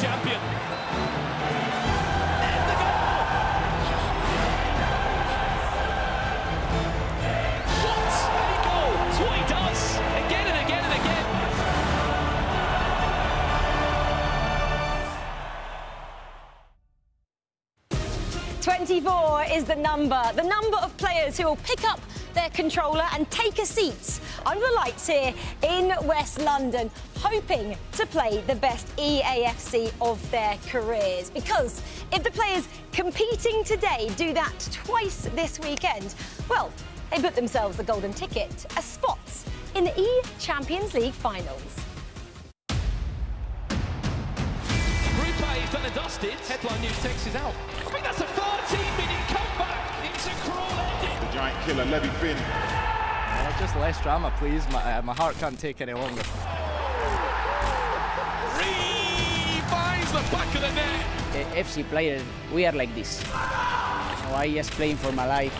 champion. There's the goal! What a goal! That's what he does, again and again and again. "24 is the number of players who will pick up their controller and take a seat under the lights here in West London, hoping to play the best EAFC of their careers. Because if the players competing today do that twice this weekend, well, they put themselves the golden ticket, a spot in the eChampions League finals. Group A is done and dusted. Headline News text is out. I think that's a 13-minute comeback. It's a cruel ending. The giant killer, Levy Finn. Just less drama, please. My heart can't take any longer. Finds the back of the net. FC players, we are like this. So I just playing for my life.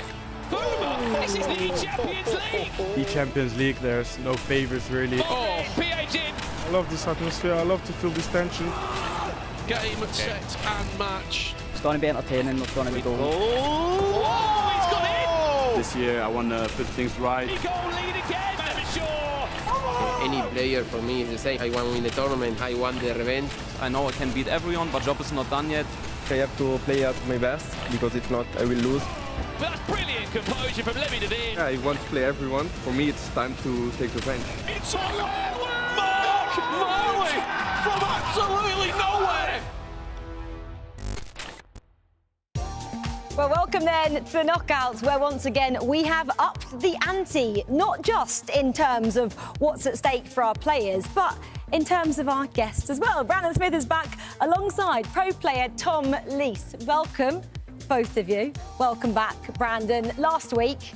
Fummer, this is the eChampions League. eChampions League, there's no favorites really. Oh, PH in. I love this atmosphere, I love to feel this tension. Game, set and match. It's going to be entertaining, it's going to be goal. Oh, he's got in. This year I want to put things right. Goal lead again, I'm sure. Any player for me is the same. I want to win the tournament, I want the revenge. I know I can beat everyone, but job is not done yet. I have to play at my best, because if not, I will lose. But that's brilliant composure from Levy to Dean. I want to play everyone. For me, it's time to take revenge. It's Mark Marley from absolutely nowhere. Well, welcome then to the knockouts, where once again we have upped the ante, not just in terms of what's at stake for our players, but in terms of our guests as well. Brandon Smith is back alongside pro player Tom Lees. Welcome, both of you. Welcome back, Brandon. Last week,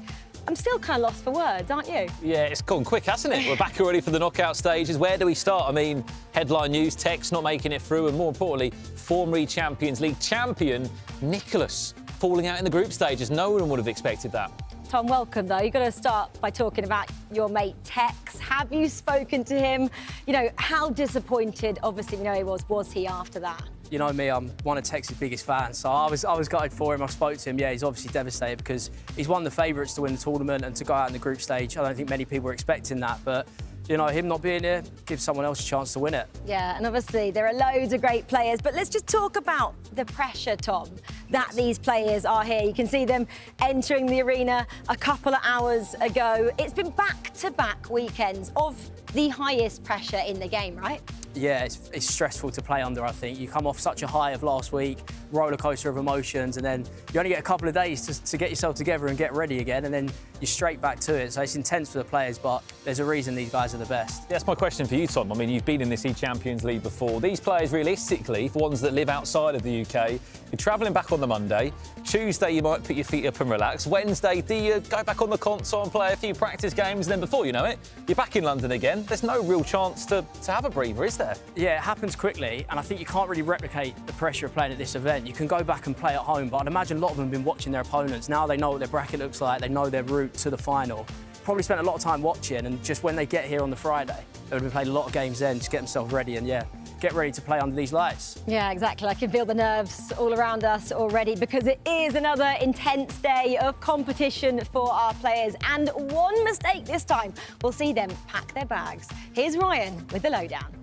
I'm still kind of lost for words, aren't you? Yeah, it's gone quick, hasn't it? We're back already for the knockout stages. Where do we start? I mean, headline news, text not making it through, and more importantly, former Champions League champion Nicholas falling out in the group stages. No one would have expected that. Tom, welcome, though. You've got to start by talking about your mate Tex. Have you spoken to him? You know, how disappointed, obviously, we know he was he after that? You know me, I'm one of Tex's biggest fans, so I was gutted for him. I spoke to him, yeah, he's obviously devastated because he's one of the favourites to win the tournament and to go out in the group stage. I don't think many people were expecting that, but you know, him not being here gives someone else a chance to win it. Yeah, and obviously there are loads of great players, but let's just talk about the pressure, Tom, that these players are here. You can see them entering the arena a couple of hours ago. It's been back-to-back weekends of the highest pressure in the game, right? Yeah, it's stressful to play under, I think. You come off such a high of last week, roller coaster of emotions, and then you only get a couple of days to get yourself together and get ready again, and then you're straight back to it. So it's intense for the players, but there's a reason these guys are the best. That's my question for you, Tom. I mean, you've been in this eChampions League before. These players, realistically, for ones that live outside of the UK, you're travelling back on the Monday. Tuesday, you might put your feet up and relax. Wednesday, do you go back on the console and play a few practice games? And then before you know it, you're back in London again. There's no real chance to have a breather, is there? Yeah, it happens quickly, and I think you can't really replicate the pressure of playing at this event. You can go back and play at home, but I'd imagine a lot of them have been watching their opponents. Now they know what their bracket looks like, they know their route to the final. Probably spent a lot of time watching, and just when they get here on the Friday, they would have played a lot of games then to get themselves ready, and yeah, get ready to play under these lights. Yeah, exactly. I can feel the nerves all around us already, because it is another intense day of competition for our players, and one mistake this time will see them pack their bags. Here's Ryan with the lowdown.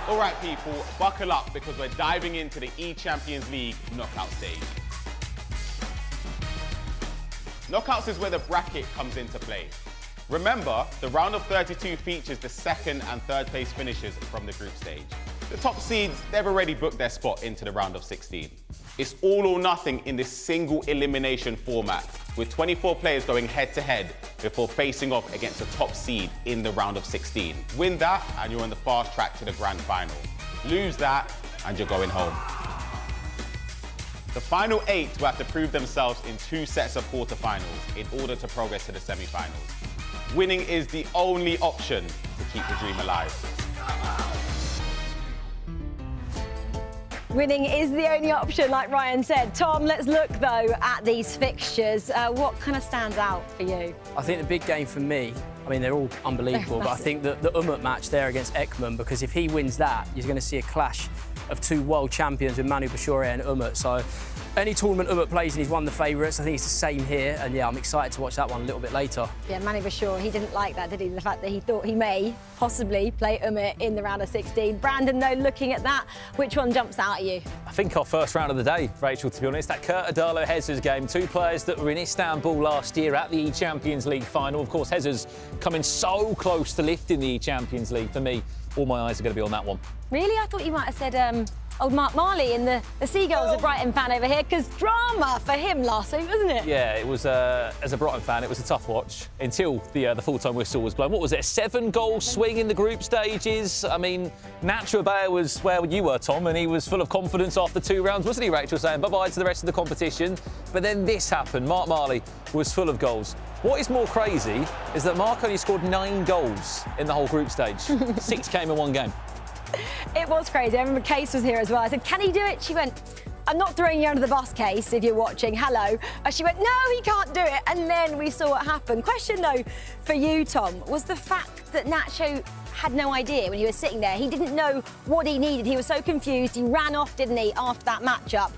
All right, people, buckle up because we're diving into the eChampions League knockout stage. Knockouts is where the bracket comes into play. Remember, the round of 32 features the second and third place finishers from the group stage. The top seeds, they've already booked their spot into the round of 16. It's all or nothing in this single elimination format, with 24 players going head-to-head before facing off against the top seed in the round of 16. Win that, and you're on the fast track to the grand final. Lose that, and you're going home. The final 8 will have to prove themselves in 2 sets of quarterfinals in order to progress to the semi-finals. Winning is the only option to keep the dream alive. Winning is the only option, like Ryan said. Tom, let's look, though, at these fixtures. What kind of stands out for you? I think the big game for me, mean, they're all unbelievable, but I think that the Umit match there against Egman, because if he wins that, you're going to see a clash of two world champions with Manu Bashore and Umit. So any tournament Umit plays and he's one of the favourites. I think it's the same here, and yeah, I'm excited to watch that one a little bit later. Yeah, Manu Bashore, he didn't like that, did he? The fact that he thought he may possibly play Umit in the round of 16. Brandon, though, looking at that, which one jumps out at you? I think our first round of the day, Rachel, to be honest, that Kurt Adalo-Hezes game. Two players that were in Istanbul last year at the eChampions League final. Of course, Hezes coming so close to lifting the eChampions League. For me, all my eyes are going to be on that one. Really? I thought you might have said old Mark Marley and the Seagulls, a Brighton fan over here, because drama for him last week, wasn't it? Yeah, it was, as a Brighton fan, it was a tough watch until the full-time whistle was blown. What was it, a 7-goal swing in the group stages? I mean, Nacho Bayer was where you were, Tom, and he was full of confidence after 2 rounds, wasn't he, Rachel, saying bye-bye to the rest of the competition? But then this happened. Mark Marley was full of goals. What is more crazy is that Mark only scored 9 goals in the whole group stage. 6 came in 1 game. It was crazy. I remember Case was here as well. I said, can he do it? She went, I'm not throwing you under the bus, Case, if you're watching. Hello. And she went, no, he can't do it. And then we saw what happened. Question, though, for you, Tom, was the fact that Nacho had no idea when he was sitting there. He didn't know what he needed. He was so confused. He ran off, didn't he, after that matchup.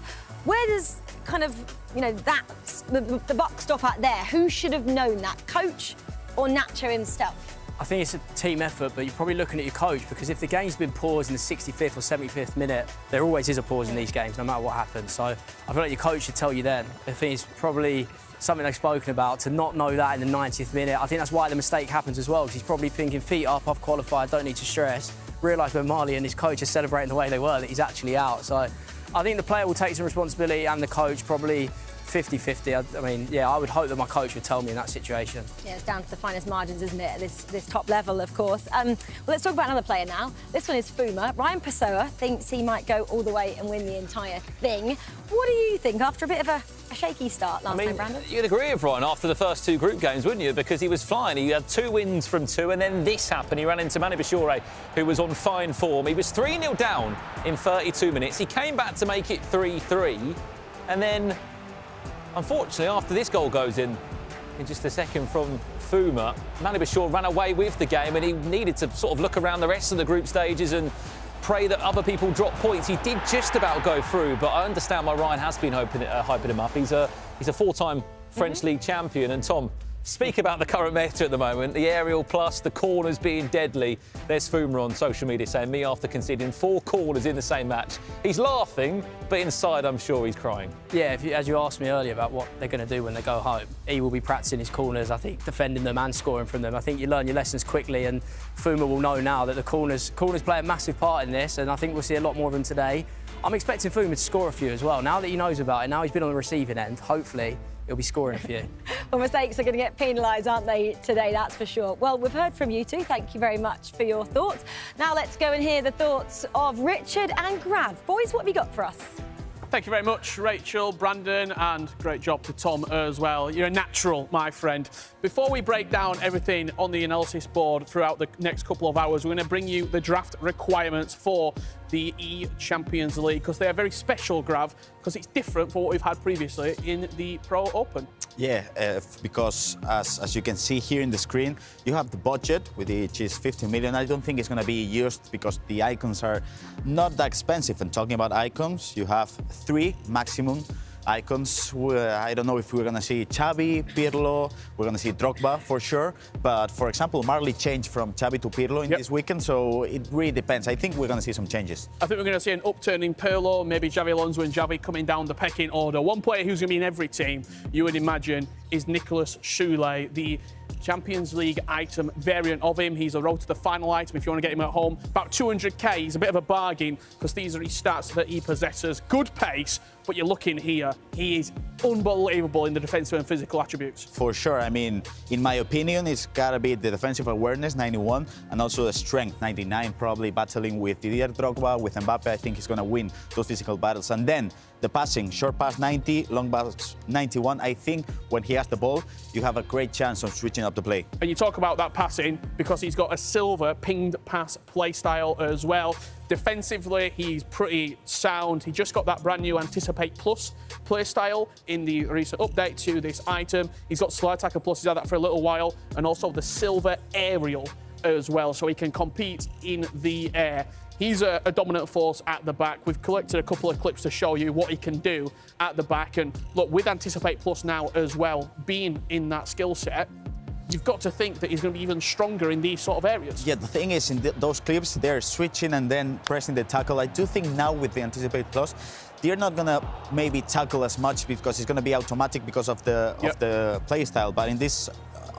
Where does kind of, the buck stop at there? Who should have known that, coach or Nacho himself? I think it's a team effort, but you're probably looking at your coach, because if the game's been paused in the 65th or 75th minute, there always is a pause in these games, no matter what happens. So I feel like your coach should tell you then. I think it's probably something they've spoken about, to not know that in the 90th minute. I think that's why the mistake happens as well, because he's probably thinking, feet up, I've qualified, don't need to stress. Realise when Marley and his coach are celebrating the way they were, that he's actually out. So I think the player will take some responsibility, and the coach probably 50-50. I mean, yeah, I would hope that my coach would tell me in that situation. Yeah, it's down to the finest margins, isn't it, at this top level, of course. Well, let's talk about another player now. This one is Fummer. Ryan Pessoa thinks he might go all the way and win the entire thing. What do you think after a bit of a shaky start last time, Brandon? You'd agree with Ryan after the first 2 group games, wouldn't you? Because he was flying. He had 2 wins from 2, and then this happened. He ran into Manu Bashore, who was on fine form. He was 3-0 down in 32 minutes. He came back to make it 3-3, and then, unfortunately, after this goal goes in just a second from Fummer, Manu Bashore ran away with the game, and he needed to sort of look around the rest of the group stages and pray that other people drop points. He did just about go through, but I understand why Ryan has been hyping him up. He's a 4-time French League champion. And Tom, speak about the current meta at the moment, the aerial plus, the corners being deadly. There's Fummer on social media saying, me after conceding 4 corners in the same match. He's laughing, but inside I'm sure he's crying. Yeah, as you asked me earlier about what they're going to do when they go home, he will be practicing his corners, I think, defending them and scoring from them. I think you learn your lessons quickly, and Fummer will know now that the corners play a massive part in this, and I think we'll see a lot more of them today. I'm expecting Fummer to score a few as well. Now that he knows about it, now he's been on the receiving end, hopefully he'll be scoring a few. Well, mistakes are going to get penalised, aren't they, today, that's for sure. Well, we've heard from you two. Thank you very much for your thoughts. Now let's go and hear the thoughts of Richard and Grav. Boys, what have you got for us? Thank you very much, Rachel, Brandon, and great job to Tom as well. You're a natural, my friend. Before we break down everything on the analysis board throughout the next couple of hours, we're going to bring you the draft requirements for the eChampions League, because they are very special, Grav, because it's different from what we've had previously in the Pro Open. Yeah, because as you can see here in the screen, you have the budget, which is 50 million. I don't think it's going to be used because the icons are not that expensive. And talking about icons, you have 3 maximum icons. I don't know if we're going to see Xavi, Pirlo, we're going to see Drogba for sure. But for example, Marley changed from Xavi to Pirlo in this weekend, so it really depends. I think we're going to see some changes. I think we're going to see an upturn in Pirlo, maybe Xavi Alonso and Xavi coming down the pecking order. One player who's going to be in every team, you would imagine, is Nicolas Soulé, the Champions League item variant of him. He's a road to the final item if you want to get him at home. About 200k, he's a bit of a bargain because these are his stats that he possesses. Good pace, but you're looking here, he is unbelievable in the defensive and physical attributes. For sure. I mean, in my opinion, it's got to be the defensive awareness, 91, and also the strength, 99, probably battling with Didier Drogba, with Mbappe. I think he's going to win those physical battles. And then the passing, short pass 90, long pass 91. I think when he has the ball, you have a great chance of switching up the play. And you talk about that passing because he's got a silver pinged pass play style as well. Defensively, he's pretty sound. He just got that brand new Anticipate Plus playstyle in the recent update to this item. He's got Slide Tackle Plus, he's had that for a little while, and also the Silver Aerial as well, so he can compete in the air. He's a dominant force at the back. We've collected a couple of clips to show you what he can do at the back. And look, with Anticipate Plus now as well, being in that skill set, you've got to think that he's going to be even stronger in these sort of areas. Yeah, the thing is, in those clips, they're switching and then pressing the tackle. I do think now with the Anticipate Plus, they're not going to maybe tackle as much because it's going to be automatic because of the play style. But in this,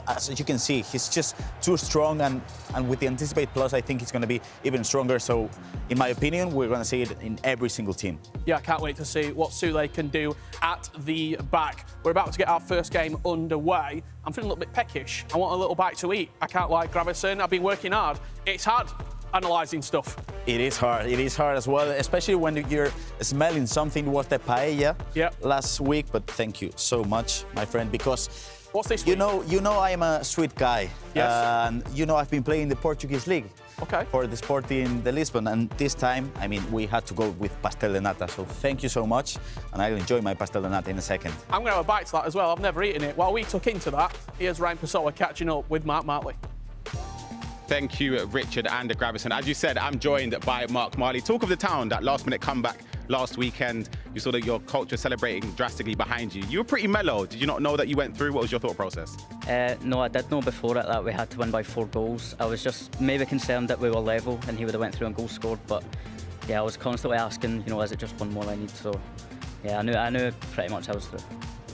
as you can see, he's just too strong, and with the Anticipate Plus, I think he's going to be even stronger. So, in my opinion, we're going to see it in every single team. Yeah, I can't wait to see what Sule can do at the back. We're about to get our first game underway. I'm feeling a little bit peckish. I want a little bite to eat. I can't lie, Gravison. I've been working hard. It's hard analysing stuff. It is hard. It is hard as well, especially when you're smelling something. Was the paella last week? But thank you so much, my friend, because what's this? You know I am a sweet guy. Yes. And you know I've been playing the Portuguese league. Okay. For the Sporting de Lisbon, and this time, I mean, we had to go with pastel de nata. So thank you so much, and I'll enjoy my pastel de nata in a second. I'm going to have a bite to that as well. I've never eaten it. While we took into that, here's Ryan Pessoa catching up with Marley. Thank you, Richard and Gravison. As you said, I'm joined by Marley. Talk of the town, that last-minute comeback last weekend. You saw that your culture celebrating drastically behind you. You were pretty mellow. Did you not know that you went through? What was your thought process? No, I did know before it that we had to win by 4 goals. I was just maybe concerned that we were level and he would have went through on goals scored. But yeah, I was constantly asking, is it just one more I need? So yeah, I knew pretty much I was through.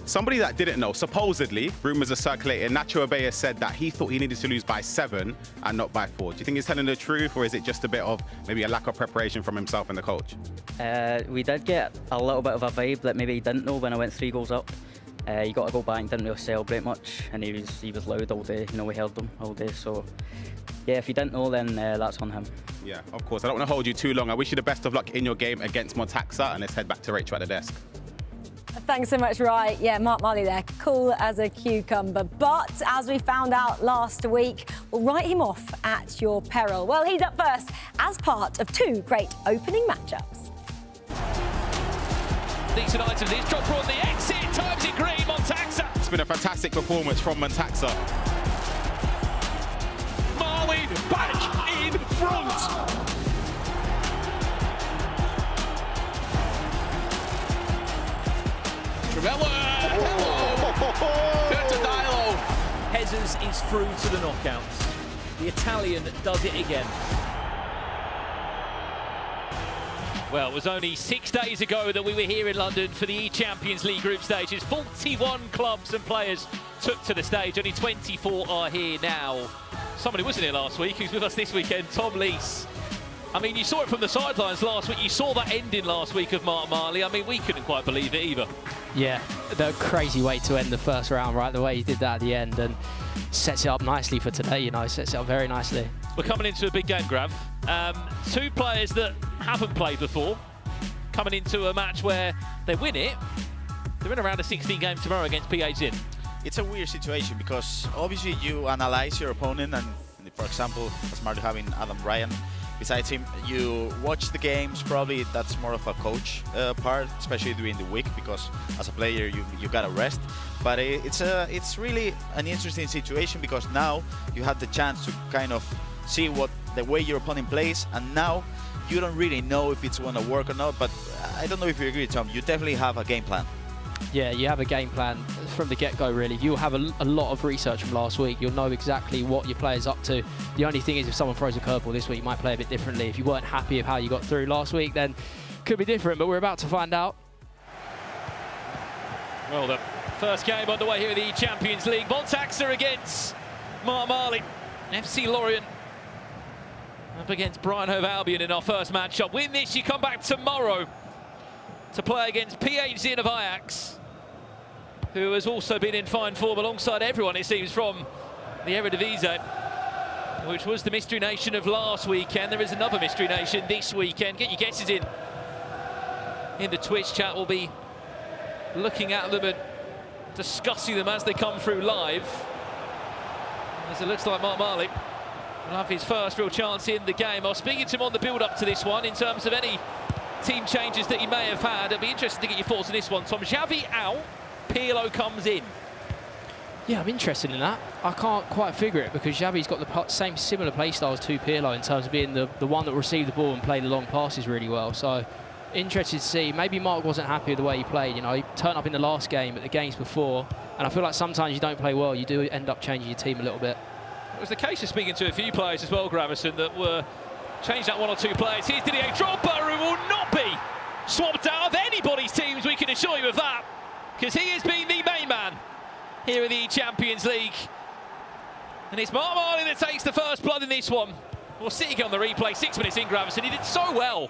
Somebody that didn't know, supposedly, rumours are circulating, Nacho Abella said that he thought he needed to lose by 7 and not by 4. Do you think he's telling the truth, or is it just a bit of maybe a lack of preparation from himself and the coach? We did get a little bit of a vibe that maybe he didn't know when I went 3 goals up. He got to go back and didn't really celebrate much, and he was loud all day. We heard him all day. So yeah, if he didn't know, then that's on him. Yeah, of course. I don't want to hold you too long. I wish you the best of luck in your game against Montaxa, and let's head back to Rachel at the desk. Thanks so much, Rye. Yeah, Marley there, cool as a cucumber. But as we found out last week, we'll write him off at your peril. Well, he's up first as part of 2 great opening matchups. Decent items. He's dropped on the exit. Times in green, Montaxa. It's been a fantastic performance from Montaxa. Marley back in front. Hezzers is through to the knockouts. The Italian does it again. Well, it was only 6 days ago that we were here in London for the eChampions League group stages. 41 clubs and players took to the stage. Only 24 are here now. Somebody wasn't here last week who's with us this weekend, Tom Lees. I mean, you saw it from the sidelines last week. You saw that ending last week of Marley. I mean, we couldn't quite believe it either. Yeah, the crazy way to end the first round, right? The way he did that at the end, and sets it up nicely for today, sets it up very nicely. We're coming into a big game, Grav. 2 players that haven't played before, coming into a match where they win it. They're in a round of 16 game tomorrow against PH Zin. It's a weird situation because obviously you analyze your opponent, and for example, as Marley having Adam Ryan besides him, you watch the games. Probably that's more of a coach part, especially during the week, because as a player you gotta rest. But it's really an interesting situation because now you have the chance to kind of see what the way your opponent plays, and now you don't really know if it's going to work or not. But I don't know if you agree, Tom. You definitely have a game plan. Yeah, you have a game plan from the get-go, really. You'll have a lot of research from last week. You'll know exactly what your player's up to. The only thing is, if someone throws a curveball this week, you might play a bit differently. If you weren't happy with how you got through last week, then it could be different, but we're about to find out. Well, the first game underway here in the Champions League. Montaxa against Marley. FC Lorient up against Brighton Hove Albion in our first matchup. Win this, you come back tomorrow to play against PH Zin of Ajax, who has also been in fine form alongside everyone, it seems, from the Eredivisie, which was the Mystery Nation of last weekend. There is another Mystery Nation this weekend. Get your guesses in the Twitch chat. We'll be looking at them and discussing them as they come through live. As it looks like Marley will have his first real chance in the game. I was speaking to him on the build-up to this one in terms of any team changes that he may have had. It'd be interesting to get your thoughts on this one. Tom, Xavi out, Pirlo comes in. Yeah, I'm interested in that. I can't quite figure it because Xavi's got the same similar play styles to Pirlo in terms of being the one that received the ball and played the long passes really well. So interested to see. Maybe Mark wasn't happy with the way he played. You know, he turned up in the last game, but the games before, and I feel like sometimes you don't play well, you do end up changing your team a little bit. It was the case of speaking to a few players as well, Gravison, that were changed out one or two players. Here's Didier Drogba, who will not be swapped out of anybody's teams, we can assure you of that, because he has been the main man here in the Champions League. And it's Marley that takes the first blood in this one. Well, sitting on the replay, 6 minutes in, Gravison, he did so well.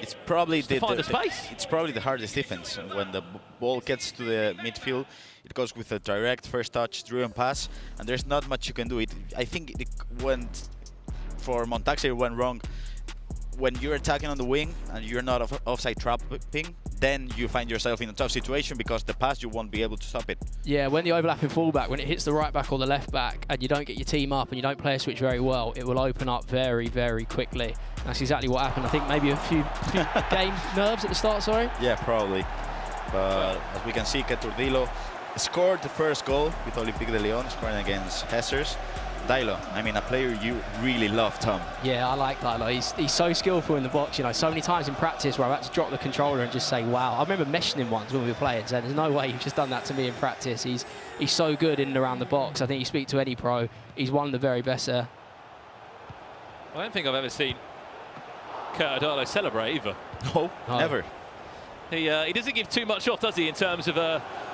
It's probably it's probably the hardest defense. When the ball gets to the midfield, it goes with a direct first touch, driven pass, and there's not much you can do. I think it went for Montaxe, it went wrong. When you're attacking on the wing and you're not offside trapping, then you find yourself in a tough situation because the pass, you won't be able to stop it. Yeah, when the overlapping fullback, when it hits the right back or the left back and you don't get your team up and you don't play a switch very well, it will open up very, very quickly. That's exactly what happened. I think maybe a few game nerves at the start, sorry. Yeah, probably. But as we can see, Keturdilo scored the first goal with Olympique de Lyon, scoring against Hessers. Dilo, I mean, a player you really love, Tom. Yeah, I like Dilo. He's so skillful in the box, you know, so many times in practice where I've had to drop the controller and just say, wow. I remember meshing him once when we were playing, saying, there's no way you've just done that to me in practice. He's so good in and around the box. I think you speak to any pro, he's one of the very best there. I don't think I've ever seen Dilo celebrate either. No, never. He doesn't give too much off, does he, in terms of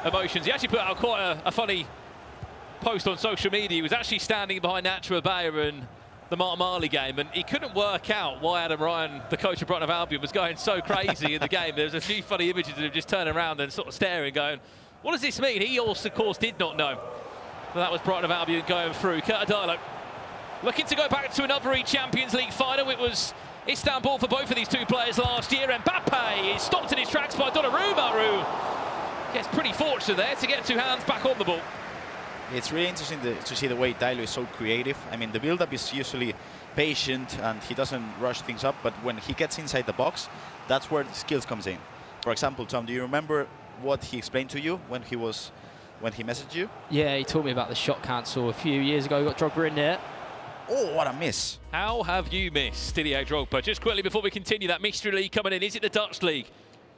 emotions. He actually put out quite a funny post on social media. He was actually standing behind Nacho Abaya in the Marley game, and he couldn't work out why Adam Ryan, the coach of Brighton Hove Albion, was going so crazy in the game. There's a few funny images of him just turning around and sort of staring, going, what does this mean? He also, of course, did not know that was Brighton Hove Albion going through. Dilo looking to go back to another Champions League final. It was Istanbul for both of these two players last year, and Mbappe is stopped in his tracks by Donnarumma, who gets pretty fortunate there to get two hands back on the ball. It's really interesting to see the way Dilo is so creative. I mean, the build-up is usually patient and he doesn't rush things up, but when he gets inside the box, that's where the skills comes in. For example, Tom, do you remember what he explained to you when he messaged you? Yeah, he told me about the shot cancel a few years ago. Got Drogba in there. Oh, what a miss. How have you missed Didier Drogba? Just quickly before we continue, that mystery league coming in. Is it the Dutch league?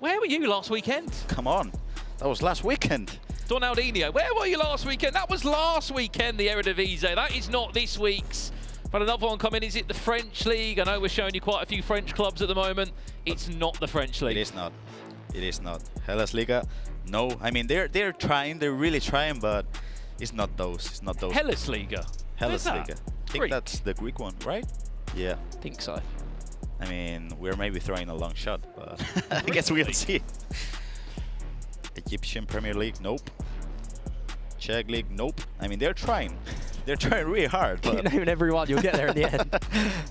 Where were you last weekend? Come on, that was last weekend. Donaldinho, where were you last weekend? That was last weekend, the Eredivisie. That is not this week's. But another one coming, is it the French league? I know we're showing you quite a few French clubs at the moment. It's not the French league. It is not. It is not. Hellas Liga, no. I mean, they're trying, they're really trying, but it's not those. It's not those. Hellas Liga? Hellas Liga. I think that's the Greek one, right? Yeah. I think so. I mean, we're maybe throwing a long shot, but I guess we'll see. Egyptian Premier League, nope. Czech League, nope. I mean, they're trying. They're trying really hard. Keep naming everyone, you'll get there in the end.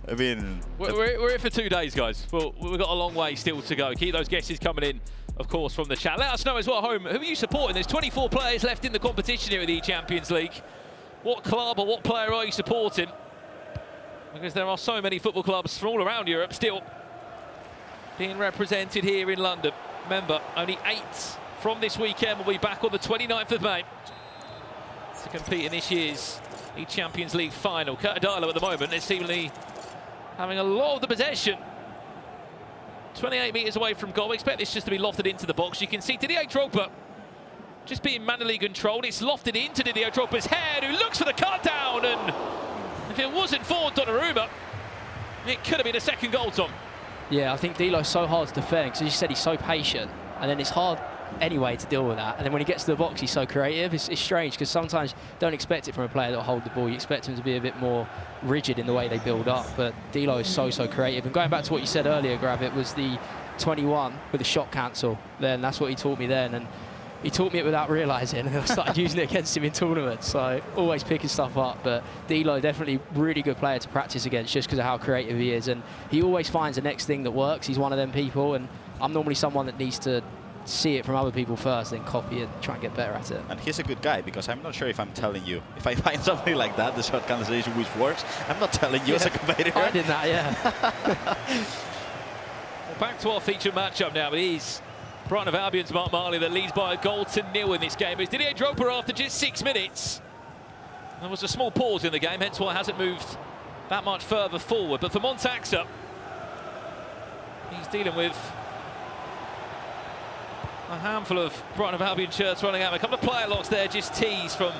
I mean... We're here for 2 days, guys. We've got a long way still to go. Keep those guesses coming in, of course, from the chat. Let us know as well at home, who are you supporting? There's 24 players left in the competition here at the Champions League. What club or what player are you supporting? Because there are so many football clubs from all around Europe still being represented here in London. Remember, only 8 from this weekend will be back on the 29th of May to compete in this year's Champions League final. Dilo at the moment is seemingly having a lot of the possession. 28 metres away from goal. We expect this just to be lofted into the box. You can see Didier Drogba just being manually controlled. It's lofted into Didier Drogba's head, who looks for the cut down, and if it wasn't for Donnarumma, it could have been a second goal, Tom. Yeah, I think Dilo's so hard to defend, because as you said, he's so patient, and then it's hard anyway to deal with that. And then when he gets to the box, he's so creative. It's strange, because sometimes you don't expect it from a player that'll hold the ball. You expect him to be a bit more rigid in the way they build up, but Dilo is so creative. And going back to what you said earlier, Grav, it was the 21 with the shot cancel. Then that's what he taught me then, and he taught me it without realising, and I started using it against him in tournaments. So always picking stuff up, but Dilo definitely really good player to practice against, just because of how creative he is, and he always finds the next thing that works. He's one of them people, and I'm normally someone that needs to see it from other people first, then copy it, try and get better at it. And he's a good guy, because I'm not sure if I'm telling you. If I find something like that, the shot cancellation which works, I'm not telling you as a competitor. I did that, yeah. Well, back to our featured matchup now. It is Brighton of Albion's Marley that leads by a goal to 0 in this game. It's Didier Drogba after just 6 minutes. There was a small pause in the game, hence why it hasn't moved that much further forward. But for Montaxa, he's dealing with a handful of Brighton of Albion shirts running out. A couple of player locks there, just teased from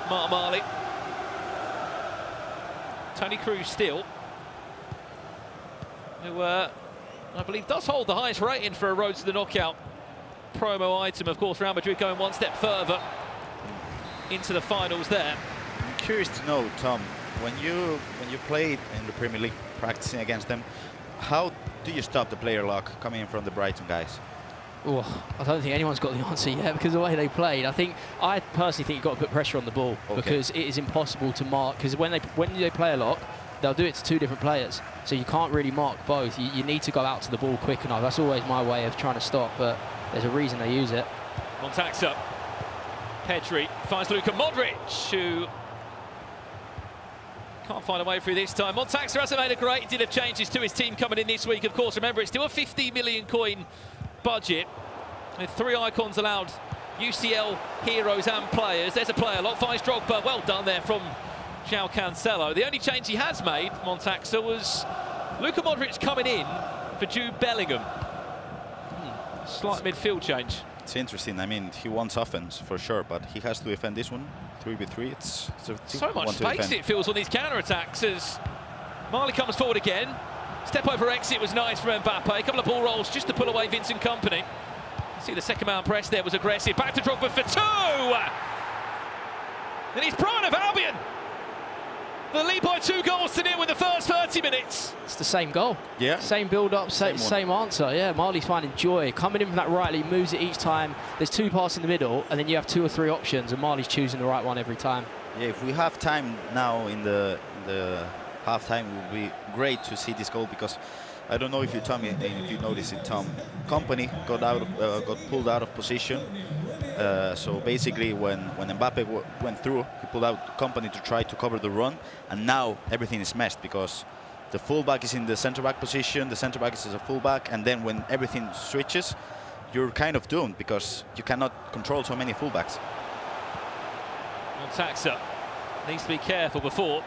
Marley. Tony Cruz still, who I believe does hold the highest rating for a road to the knockout promo item. Of course, Real Madrid going one step further into the finals there. I'm curious to know, Tom, when you played in the Premier League, practicing against them, how do you stop the player lock coming in from the Brighton guys? Oh, I don't think anyone's got the answer yet, because of the way they played. I personally think you've got to put pressure on the ball, because it is impossible to mark. Because when they play a lock, they'll do it to 2 different players, so you can't really mark both. You need to go out to the ball quick enough. That's always my way of trying to stop, but there's a reason they use it. Montaxa, Pedri finds Luka Modric, who can't find a way through this time. Montaxa hasn't made a great deal of changes to his team coming in this week. Of course, remember, it's still a 50 million coin budget with 3 icons allowed, UCL heroes and players. There's a player lock, finds Drogba. Well done there from João Cancelo. The only change he has made, Montaxa, was Luka Modric coming in for Jude Bellingham. Slight midfield change. It's interesting. I mean, he wants offense for sure, but he has to defend this one. 3v3. It's so much space it feels on these counter-attacks as Marley comes forward again. Step over exit was nice from Mbappe. A couple of ball rolls just to pull away Vincent Kompany. See, the second man press there was aggressive. Back to Drogba for 2. And he's Brighton of Albion. The lead by 2 goals to 0 in the first 30 minutes. It's the same goal. Yeah. Same build-up, same answer. Yeah, Marley's finding joy. Coming in from that right, he moves it each time. There's 2 passes in the middle, and then you have 2 or 3 options, and Marley's choosing the right one every time. Yeah, if we have time now in the half-time, it would be great to see this goal, because I don't know if you noticed it, Tom. Kompany got pulled out of position. So basically, when Mbappe went through, he pulled out Kompany to try to cover the run, and now everything is messed because the fullback is in the centre-back position, the centre-back is a fullback, and then when everything switches, you're kind of doomed because you cannot control so many fullbacks. Montaxa needs to be careful before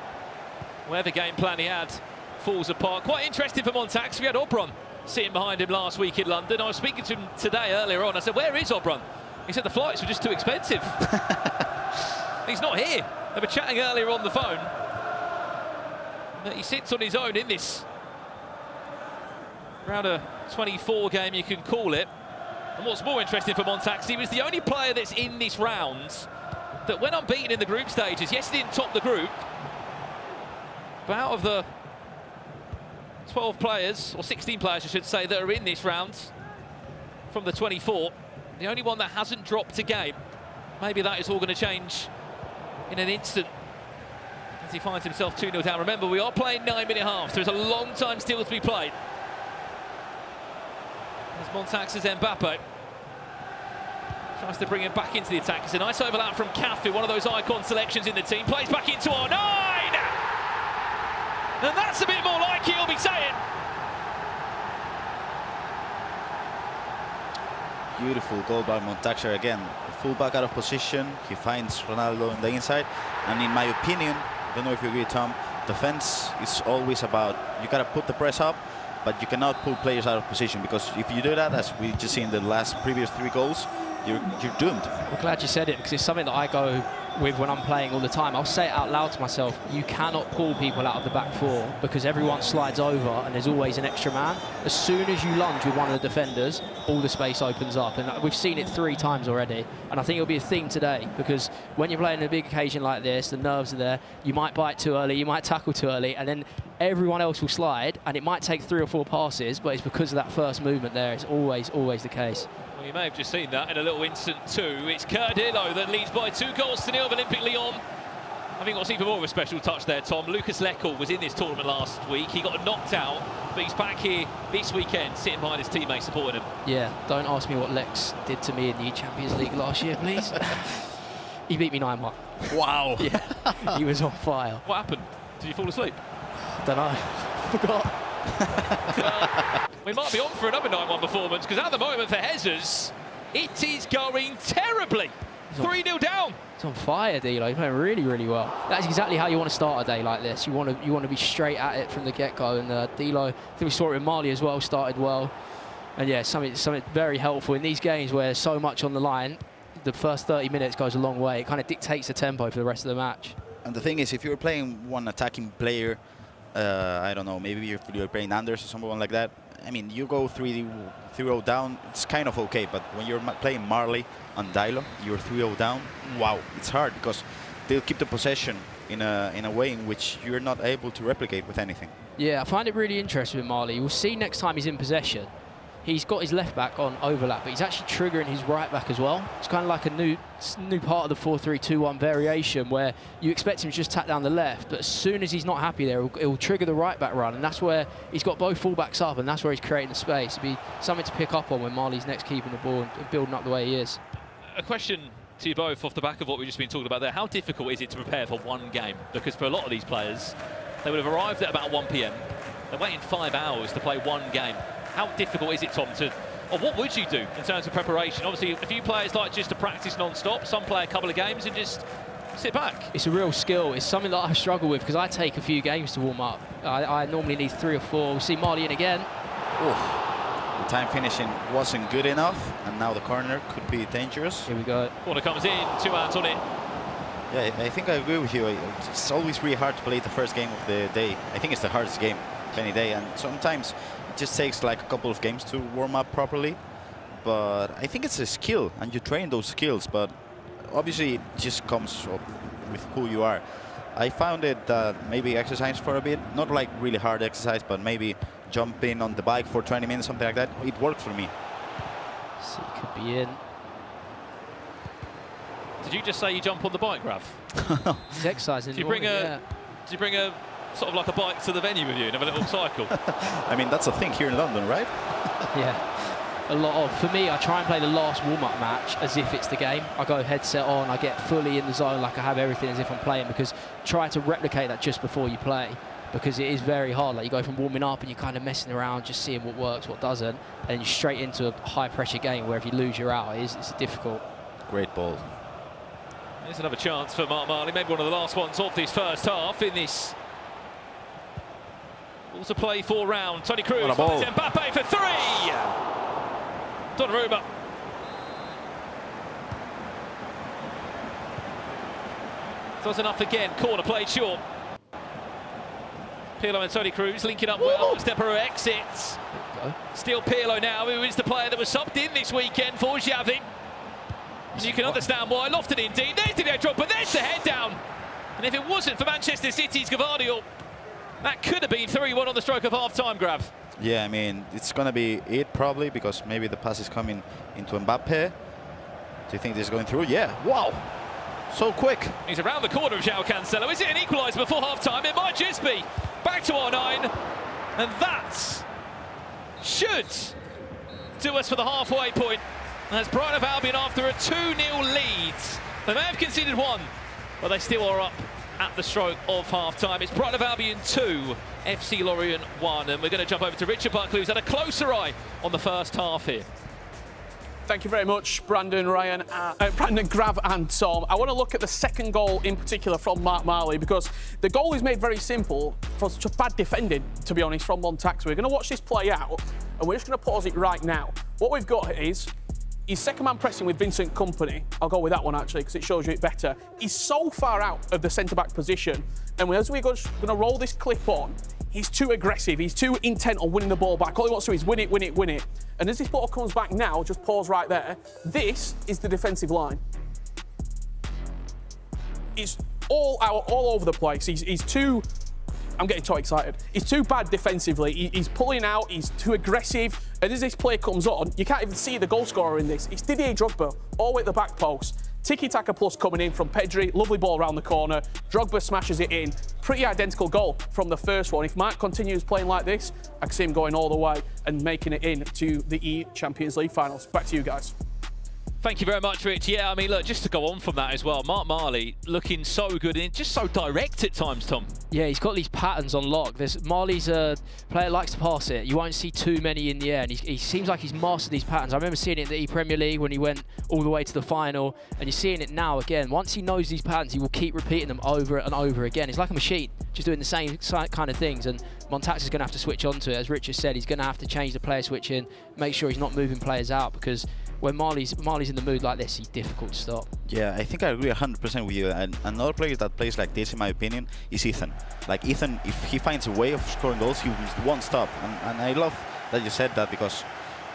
whatever game plan he had falls apart. Quite interesting for Montaxa. We had Obron sitting behind him last week in London. I was speaking to him today earlier on. I said, where is Obron? He said the flights were just too expensive. He's not here. They were chatting earlier on the phone. That he sits on his own in this round of 24 game, you can call it. And what's more interesting for Montaxa, he was the only player that's in this round that went unbeaten in the group stages. Yes, he didn't top the group, but out of the 12 players, or 16 players I should say, that are in this round from the 24, the only one that hasn't dropped a game. Maybe that is all going to change in an instant as he finds himself 2-0 down. Remember, we are playing 9-minute halves. There's a long time still to be played. As Montaxa's Mbappe tries to bring him back into the attack. It's a nice overlap from Cafu, one of those icon selections in the team. Plays back into R9! And that's a bit more like he'll be saying. Beautiful goal by Montaxa again. The fullback out of position. He finds Ronaldo on the inside. And in my opinion, I don't know if you agree, Tom, defense is always about, you got to put the press up, but you cannot pull players out of position, because if you do that, as we just seen in the previous 3 goals, you're doomed. I'm glad you said it, because it's something that I go with when I'm playing all the time. I'll say it out loud to myself. You cannot pull people out of the back 4 because everyone slides over and there's always an extra man. As soon as you lunge with one of the defenders, all the space opens up, and we've seen it 3 times already. And I think it'll be a theme today, because when you're playing a big occasion like this, the nerves are there. You might bite too early, you might tackle too early, and then everyone else will slide, and it might take 3 or 4 passes, but it's because of that first movement there. It's always the case. Well, you may have just seen that in a little instant too. It's Cardillo that leads by 2 goals to 0 of Olympique Lyon. I think what's even more of a special touch there, Tom, Lucas Leckel was in this tournament last week. He got knocked out, but he's back here this weekend, sitting behind his teammates, supporting him. Yeah, don't ask me what Lex did to me in the Champions League last year, please. He beat me 9-1. Wow. Yeah, he was on fire. What happened? Did you fall asleep? Don't know. Forgot. Well, we might be on for another 9-1 performance, because at the moment for Hezzers, it is going terribly. 3-0 down. It's on fire, Dilo. He's playing really, really well. That's exactly how you want to start a day like this. You want to be straight at it from the get-go. And Dilo, I think we saw it with Marley as well, started well. And yeah, something very helpful in these games where there's so much on the line. The first 30 minutes goes a long way. It kind of dictates the tempo for the rest of the match. And the thing is, if you're playing one attacking player, I don't know, maybe you're playing Anders or someone like that, I mean, you go 3-0 down, it's kind of okay, but when you're playing Marley and Dilo, you're 3-0 down, wow, it's hard because they'll keep the possession in a way in which you're not able to replicate with anything. Yeah, I find it really interesting with Marley. We'll see next time he's in possession. He's got his left back on overlap, but he's actually triggering his right back as well. It's kind of like a new part of the 4-3-2-1 variation where you expect him to just tap down the left, but as soon as he's not happy there, he'll trigger the right back run, and that's where he's got both fullbacks up, and that's where he's creating the space. It'd be something to pick up on when Marley's next keeping the ball and building up the way he is. A question to you both off the back of what we've just been talking about there. How difficult is it to prepare for one game? Because for a lot of these players, they would have arrived at about 1 p.m. They're waiting 5 hours to play one game. How difficult is it, Tom, or what would you do in terms of preparation? Obviously, a few players like just to practice non-stop. Some play a couple of games and just sit back. It's a real skill. It's something that I struggle with because I take a few games to warm up. I normally need 3 or 4. We'll see Marley in again. The time finishing wasn't good enough, and now the corner could be dangerous. Here we go. Corner comes in, 2 hands on it. Yeah, I think I agree with you. It's always really hard to play the first game of the day. I think it's the hardest game of any day, and sometimes it just takes like a couple of games to warm up properly. But I think it's a skill, and you train those skills, but obviously it just comes up with who you are. I found it maybe exercise for a bit, not like really hard exercise, but maybe jumping on the bike for 20 minutes, something like that. It worked for me. So it could be in. Did you just say you jump on the bike, Rav? He's exercising. Do you bring a sort of like a bike to the venue with you and have a little cycle? I mean, that's a thing here in London, right? Yeah. A lot of. For me, I try and play the last warm-up match as if it's the game. I go headset on, I get fully in the zone, like I have everything as if I'm playing, because try to replicate that just before you play, because it is very hard. Like you go from warming up and you're kind of messing around, just seeing what works, what doesn't, and then you're straight into a high-pressure game where if you lose, you're out. It's difficult. Great ball. There's another chance for Mark Marley, maybe one of the last ones of this first half in this. Also play 4 round. Tony Cruz, Mbappe for 3. Donnarumma. Does enough again. Corner played short. Pirlo and Tony Cruz linking up well. Stepero exits. Still Pirlo now, who is the player that was subbed in this weekend for Xavi. And you can understand why. Lofted indeed. There's the drop, but there's the head down. And if it wasn't for Manchester City's Gavardiol, that could have been 3-1 on the stroke of half-time, Grav. Yeah, I mean, it's going to be it probably, because maybe the pass is coming into Mbappe. Do you think this is going through? Yeah. Wow. So quick. He's around the corner of João Cancelo. Is it an equaliser before half-time? It might just be. Back to R9. And that should do us for the halfway point. As Brighton of Albion, after a 2-0 lead, they may have conceded 1, but they still are up at the stroke of half-time. It's Brighton of Albion 2, FC Lorient 1, and we're going to jump over to Richard Buckley, who's had a closer eye on the first half here. Thank you very much, Brandon, Ryan, Brandon, Grav and Tom. I want to look at the second goal in particular from Mark Marley, because the goal is made very simple for such bad defending, to be honest, from Montax. We're going to watch this play out, and we're just going to pause it right now. What we've got is his second man pressing with Vincent Kompany. I'll go with that one actually, because it shows you it better. He's so far out of the centre-back position, and as we're going to roll this clip on, he's too aggressive, he's too intent on winning the ball back. All he wants to do is win it, win it, win it. And as this ball comes back now, just pause right there, this is the defensive line. It's all out, all over the place. He's too... I'm getting too excited. He's too bad defensively. He's pulling out, he's too aggressive. And as this play comes on, you can't even see the goal scorer in this. It's Didier Drogba, all the way at the back post. Tiki-taka plus coming in from Pedri. Lovely ball around the corner. Drogba smashes it in. Pretty identical goal from the first one. If Mark continues playing like this, I can see him going all the way and making it in to the eChampions League finals. Back to you guys. Thank you very much, Rich. Yeah, I mean, look, just to go on from that as well, Marley looking so good and just so direct at times, Tom. Yeah, he's got these patterns on lock. Marley's a player likes to pass it. You won't see too many in the air, and he seems like he's mastered these patterns. I remember seeing it in the E-Premier League when he went all the way to the final, and you're seeing it now again. Once he knows these patterns, he will keep repeating them over and over again. It's like a machine, just doing the same kind of things, and Montax is going to have to switch onto it. As Richard said, he's going to have to change the player switching, make sure he's not moving players out, because when Marley's in the mood like this, he's difficult to stop. Yeah, I think I agree 100% with you. And another player that plays like this, in my opinion, is Ethan. Like Ethan, if he finds a way of scoring goals, he won't stop. And I love that you said that, because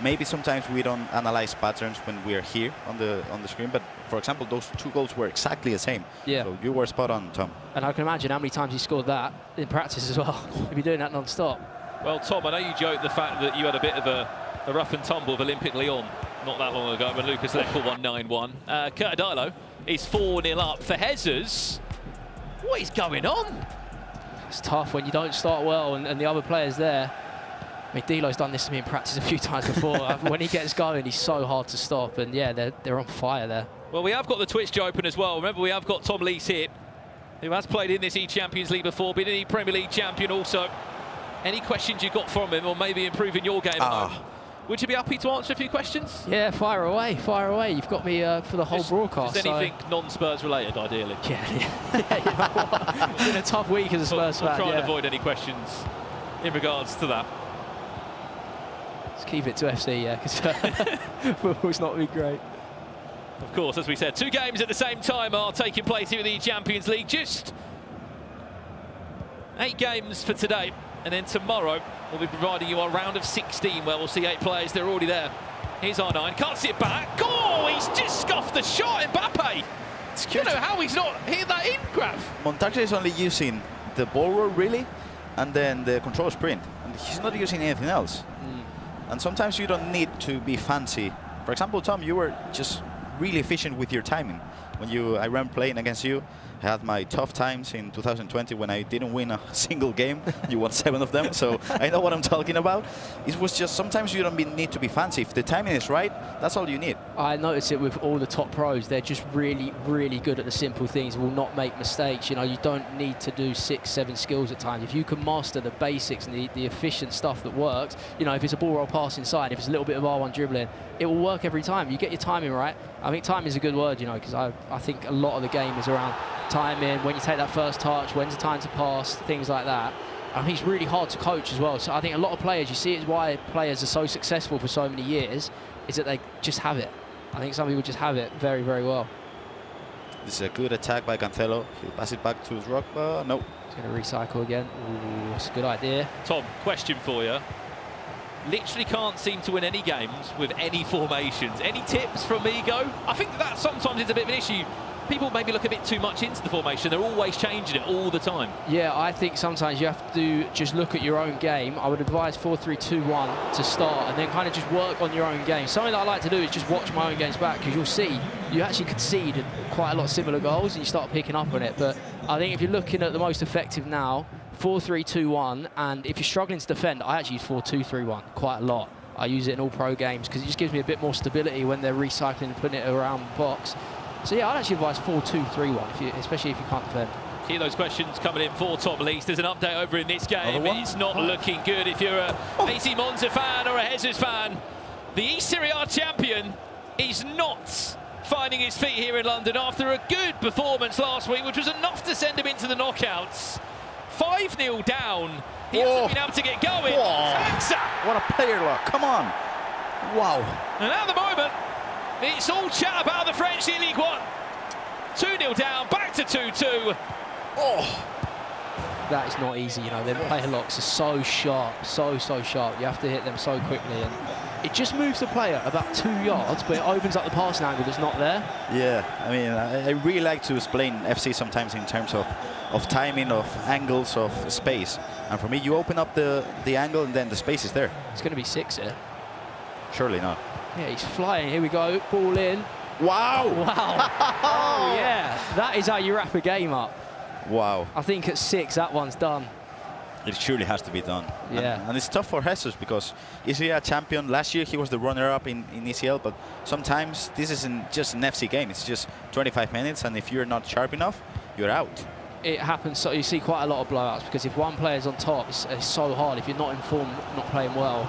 maybe sometimes we don't analyze patterns when we are here on the screen. But for example, those 2 goals were exactly the same. Yeah. So you were spot on, Tom. And I can imagine how many times he scored that in practice as well. He'd be doing that non-stop. Well, Tom, I know you joked the fact that you had a bit of a rough and tumble of Olympic Lyon not that long ago when Lucas Leckel won 9-1. Curtadilo is 4-0 up for Hezers. What is going on? It's tough when you don't start well and the other players there. I mean, Dilo's done this to me in practice a few times before. When he gets going, he's so hard to stop, and yeah, they're on fire there. Well, we have got the Twitch open as well. Remember, we have got Tom Lees here, who has played in this eChampions League before, been an E-Premier League champion also. Any questions you got from him, or maybe improving your game? Would you be happy to answer a few questions? Yeah, fire away, fire away. You've got me for the whole broadcast. Just anything non-Spurs related, ideally. Yeah, you know what? It's been a tough week as a Spurs fan. We'll try and avoid any questions in regards to that. Let's keep it to FC, yeah, because football's not been great. Of course, as we said, 2 games at the same time are taking place here in the Champions League. Just 8 games for today. And then tomorrow, we'll be providing you a round of 16 where we'll see 8 players. They're already there. Here's R9, cuts it back. Oh, he's just scuffed the shot, Mbappe. I don't know how he's not hit that in, Graf. Montax is only using the ball roll, really, and then the control sprint. And he's not using anything else. And sometimes you don't need to be fancy. For example, Tom, you were just really efficient with your timing. When I remember playing against you, I had my tough times in 2020 when I didn't win a single game. You won 7 of them, so I know what I'm talking about. It was just sometimes you don't need to be fancy. If the timing is right, that's all you need. I notice it with all the top pros. They're just really, really good at the simple things, will not make mistakes. You know, you don't need to do 6, 7 skills at times. If you can master the basics and the efficient stuff that works, you know, if it's a ball roll pass inside, if it's a little bit of R1 dribbling, it will work every time. You get your timing right. I think timing is a good word, you know, because I think a lot of the game is around timing, when you take that first touch, when's the time to pass, things like that. I think it's really hard to coach as well. So I think a lot of players, you see it's why players are so successful for so many years, is that they just have it. I think some people just have it very, very well. This is a good attack by Cancelo. He'll pass it back to Drogba. No. He's going to recycle again. Ooh, that's a good idea. Tom, question for you. Literally can't seem to win any games with any formations. Any tips from Migo? I think that sometimes is a bit of an issue. People maybe look a bit too much into the formation. They're always changing it all the time. Yeah, I think sometimes you have to just look at your own game. I would advise 4-3-2-1 to start and then kind of just work on your own game. Something that I like to do is just watch my own games back, because you'll see you actually concede quite a lot of similar goals and you start picking up on it. But I think if you're looking at the most effective now, 4-3-2-1, and if you're struggling to defend, I actually use 4-2-3-1 quite a lot. I use it in all pro games because it just gives me a bit more stability when they're recycling and putting it around the box. So yeah, I'd actually advise 4-2-3-1, especially if you can't defend. Keep those questions coming in for Tom Lees. There's an update over in this game. It's not looking good if you're a AC Monza fan or a Hezers fan. The Serie A champion is not finding his feet here in London after a good performance last week, which was enough to send him into the knockouts. 5-0 down. He hasn't been able to get going. What a player luck. Come on. Wow. And at the moment, it's all chat about the French League 1. 2-0 down, back to 2-2. That is not easy, you know. Their player locks are so sharp, so sharp. You have to hit them so quickly. And it just moves the player about 2 yards, but it opens up the passing angle that's not there. Yeah, I mean, I really like to explain FC sometimes in terms of timing, of angles, of space. And for me, you open up the angle and then the space is there. It's going to be 6 here. Surely not. Yeah, he's flying. Here we go. Ball in. Wow! Wow! Oh, yeah. That is how you wrap a game up. Wow. I think at 6, that one's done. It surely has to be done. Yeah. And it's tough for Jesus because is he a champion? Last year he was the runner-up in ECL, but sometimes this isn't just an FC game. It's just 25 minutes, and if you're not sharp enough, you're out. It happens, so you see quite a lot of blowouts because if one player's on top, it's so hard. If you're not in form, not playing well,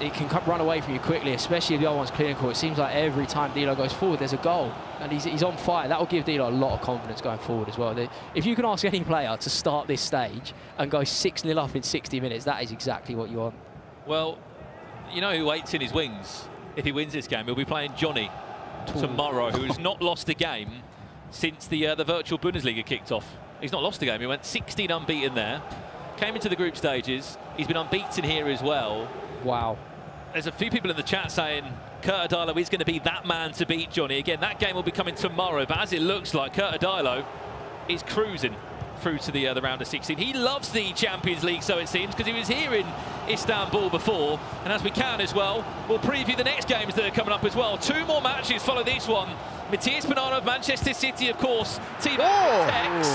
it can run away from you quickly, especially if the other one's clinical. It seems like every time Dilo goes forward, there's a goal, and he's on fire. That will give Dilo a lot of confidence going forward as well. If you can ask any player to start this stage and go 6-0 up in 60 minutes, that is exactly what you want. Well, you know who waits in his wings if he wins this game? He'll be playing Johnny tomorrow, who has not lost a game since the virtual Bundesliga kicked off. He's not lost a game. He went 16 unbeaten there. Came into the group stages. He's been unbeaten here as well. Wow. There's a few people in the chat saying Kurt Adilo is going to be that man to beat Johnny. Again, that game will be coming tomorrow, but as it looks like, Kurt Adilo is cruising through to the round of 16. He loves the Champions League, so it seems, because he was here in Istanbul before. And as we can as well, we'll preview the next games that are coming up as well. 2 more matches follow this one. Matias Banano of Manchester City, of course. Team X.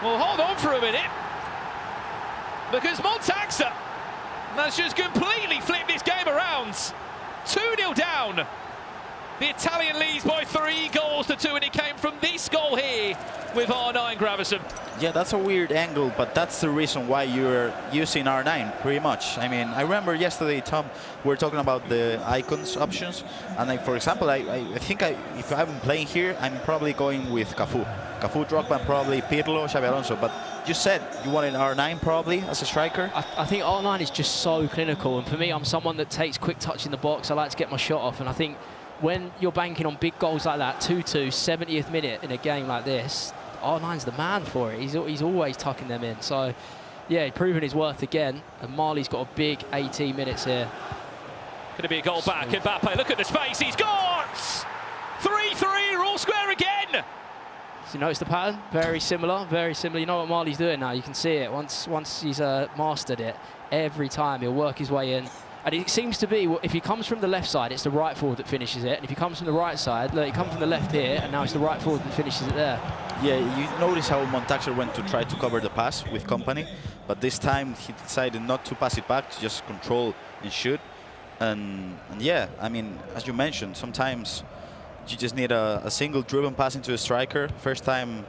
Well, hold on for a minute, because Montaxa has just completely flipped this game around. 2-0 down. The Italian leads by 3-2, and it came from this goal here with R9 Gravison. Yeah, that's a weird angle, but that's the reason why you're using R9, pretty much. I mean, I remember yesterday, Tom, we were talking about the icons options, and for example, I think if I'm playing here, I'm probably going with Cafu, Drogba, probably Pirlo, Xabi Alonso, but you said you wanted R9 probably as a striker? I think R9 is just so clinical, and for me, I'm someone that takes quick touch in the box. I like to get my shot off, and I think when you're banking on big goals like that, 2-2, 70th minute in a game like this, R9's the man for it. He's always tucking them in. So, yeah, proving his worth again. And Marley's got a big 18 minutes here. Going to be a goal back. Mbappe, look at the space. He's got 3-3. We're all square again. So you notice the pattern? Very similar, very similar. You know what Marley's doing now. You can see it. Once he's mastered it, every time he'll work his way in. And it seems to be, if he comes from the left side, it's the right forward that finishes it. And if he comes from the right side, look, he comes from the left here, and now it's the right forward that finishes it there. Yeah, you notice how Montaxer went to try to cover the pass with company, but this time he decided not to pass it back, to just control and shoot. And yeah, I mean, as you mentioned, sometimes you just need a single driven pass into a striker, first time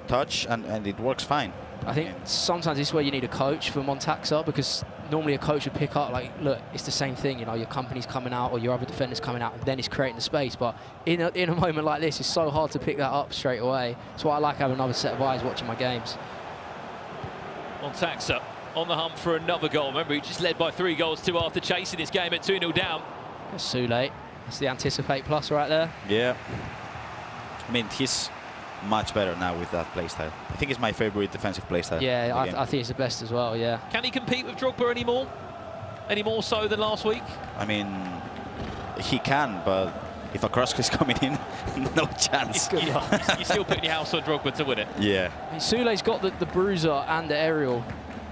touch, and it works fine. I think sometimes this is where you need a coach for Montaxa, because normally a coach would pick up, like, look, it's the same thing, you know, your company's coming out or your other defender's coming out, and then it's creating the space. But in a moment like this, it's so hard to pick that up straight away. That's why I like having another set of eyes watching my games. Montaxa on the hunt for another goal. Remember, he just led by 3-2 after chasing this game at 2-0 down. Sule, that's the Anticipate Plus right there. Yeah. I mean, he's much better now with that playstyle. I think it's my favorite defensive playstyle. Yeah, I think it's the best as well, yeah. Can he compete with Drogba anymore? Any more so than last week? I mean, he can, but if a cross is coming in, no chance. You're still putting your house on Drogba to win it. Yeah. Sule's got the bruiser and the aerial,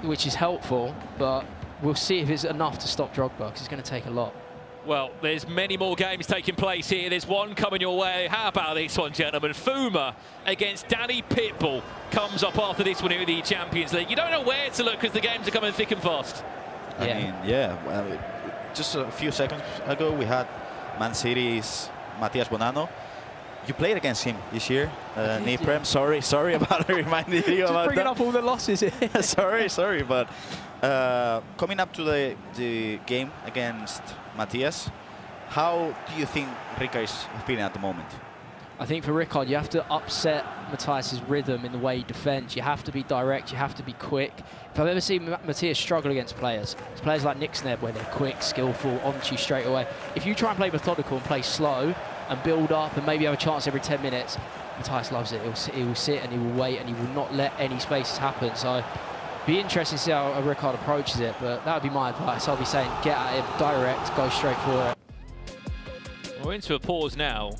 which is helpful, but we'll see if it's enough to stop Drogba, because it's going to take a lot. Well, there's many more games taking place here. There's one coming your way. How about this one, gentlemen? Fummer against Danny Pitbull comes up after this one here in the Champions League. You don't know where to look because the games are coming thick and fast. I mean, yeah. Well, just a few seconds ago, we had Man City's Matias Banano. You played against him this year, Niprem. Sorry about reminding you about that. Bringing up all the losses here. sorry, but coming up to the game against Matias, how do you think Rickard is feeling at the moment? I think for Rickard, you have to upset Matias's rhythm in the way he defends. You have to be direct, you have to be quick. If I've ever seen Matias struggle against players, it's players like Nick Sneb, where they're quick, skillful, onto you straight away. If you try and play methodical and play slow and build up and maybe have a chance every 10 minutes, Matias loves it. He will sit and he will wait and he will not let any spaces happen. So be interesting to see how Rickard approaches it, but that would be my advice. I'll be saying get at him, direct, go straight for it. We're into a pause now.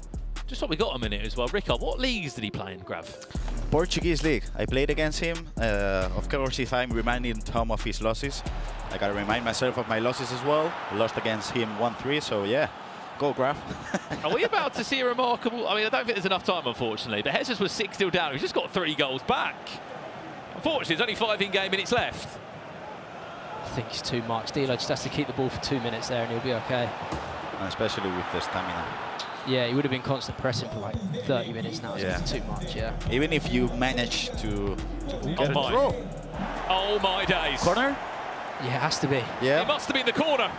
Just what we got a minute as well. Rickard, what leagues did he play in, Grav? Portuguese league. I played against him. Of course, if I'm reminding Tom of his losses, I gotta remind myself of my losses as well. I lost against him 1-3, so yeah. Go, Graf. Are we about to see a remarkable... I mean, I don't think there's enough time, unfortunately, but Jesus was 6-0 down. He's just got 3 goals back. Unfortunately, there's only 5 in-game minutes left. I think it's too much. Dilo just has to keep the ball for 2 minutes there and he'll be okay. And especially with the stamina. Yeah, he would have been constant pressing for like 30 minutes now. So it's too much, yeah. Even if you manage to get a draw. Oh my days. Corner? Yeah, it has to be. Yeah. It must have been the corner.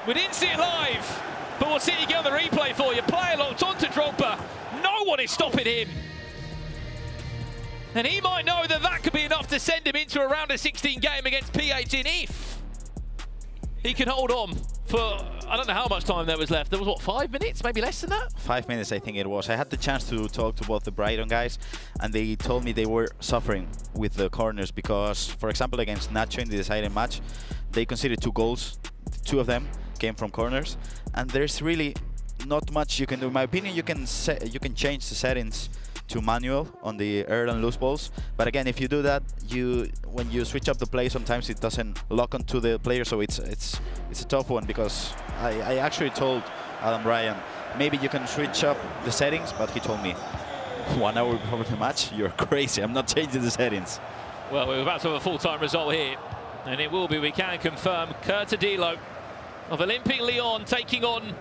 We didn't see it live, but we'll see it again on the replay for you. Player locked onto Drogba. No one is stopping him. And he might know that that could be enough to send him into a round of 16 game against PH if he can hold on for, I don't know how much time there was left. There was, what, 5 minutes? Maybe less than that? 5 minutes, I think it was. I had the chance to talk to both the Brighton guys, and they told me they were suffering with the corners because, for example, against Nacho in the deciding match, they conceded 2 goals. 2 of them came from corners, and there's really not much you can do. In my opinion, you can change the settings to manual on the earn and loose balls, but again, if you do that, when you switch up the play, sometimes it doesn't lock onto the player, so it's a tough one. Because I actually told Adam Ryan, maybe you can switch up the settings, but he told me 1 hour before the match, you're crazy, I'm not changing the settings. Well, we're about to have a full-time result here, and it will be, we can confirm, Curtadilo of Olympique Lyon taking on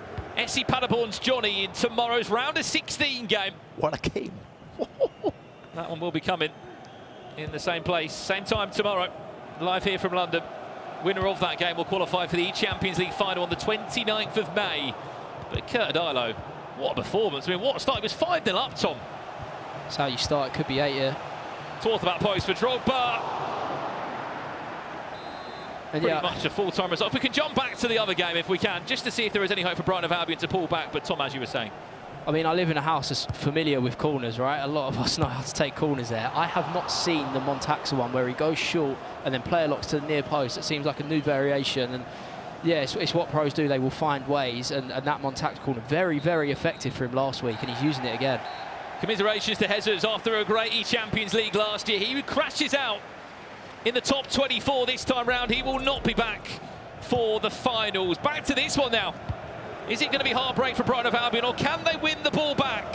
SC Paderborn's Johnny in tomorrow's round of 16 game. What a game. That one will be coming in the same place, same time tomorrow, live here from London. Winner of that game will qualify for the eChampions League final on the 29th of May. But Curtadilo, what a performance. I mean, what a start. It was 5-0 up, Tom. That's how you start. It could be 8 here. Fourth about post for Drogba. And Pretty much a full-time result. If we can jump back to the other game, if we can, just to see if there is any hope for Brighton of Albion to pull back. But Tom, as you were saying, I mean, I live in a house that's familiar with corners, right? A lot of us know how to take corners there. I have not seen the Montaxa one where he goes short and then player locks to the near post. It seems like a new variation. And yeah, it's what pros do. They will find ways. And that Montaxa corner, very, very effective for him last week. And he's using it again. Commiserations to Jesus after a great eChampions League last year. He crashes out in the top 24 this time round. He will not be back for the finals. Back to this one now. Is it going to be heartbreak for Brighton of Albion, or can they win the ball back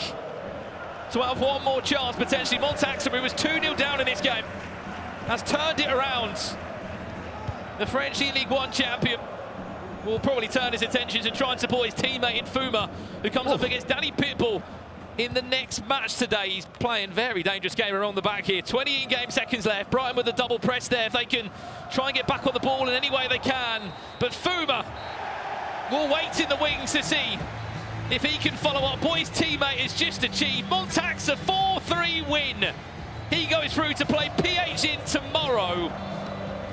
to have one more chance potentially? Montaxa, who was 2-0 down in this game, has turned it around. The French League One champion will probably turn his attentions and try and support his teammate in Fummer, who comes up against Danny Pitbull in the next match today. He's playing very dangerous game around the back here. 20 in-game seconds left. Brighton with a double press there. If they can try and get back on the ball in any way they can. But Fummer will wait in the wings to see if he can follow up what his teammate has just achieved. Montaxa 4-3 win. He goes through to play PH in tomorrow.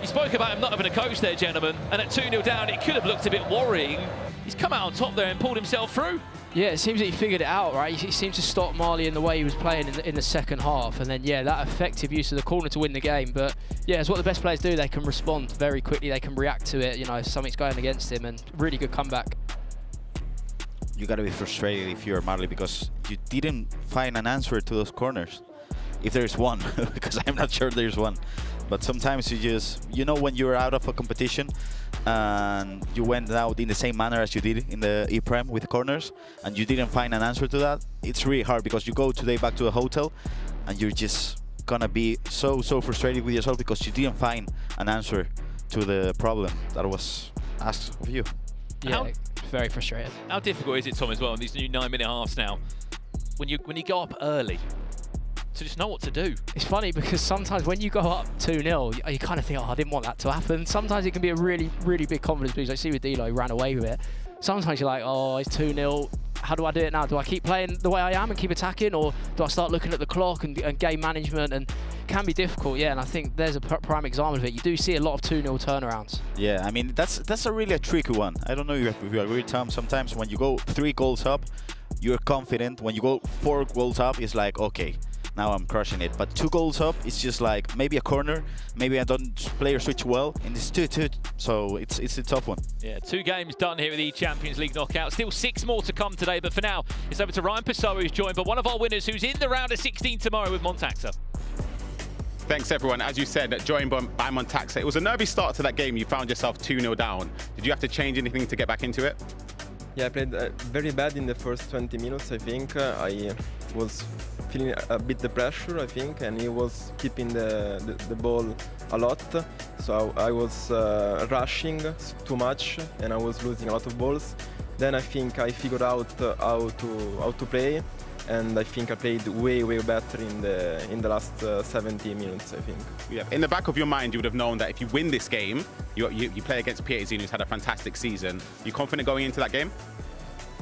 You spoke about him not having a coach there, gentlemen, and at 2-0 down, it could have looked a bit worrying. He's come out on top there and pulled himself through. Yeah, it seems that he figured it out, right? He seemed to stop Marley in the way he was playing in the second half. And then, yeah, that effective use of the corner to win the game. But, yeah, it's what the best players do. They can respond very quickly. They can react to it, you know, if something's going against him. And really good comeback. You got to be frustrated if you're Marley because you didn't find an answer to those corners. If there's one, because I'm not sure there's one. But sometimes you just, you know, when you're out of a competition and you went out in the same manner as you did in the ePrem with corners and you didn't find an answer to that, it's really hard because you go today back to a hotel and you're just gonna be so frustrated with yourself because you didn't find an answer to the problem that was asked of you. Yeah, very frustrated. How difficult is it, Tom, as well, in these new 9-minute halves now, when you go up early, to just know what to do? It's funny because sometimes when you go up 2-0, you kind of think, oh, I didn't want that to happen. Sometimes it can be a really, really big confidence boost. I see with Dilo, he ran away with it. Sometimes you're like, oh, it's 2-0. How do I do it now? Do I keep playing the way I am and keep attacking, or do I start looking at the clock and game management? And it can be difficult, yeah. And I think there's a prime example of it. You do see a lot of 2-0 turnarounds. Yeah, I mean, that's a really tricky one. I don't know if you agree, Tom. Sometimes when you go 3 goals up, you're confident. When you go 4 goals up, it's like, okay, now I'm crushing it. But 2 goals up, it's just like maybe a corner, maybe I don't play or switch well, and it's 2-2. So it's a tough one. Yeah, 2 games done here at the Champions League knockout. Still 6 more to come today, but for now, it's over to Ryan Pessoa, who's joined by one of our winners who's in the round of 16 tomorrow with Montaxa. Thanks, everyone. As you said, joined by Montaxa. It was a nervy start to that game. You found yourself 2-0 down. Did you have to change anything to get back into it? Yeah, I played very bad in the first 20 minutes, I think. I was feeling a bit the pressure, I think, and he was keeping the ball a lot. So I was rushing too much, and I was losing a lot of balls. Then I think I figured out how to play, and I think I played way better in the last 70 minutes, I think. Yeah. In the back of your mind, you would have known that if you win this game, you play against Pietrzyna, who's had a fantastic season. You confident going into that game?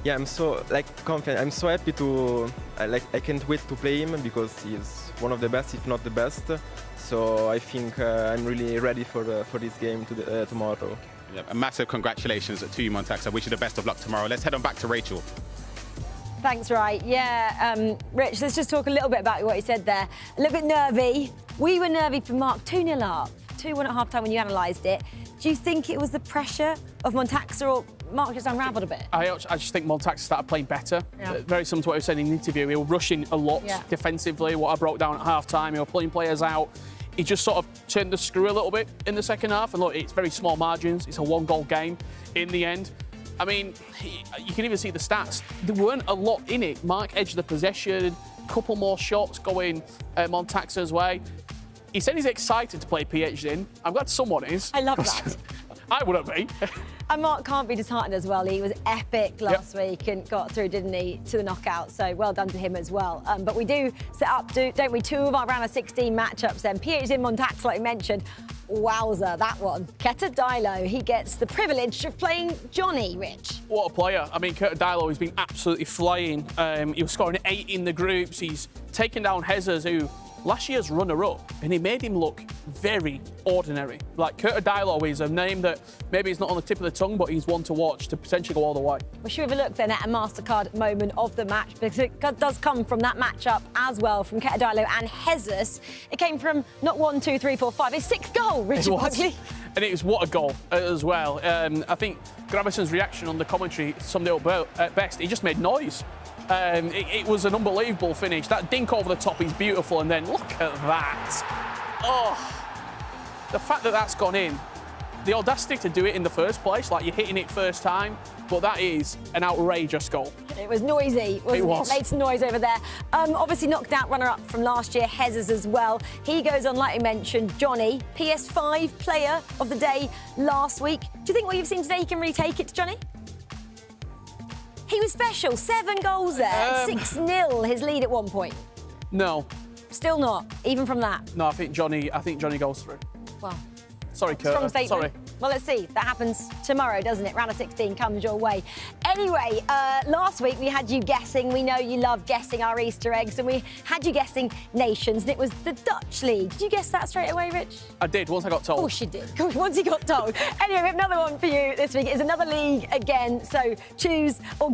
Yeah, I'm so confident. I'm so happy to I can't wait to play him because he's one of the best, if not the best. So I think I'm really ready for this game tomorrow. Yeah, a massive congratulations to you, Montax. I wish you the best of luck tomorrow. Let's head on back to Rachel. Thanks, Right. Yeah, Rich, let's just talk a little bit about what you said there. A little bit nervy. We were nervy for Mark, 2-0 up, 2-1 at half-time when you analysed it. Do you think it was the pressure of Montaxa or Mark just unravelled a bit? I just think Montaxa started playing better. Yeah. Very similar to what he said in the interview. He was rushing a lot defensively, what I broke down at half-time. He was pulling players out. He just sort of turned the screw a little bit in the second half. And look, it's very small margins. It's a one-goal game in the end. I mean, you can even see the stats. There weren't a lot in it. Mark edged the possession, a couple more shots going Montaxa's way. He said he's excited to play Pietrzyna. I'm glad someone is. I love that. I wouldn't be. And Mark can't be disheartened as well. He was epic last week and got through, didn't he, to the knockout. So well done to him as well. But we do set up, don't we, two of our round of 16 matchups then. Pietrzyna Montaxa, like you mentioned. Wowzer, that one. Ketadilo, he gets the privilege of playing Johnny, Rich. What a player. I mean, Ketadilo has been absolutely flying. He was scoring 8 in the groups. He's taken down Jesus, who last year's runner-up, and he made him look very ordinary. Like, Ketadilo is a name that maybe is not on the tip of the tongue, but he's one to watch to potentially go all the way. We should have a look then at a MasterCard moment of the match, because it does come from that matchup as well, from Ketadilo and Jesus. It came from not 1, 2, 3, 4, 5, his 6th goal, Richard Buckley. And it was what a goal as well. I think Gravison's reaction on the commentary summed it up at best. He just made noise. It was an unbelievable finish. That dink over the top is beautiful, and then look at that. Oh, the fact that that's gone in, the audacity to do it in the first place, like you're hitting it first time, but that is an outrageous goal. It was noisy, wasn't it? Was. Made some noise over there. Obviously knocked out runner-up from last year, Jesus as well. He goes on, like you mentioned, Johnny, PS5 player of the day last week. Do you think what you've seen today, he can retake it to Johnny? He was special, 7 goals there, 6-0 his lead at one point. No. Still not, even from that. No, I think Johnny goes through. Well, sorry, Kurt. strong statement. Sorry. Well, let's see. That happens tomorrow, doesn't it? Round of 16 comes your way. Anyway, last week we had you guessing. We know you love guessing our Easter eggs, and we had you guessing nations, and it was the Dutch League. Did you guess that straight away, Rich? I did, once I got told. Of course you did. Once you got told. Anyway, we have another one for you this week. It's another league again. So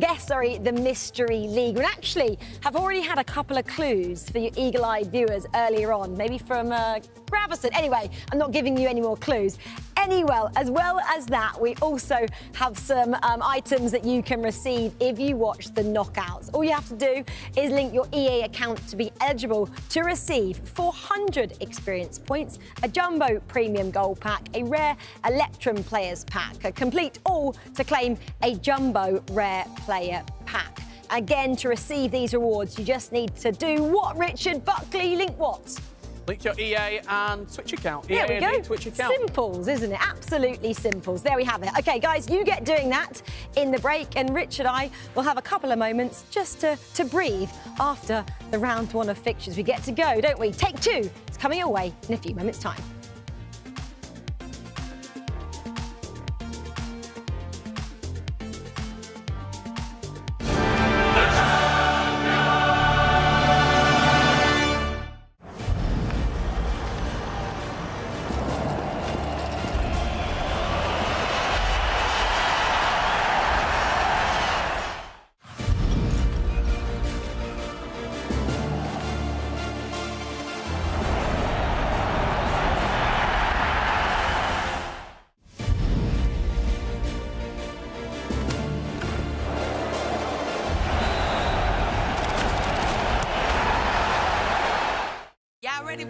guess the Mystery League. We actually have already had a couple of clues for you eagle-eyed viewers earlier on, maybe from Gravison. Anyway, I'm not giving you any more clues. Anyway, as well as that, we also have some items that you can receive if you watch the knockouts. All you have to do is link your EA account to be eligible to receive 400 experience points, a Jumbo Premium Gold Pack, a Rare Electrum Players Pack, a complete all to claim a Jumbo Rare Player Pack. Again, to receive these rewards, you just need to do what, Richard Buckley? Link what? Link your EA and Twitch account. There we go. Twitch account. Simples, isn't it? Absolutely simples. There we have it. OK, guys, you get doing that in the break, and Rich and I will have a couple of moments just to breathe after the round 1 of fixtures. We get to go, don't we? Take 2. It's coming your way in a few moments' time.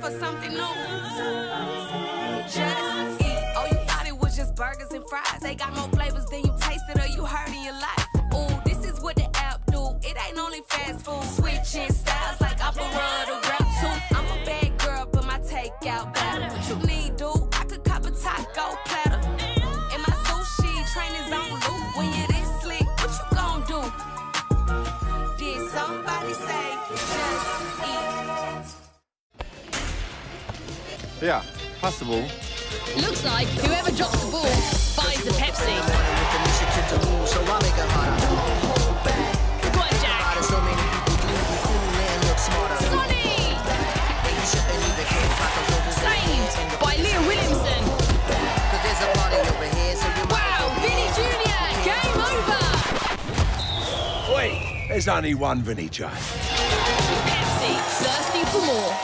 For something new. Just eat. Oh, you thought it was just burgers and fries. They got more flavors than you tasted or you heard in your life. Ooh, Switching styles like opera to rap too. I'm a bad girl, but my takeout better. What you need, dude? I could cop a taco platter. And my sushi train is on loop. When you're this slick, what you gon' do? Did somebody say just eat? Yeah, possible. Looks like whoever drops the ball buys a Pepsi. Go on, Jack. Sonny! Saved by Leo Williamson. Wow, Vinny Jr., game over. Wait, there's only one Vinny J. Pepsi, thirsty for more.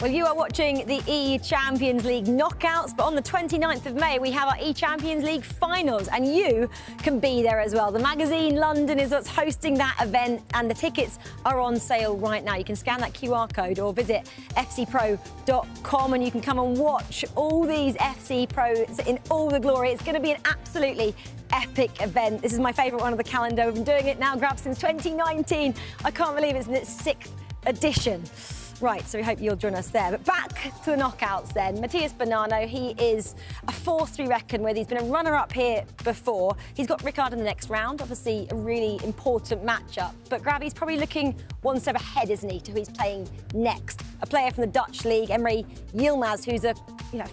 Well, you are watching the eChampions League knockouts, but on the 29th of May, we have our eChampions League finals, and you can be there as well. The magazine London is what's hosting that event, and the tickets are on sale right now. You can scan that QR code or visit fcpro.com, and you can come and watch all these FC pros in all the glory. It's going to be an absolutely epic event. This is my favourite one of the calendar. We've been doing it now, Grab, since 2019. I can't believe it's in its 6th edition. Right, so we hope you'll join us there. But back to the knockouts then. Matias Banano, he is a force to be reckoned with. He's been a runner-up here before. He's got Rickard in the next round, obviously a really important matchup. But Gravy's probably looking one step ahead, isn't he, to who he's playing next? A player from the Dutch league, Emre Yilmaz, who's a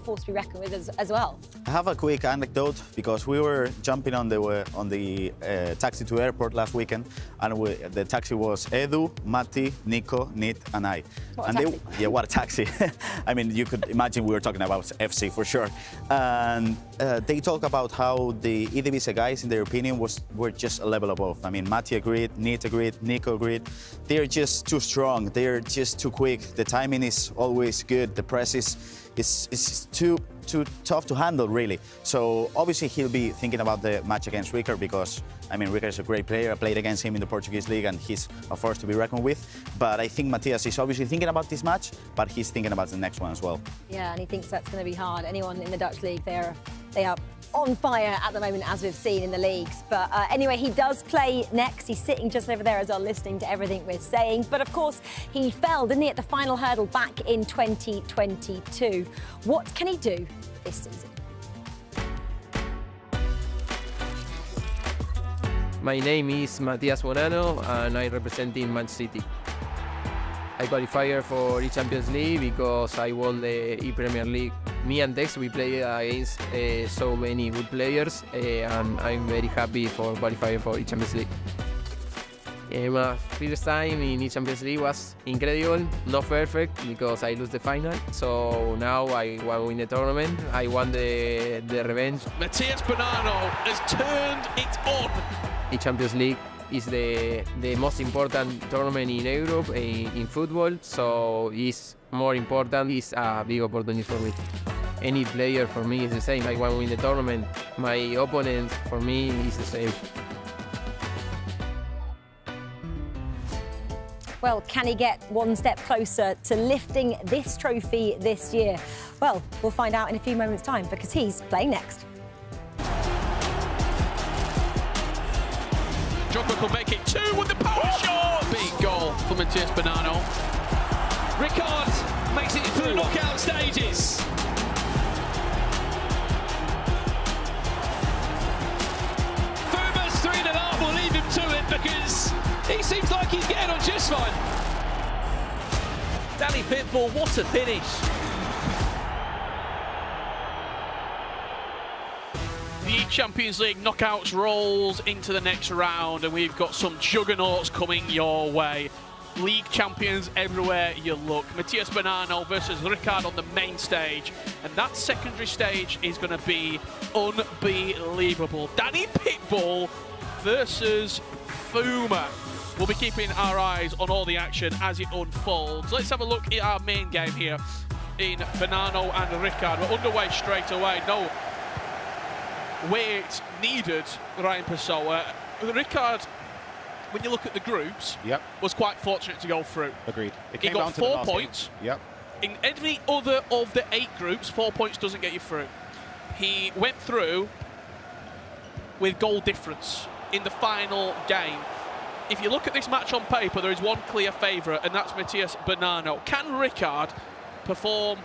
force to be reckoned with as well. I have a quick anecdote because we were jumping on the taxi to airport last weekend, and the taxi was Edu, Mati, Nico, Nit, and I. What a taxi. What a taxi. I mean, you could imagine we were talking about FC for sure. And they talk about how the Eredivisie guys, in their opinion, were just a level above. I mean, Mati agreed, Nit agreed, Nico agreed. They're just too strong. They're just too quick. The timing is always good. The press is too tough to handle, really. So obviously he'll be thinking about the match against Rickard because, I mean, Rickard is a great player. I played against him in the Portuguese league and he's a force to be reckoned with. But I think Matias is obviously thinking about this match, but he's thinking about the next one as well. Yeah, and he thinks that's going to be hard. Anyone in the Dutch league, they are on fire at the moment, as we've seen in the leagues. But anyway, he does play next. He's sitting just over there as well, listening to everything we're saying. But of course, he fell, didn't he, at the final hurdle back in 2022. What can he do this season? My name is Matias Banano and I representing Man City. I qualified for eChampions League because I won the E-Premier League. Me and Dex, we play against so many good players and I'm very happy for qualifying for eChampions League. My first time in eChampions League was incredible, not perfect because I lose the final. So now I want to win the tournament. I want the revenge. Matias Banano has turned it on. eChampions League is the most important tournament in Europe in football, so it's more important. It's a big opportunity for me. any player for me is the same. I want to win the tournament. My opponent for me is the same. Well, can he get one step closer to lifting this trophy this year? Well, we'll find out in a few moments' time because he's playing next. Drogba could make it 2 with the power shot. Big goal for Matias Banano. Rickard makes it through knockout stages. Fummer's 3.5 will leave him to it because he seems like he's getting on just fine. Danny Pitbull, what a finish. The Champions League knockouts rolls into the next round, and we've got some juggernauts coming your way. League champions everywhere you look. Matias Banano versus Rickard on the main stage, and that secondary stage is going to be unbelievable. Danny Pitbull versus Fummer. We'll be keeping our eyes on all the action as it unfolds. Let's have a look at our main game here in Banano and Rickard. We're underway straight away. No wait needed, Ryan Pessoa. Rickard, when you look at the groups, was quite fortunate to go through. Agreed. He got 4 points. In every other of the 8 groups, 4 points doesn't get you through. He went through with goal difference in the final game. If you look at this match on paper, there is one clear favourite, and that's Matias Banano. Can Rickard perform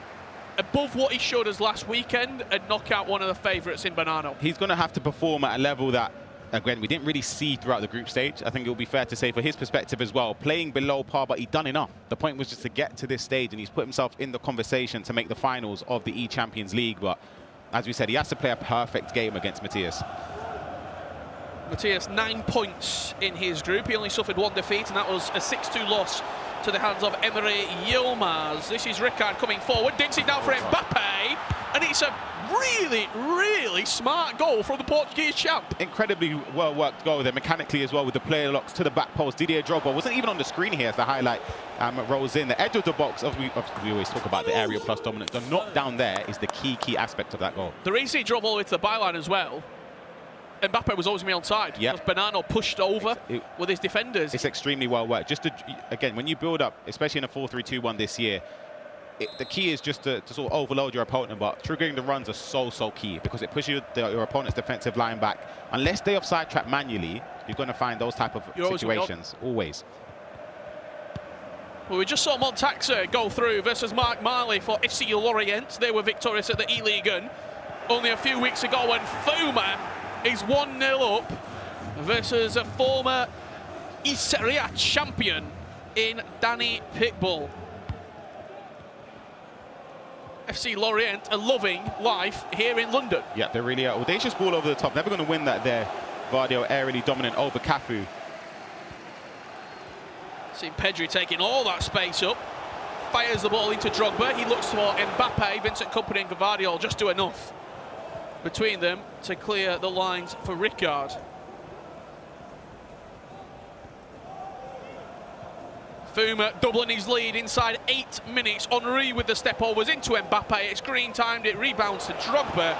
above what he showed us last weekend and knock out one of the favourites in Banano? He's going to have to perform at a level that, again, we didn't really see throughout the group stage. I think it will be fair to say, for his perspective as well, playing below par, but he'd done enough. The point was just to get to this stage, and he's put himself in the conversation to make the finals of the eChampions League. But as we said, he has to play a perfect game against Matias. Matias, 9 points in his group. He only suffered 1 defeat, and that was a 6-2 loss to the hands of Emery Yilmaz. This is Rickard coming forward, dinks it down for Mbappe, and it's a really, really smart goal from the Portuguese champ. Incredibly well-worked goal there, mechanically as well, with the player locks to the back post. Didier Drogba wasn't even on the screen here as the highlight rolls in. The edge of the box, we always talk about the area plus dominance. The knock down there is the key aspect of that goal. The reason he drove all the way to the byline as well, Mbappe was always going to be onside. Because Banano pushed over with his defenders. It's extremely well worked. Just to, again, when you build up, especially in a 4-3-2-1 this year, the key is just to sort of overload your opponent, but triggering the runs are so key because it pushes your opponent's defensive line back. Unless they offside trap manually, you're going to find those type of situations, always. Well, we just saw Montaxa go through versus Marley for FC Lorient. They were victorious at the E-League only a few weeks ago when Fummer is 1-0 up versus a former Serie A champion in Danny Pitbull. FC Lorient are loving life here in London. Yeah, they really are. Audacious ball over the top. Never going to win that there. Vardio aerially dominant over Cafu. See Pedri taking all that space up. Fires the ball into Drogba. He looks for Mbappe. Vincent Kompany and Vardio just do enough between them to clear the lines for Rickard. Fummer doubling his lead inside 8 minutes. Henry with the step overs into Mbappe. It's green timed. It rebounds to Drogba,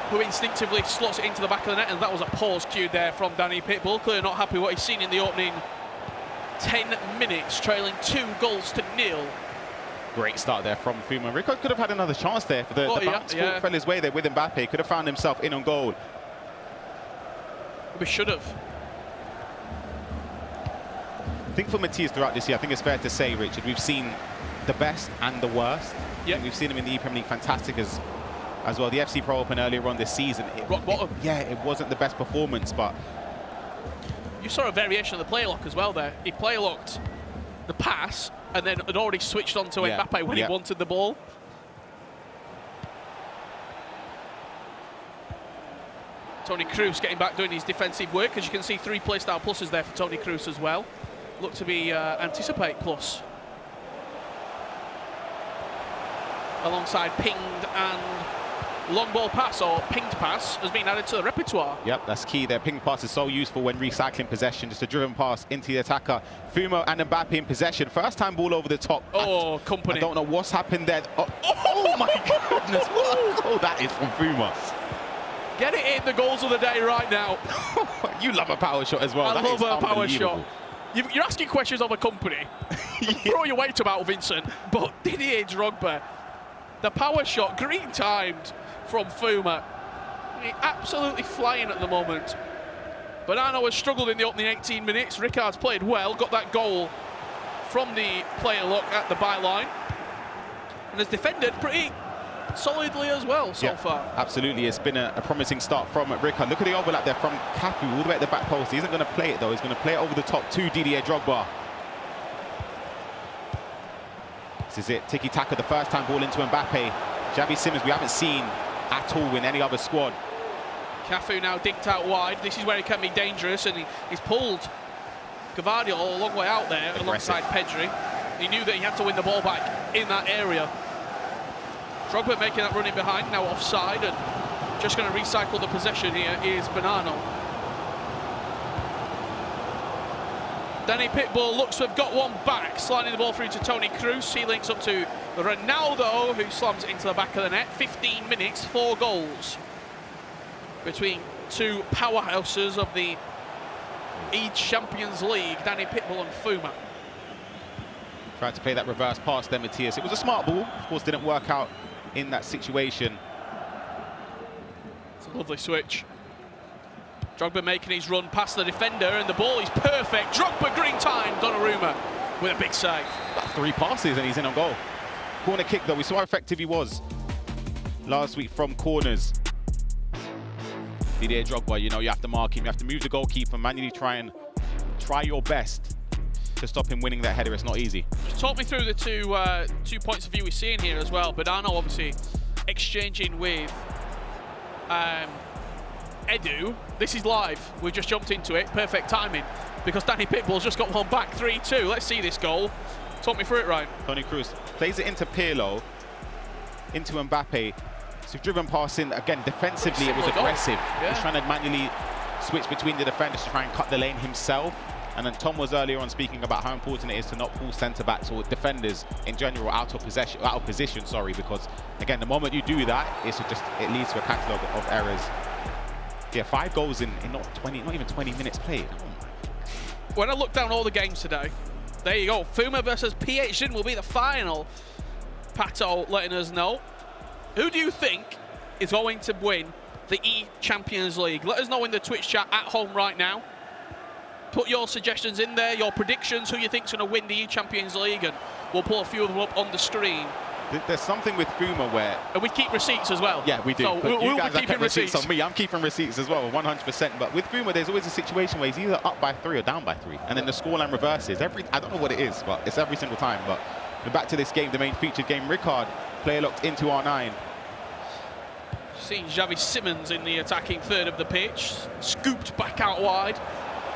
who instinctively slots it into the back of the net. And that was a pause cue there from Danny Pitbull. Clearly not happy what he's seen in the opening 10 minutes, trailing 2-0. Great start there from Fummer. Rickard could have had another chance there for the bounce. Fell his way there with Mbappe. Could have found himself in on goal. We should have. I think for Matias throughout this year, I think it's fair to say, Richard, we've seen the best and the worst. We've seen him in the Premier League, fantastic as well. The FC Pro Open earlier on this season, rock bottom. It wasn't the best performance, but you saw a variation of the play lock as well there. He play locked the pass and then had already switched on to Mbappe when he wanted the ball. Toni Kroos getting back doing his defensive work. As you can see, 3 playstyle pluses there for Toni Kroos as well. Look to be anticipate plus. Alongside pinged and long ball pass or pinged pass has been added to the repertoire. Yep, that's key. Their ping pass is so useful when recycling possession. Just a driven pass into the attacker. Fummer and Mbappe in possession. First time ball over the top. Oh, company. I don't know what's happened there. Oh my goodness. What a goal that is from Fummer. Get it in the goals of the day right now. You love a power shot as well. I love a power shot. You're asking questions of a company. Throw your weight about, Vincent. But Didier Drogba, the power shot, green timed from Fummer. Absolutely flying at the moment. Banano has struggled in the opening 18 minutes. Rickard's played well, got that goal from the player lock at the byline. And has defended pretty solidly as well so far. Absolutely, it's been a promising start from Rickard. Look at the overlap there from Cafu all the way at the back post. He isn't going to play it though. He's going to play it over the top to Didier Drogba. This is it, tiki-taka, the first time ball into Mbappe. Xavi Simons we haven't seen at all in any other squad. Cafu now dinked out wide. This is where he can be dangerous, and he's pulled Gavardio a long way out there alongside Pedri. He knew that he had to win the ball back in that area. Drogba making that run in behind, now offside, and just going to recycle the possession here is Banano. Danny Pitbull looks to have got one back, sliding the ball through to Toni Kroos. He links up to Ronaldo, who slams it into the back of the net. 15 minutes, 4 goals between two powerhouses of the eChampions League, Danny Pitbull and Fummer. Tried to play that reverse pass there, Matias. It was a smart ball, of course didn't work out in that situation. It's a lovely switch. Drogba making his run past the defender, and the ball is perfect. Drogba green time, Donnarumma with a big save. About 3 passes and he's in on goal. Corner kick though, we saw how effective he was last week from corners. Didier Drogba, you know, you have to mark him, you have to move the goalkeeper, manually try your best to stop him winning that header. It's not easy. Just talk me through the two points of view we're seeing here as well. Banano obviously exchanging with Edu. This is live. We've just jumped into it. Perfect timing because Danny Pitbull's just got one back. 3-2. Let's see this goal. Talk me through it, Ryan. Toni Kroos plays it into Pirlo, into Mbappe. So driven pass in, again, defensively it was aggressive. Yeah. He's trying to manually switch between the defenders to try and cut the lane himself. And then Tom was earlier on speaking about how important it is to not pull centre-backs or defenders in general out of position, because again, the moment you do that, it leads to a catalogue of errors. Yeah, 5 goals in not even 20 minutes played. Oh. When I look down all the games today, there you go. Fummer versus PH will be the final. Pato letting us know. Who do you think is going to win the eChampions League? Let us know in the Twitch chat at home right now. Put your suggestions in there, your predictions, who you think's going to win the eChampions League, and we'll pull a few of them up on the screen. There's something with Fummer where... And we keep receipts as well. Yeah, we do. So you guys be keeping receipts on me. I'm keeping receipts as well, 100%. But with Fummer, there's always a situation where he's either up by 3 or down by 3. And then the scoreline reverses. I don't know what it is, but it's every single time. But back to this game, the main featured game. Rickard, player locked into R9. Seen Xavi Simons in the attacking third of the pitch. Scooped back out wide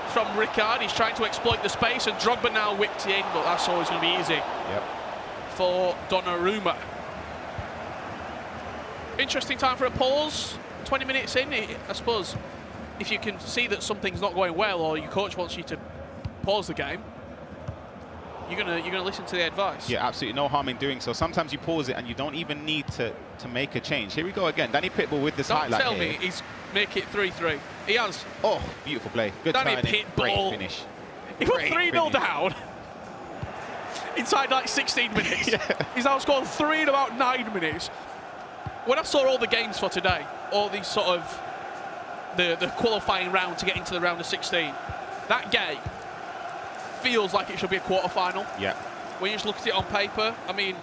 from Rickard. He's trying to exploit the space, and Drogba now whipped in, but that's always going to be easy for Donnarumma. Interesting time for a pause. 20 minutes in, I suppose, if you can see that something's not going well or your coach wants you to pause the game, you're gonna listen to the advice. Yeah, absolutely no harm in doing so. Sometimes you pause it and you don't even need to make a change. Here we go again. Danny Pitbull with this highlight Don't tell here. me he's make it 3-3. He has. Oh, beautiful play. Good Danny turning. Pitbull. Great finish. He put 3-0 down inside like 16 minutes. He's now scored 3 in about 9 minutes. When I saw all the games for today, all these sort of the qualifying round to get into the round of 16, that game feels like it should be a quarter-final. Yeah. When you just look at it on paper, I mean,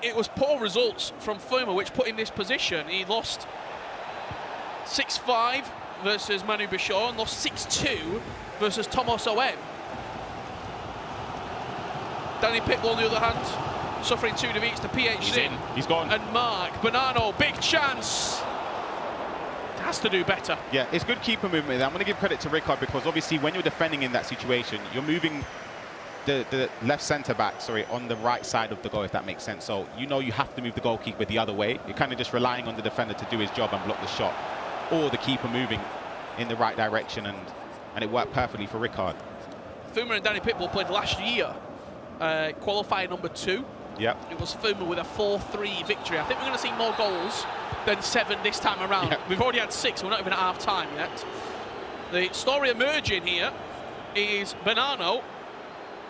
it was poor results from Fummer, which put him in this position. He lost 6-5 versus Manu Bichon and lost 6-2 versus Thomas Oem. Danny Pitbull, on the other hand, suffering 2 defeats to PH. He's in. He's gone. And Mark Banano, big chance. Has to do better. Yeah, it's good keeper movement there. I'm going to give credit to Rickard because obviously when you're defending in that situation, you're moving the left centre-back, sorry, on the right side of the goal, if that makes sense. So you know you have to move the goalkeeper the other way. You're kind of just relying on the defender to do his job and block the shot, or the keeper moving in the right direction, and it worked perfectly for Rickard. Fummer and Danny Pitbull played last year, qualifier number 2. Yep. It was Fummer with a 4-3 victory. I think we're going to see more goals than 7 this time around. Yep. We've already had 6, we're not even at half-time yet. The story emerging here is Banano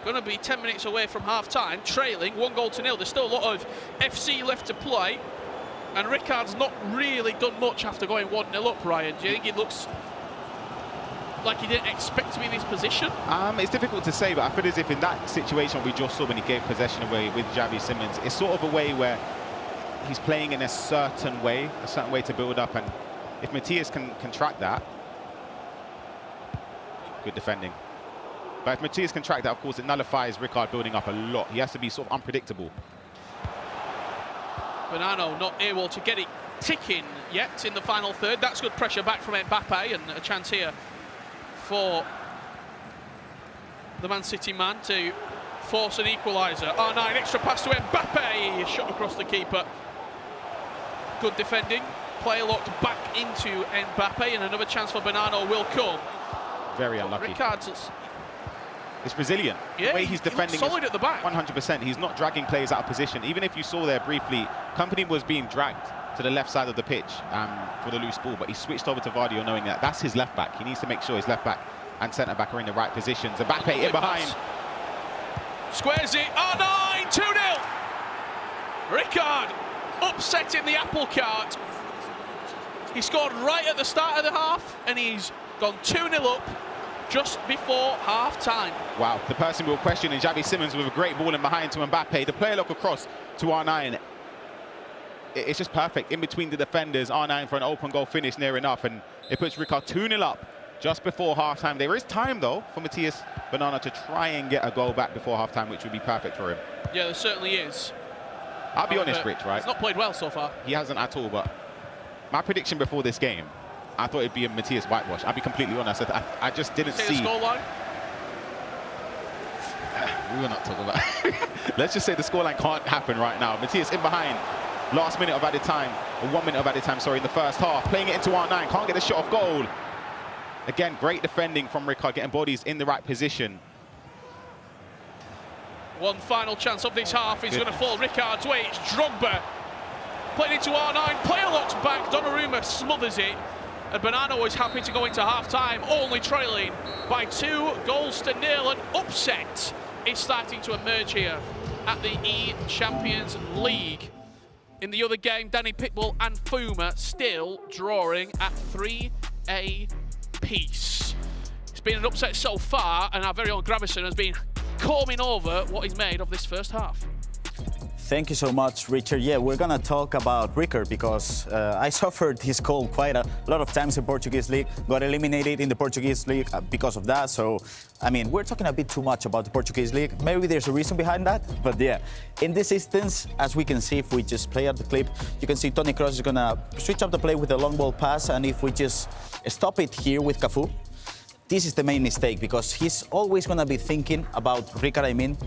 going to be 10 minutes away from half-time, trailing 1-0. There's still a lot of FC left to play, and Rickard's not really done much after going 1-0 up, Ryan. Do you think it looks like he didn't expect to be in this position? It's difficult to say, but I feel as if in that situation we just saw when he gave possession away with Xavi Simons, it's sort of a way where he's playing in a certain way to build up, and if Matias can track that, good defending. But if Matias can track that, of course, it nullifies Rickard building up a lot. He has to be sort of unpredictable. Banano not able to get it ticking yet in the final third. That's good pressure back from Mbappe, and a chance here for the Man City man to force an equaliser. R9, extra pass to Mbappe, shot across the keeper. Good defending, player locked back into Mbappe, and another chance for Banano will come. Very unlucky. Rickard's, it's resilient. yeah, the way he's defending solid at the back. 100%. He's not dragging players out of position. Even if you saw there briefly, Company was being dragged to the left side of the pitch for the loose ball, but he switched over to Vardio knowing that that's his left back. He needs to make sure his left back and centre back are in the right positions. Mbappe in behind. Squares it, R9, 2-0. Rickard upsetting the apple cart. He scored right at the start of the half, and he's gone 2-0 up just before half-time. Wow, the person we'll question is Xavi Simons with a great ball in behind to Mbappe. The player look across to R9. It's just perfect in between the defenders. R9 for an open goal finish near enough, and it puts Rickard 2-0 up just before half-time. There is time, though, for Matias Banano to try and get a goal back before half-time, which would be perfect for him. Yeah, there certainly is. I'll be honest, Rich, right? He's not played well so far. He hasn't at all, but my prediction before this game, I thought it'd be a Matias whitewash. I'll be completely honest. I just didn't see. The scoreline? We will not talk about it. Let's just say the scoreline can't happen right now. Matias in behind. Last minute of added time, or 1 minute of added time, sorry, in the first half. Playing it into R9, can't get the shot off goal. Again, great defending from Rickard, getting bodies in the right position. One final chance of this half is going to fall Rickard's way. It's Drogba. Playing into R9, player locks back, Donnarumma smothers it. And Banano is happy to go into half-time, only trailing by 2-0. An upset is starting to emerge here at the eChampions League. In the other game, Danny Pitbull and Fummer still drawing at 3 apiece. It's been an upset so far, and our very own Gravison has been combing over what he's made of this first half. Thank you so much, Richard. Yeah, we're gonna talk about Rickard because I suffered his cold quite a lot of times in Portuguese League, got eliminated in the Portuguese League because of that. So, I mean, we're talking a bit too much about the Portuguese League. Maybe there's a reason behind that, but yeah. In this instance, as we can see, if we just play out the clip, you can see Toni Kroos is gonna switch up the play with a long ball pass, and if we just stop it here with Cafu, this is the main mistake because he's always gonna be thinking about Rickard,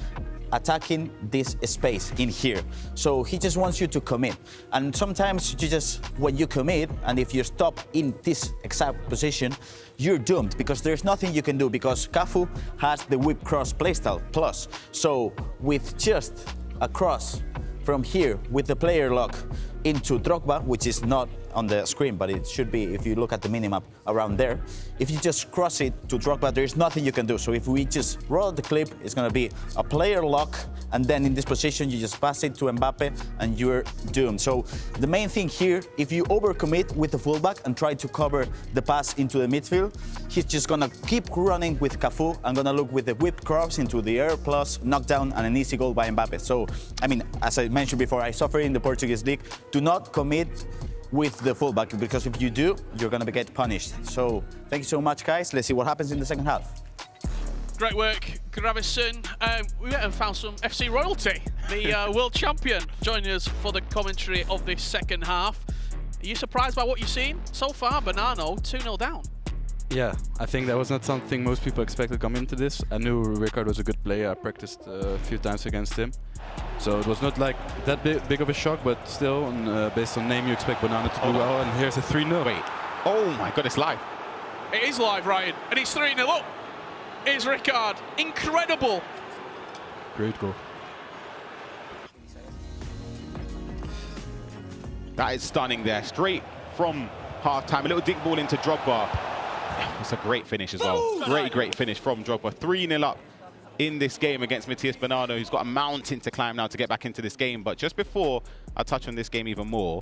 attacking this space in here. So he just wants you to commit. And sometimes you just, when you commit, and if you stop in this exact position, you're doomed because there's nothing you can do because Cafu has the whip cross playstyle plus. So with just a cross from here with the player lock into Drogba, which is not on the screen, but it should be if you look at the minimap around there. If you just cross it to Drogba, there's nothing you can do. So if we just roll the clip, it's gonna be a player lock, and then in this position, you just pass it to Mbappe, and you're doomed. So the main thing here, if you overcommit with the fullback and try to cover the pass into the midfield, he's just gonna keep running with Cafu and gonna look with the whip cross into the air, plus knockdown and an easy goal by Mbappe. So, I mean, as I mentioned before, I suffer in the Portuguese League. Do not commit with the fullback because if you do, you're gonna get punished. So thank you so much, guys. Let's see what happens in the second half. Great work, Gravison. We have found some FC royalty, the world champion, joining us for the commentary of this second half. Are you surprised by what you've seen so far? Banano 2-0 down. Yeah, I think that was not something most people expected coming into this. I knew Rickard was a good player. I practiced a few times against him. So it was not like that big of a shock, but still, based on name, you expect Banano to do well. And here's a 3-0. Wait. Oh my God, it's live. It is live, Ryan, and it's 3-0 up. It's Rickard. Incredible. Great goal. That is stunning there. Straight from half-time. A little dink ball into Drogba. It's a great finish as well. Great finish from Drogba. 3-0 up in this game against Matias Banano, who's got a mountain to climb now to get back into this game. But just before I touch on this game even more,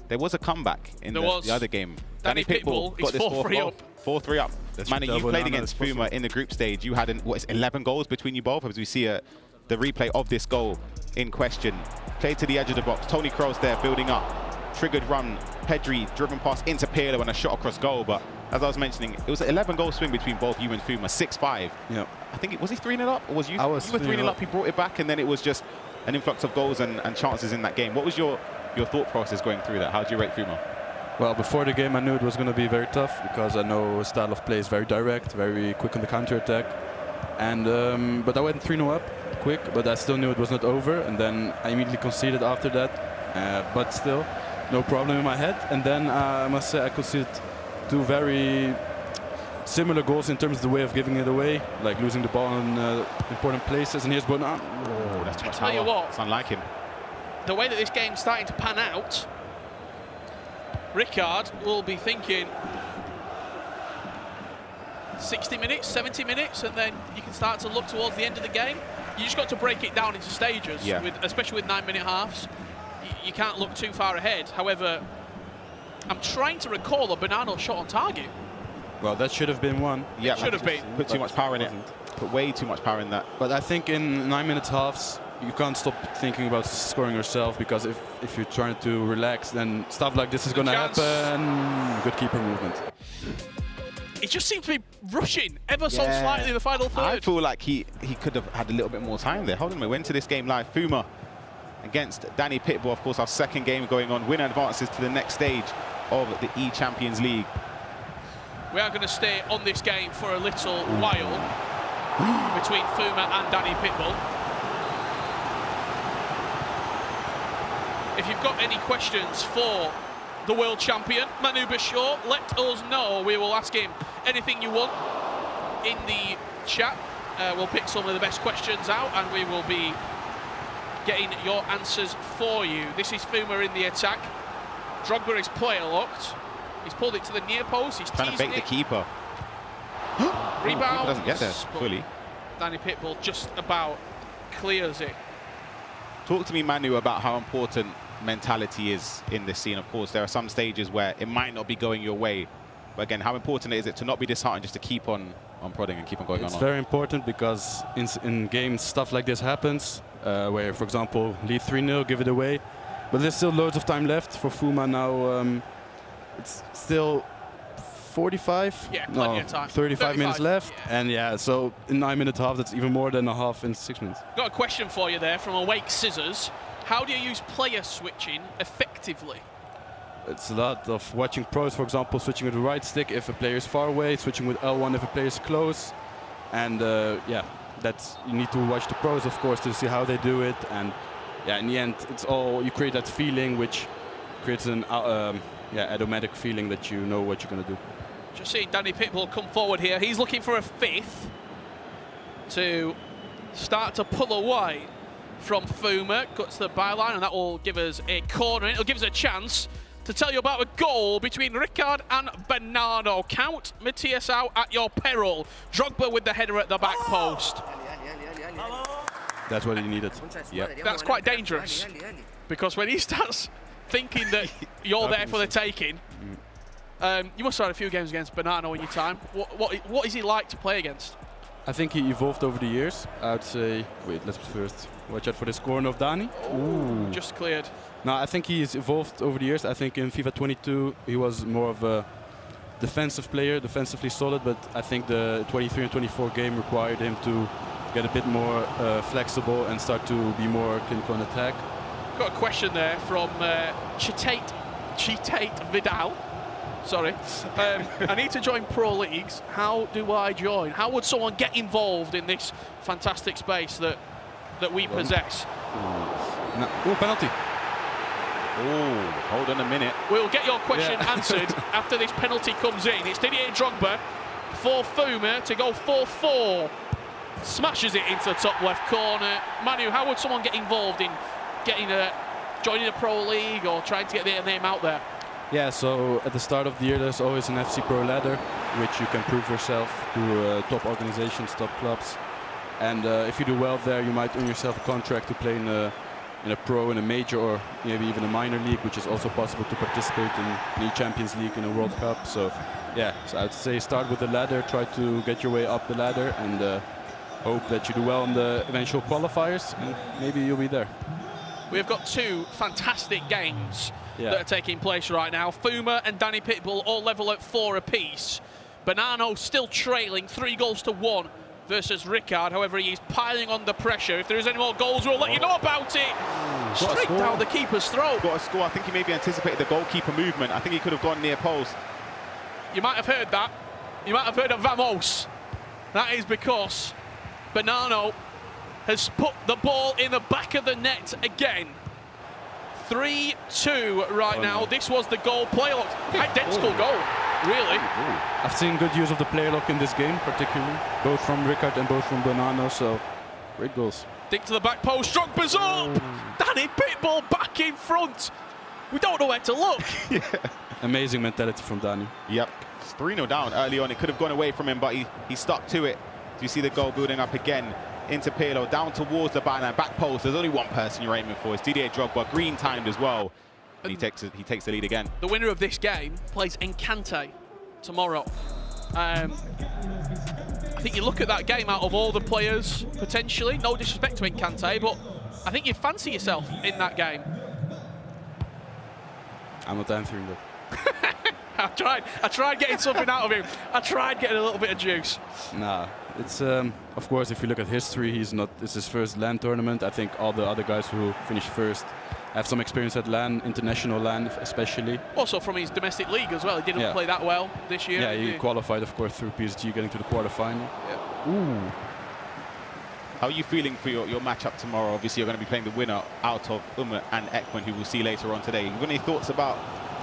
there was a comeback in the other game. Danny Pitbull got this 4-3 up. 4-3 up. Manu, you played against Fummer in the group stage. You had 11 goals between you both, as we see the replay of this goal in question. Played to the edge of the box. Tony Kroos there building up. Triggered run. Pedri driven pass into Pirlo and a shot across goal. But as I was mentioning, it was an 11-goal swing between both you and Fummer. 6-5. Yeah. I think was he 3-0 up, or was you? I was. You were 3-0 up. He brought it back, and then it was just an influx of goals and chances in that game. What was your thought process going through that? How do you rate Fummer? Well, before the game, I knew it was going to be very tough because I know his style of play is very direct, very quick on the counter-attack. And but I went 3-0 up quick, but I still knew it was not over. And then I immediately conceded after that. But still, no problem in my head. And then I must say I conceded 2 very similar goals in terms of the way of giving it away, like losing the ball in important places. And here's Banano. Oh, that's too much power. Tell you what, it's unlike him. The way that this game's starting to pan out, Rickard will be thinking 60 minutes, 70 minutes, and then you can start to look towards the end of the game. You just got to break it down into stages, especially with 9-minute halves. You can't look too far ahead. However, I'm trying to recall a Banano shot on target. Well, that should have been one. Yeah, should have been. Put too much power in it. Put way too much power in that. But I think in 9-minute halves, you can't stop thinking about scoring yourself, because if you're trying to relax, then stuff like this is going to happen. Good keeper movement. It just seems to be rushing ever so slightly in the final third. I feel like he could have had a little bit more time there. Hold on a minute. Went to this game live. Fummer against Danny Pitbull, of course, our second game going on. Winner advances to the next stage of the eChampions League. We are going to stay on this game for a little while between Fummer and Danny Pitbull. If you've got any questions for the world champion, Manu Bashir, let us know. We will ask him anything you want in the chat. We'll pick some of the best questions out and we will be getting your answers for you. This is Fummer in the attack. Drogba is player locked. He's pulled it to the near post. He's trying to bait the keeper. Rebound. Doesn't get there fully. Danny Pitbull just about clears it. Talk to me, Manu, about how important mentality is in this scene. Of course, there are some stages where it might not be going your way. But again, how important is it to not be disheartened, just to keep on prodding and keep on going on? It's very important because in games, stuff like this happens, where, for example, lead 3-0, give it away. But there's still loads of time left for Fummer now. It's still 45? Yeah, plenty of time. 35 minutes left. Yeah. And so in 9-minute half, that's even more than a half in 6 minutes. Got a question for you there from Awake Scissors. How do you use player switching effectively? It's a lot of watching pros, for example, switching with the right stick if a player is far away, switching with L1 if a player is close. And yeah, you need to watch the pros, of course, to see how they do it. And yeah, in the end, it's all, you create that feeling which creates an automatic feeling that you know what you're going to do. Just seeing Danny Pitbull come forward here. He's looking for a fifth to start to pull away from Fummer. Cuts the byline, and that will give us a corner. It'll give us a chance to tell you about a goal between Rickard and Banano. Count Matias out at your peril. Drogba with the header at the back post. That's what he needed. Yep. That's quite dangerous, because when he starts thinking that you're there for the taking, you must have had a few games against Banano in your time. What is he like to play against? I think he evolved over the years. I would say, wait, let's first watch out for this corner of Dani. Ooh. Just cleared. No, I think he's evolved over the years. I think in FIFA 22 he was more of a defensive player, defensively solid, but I think the 23 and 24 game required him to get a bit more flexible and start to be more clinical in attack. Got a question there from Chetate Vidal. Sorry. I need to join pro leagues. How do I join? How would someone get involved in this fantastic space that we possess? Oh, penalty. Oh, hold on a minute. We'll get your question answered after this penalty comes in. It's Didier Drogba for Fummer to go 4-4. Smashes it into the top left corner. Manu, how would someone get involved in joining a pro league or trying to get their name out there? Yeah, so at the start of the year there's always an FC Pro ladder, which you can prove yourself to top organizations, top clubs. And if you do well there, you might earn yourself a contract to play in a pro, in a major, or maybe even a minor league, which is also possible to participate in the Champions League, in a World Cup. So yeah, so I'd say start with the ladder, try to get your way up the ladder, and hope that you do well in the eventual qualifiers, and maybe you'll be there. We've got two fantastic games that are taking place right now. Fummer and Danny Pitbull all level at 4 apiece. Banano still trailing 3-1 versus Rickard. However, he is piling on the pressure. If there is any more goals, we'll let you know about it. Straight down the keeper's throat. Got a score. I think he maybe anticipated the goalkeeper movement. I think he could have gone near post. You might have heard that. You might have heard of Vamos. That is because Banano has put the ball in the back of the net again. 3-2 right now. This was the goal. Play lock. Identical goal, really. I've seen good use of the player lock in this game, particularly. Both from Rickard and both from Banano, so great goals. Dick to the back post, Drogba's up! Danny Pitbull back in front. We don't know where to look. Amazing mentality from Danny. Yep. It's 3-0 down early on. It could have gone away from him, but he stuck to it. Do you see the goal building up again? Into Pirlo, down towards the byline, back post. There's only one person you're aiming for. It's Didier Drogba, green timed as well. And he takes the lead again. The winner of this game plays Encante tomorrow. I think you look at that game, out of all the players, potentially, no disrespect to Encante, but I think you'd fancy yourself in that game. I'm not answering that. I tried getting something out of him. I tried getting a little bit of juice. Nah, it's of course, if you look at history, it's his first LAN tournament. I think all the other guys who finished first have some experience at LAN, international LAN especially. Also from his domestic league as well. He didn't play that well this year. Yeah, he qualified, of course, through PSG, getting to the quarterfinal. Yeah. Ooh. How are you feeling for your matchup tomorrow? Obviously, you're going to be playing the winner out of Umit and Egman, who we'll see later on today. You got any thoughts about,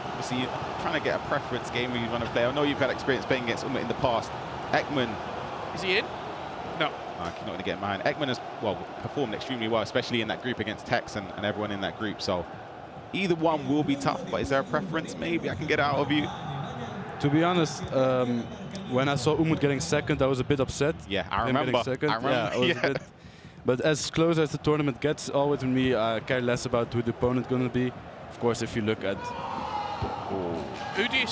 obviously, you're trying to get a preference game where you want to play? I know you've had experience playing against Umit in the past. Egman. Is he in? No. I'm not going to get mine. Egman has, performed extremely well, especially in that group against Tex and everyone in that group. So either one will be tough, but is there a preference? Maybe I can get out of you. To be honest, when I saw Umut getting second, I was a bit upset. Yeah, I remember. Yeah, I was a bit, but as close as the tournament gets, always with me, I care less about who the opponent going to be. Of course, if you look at... Who do you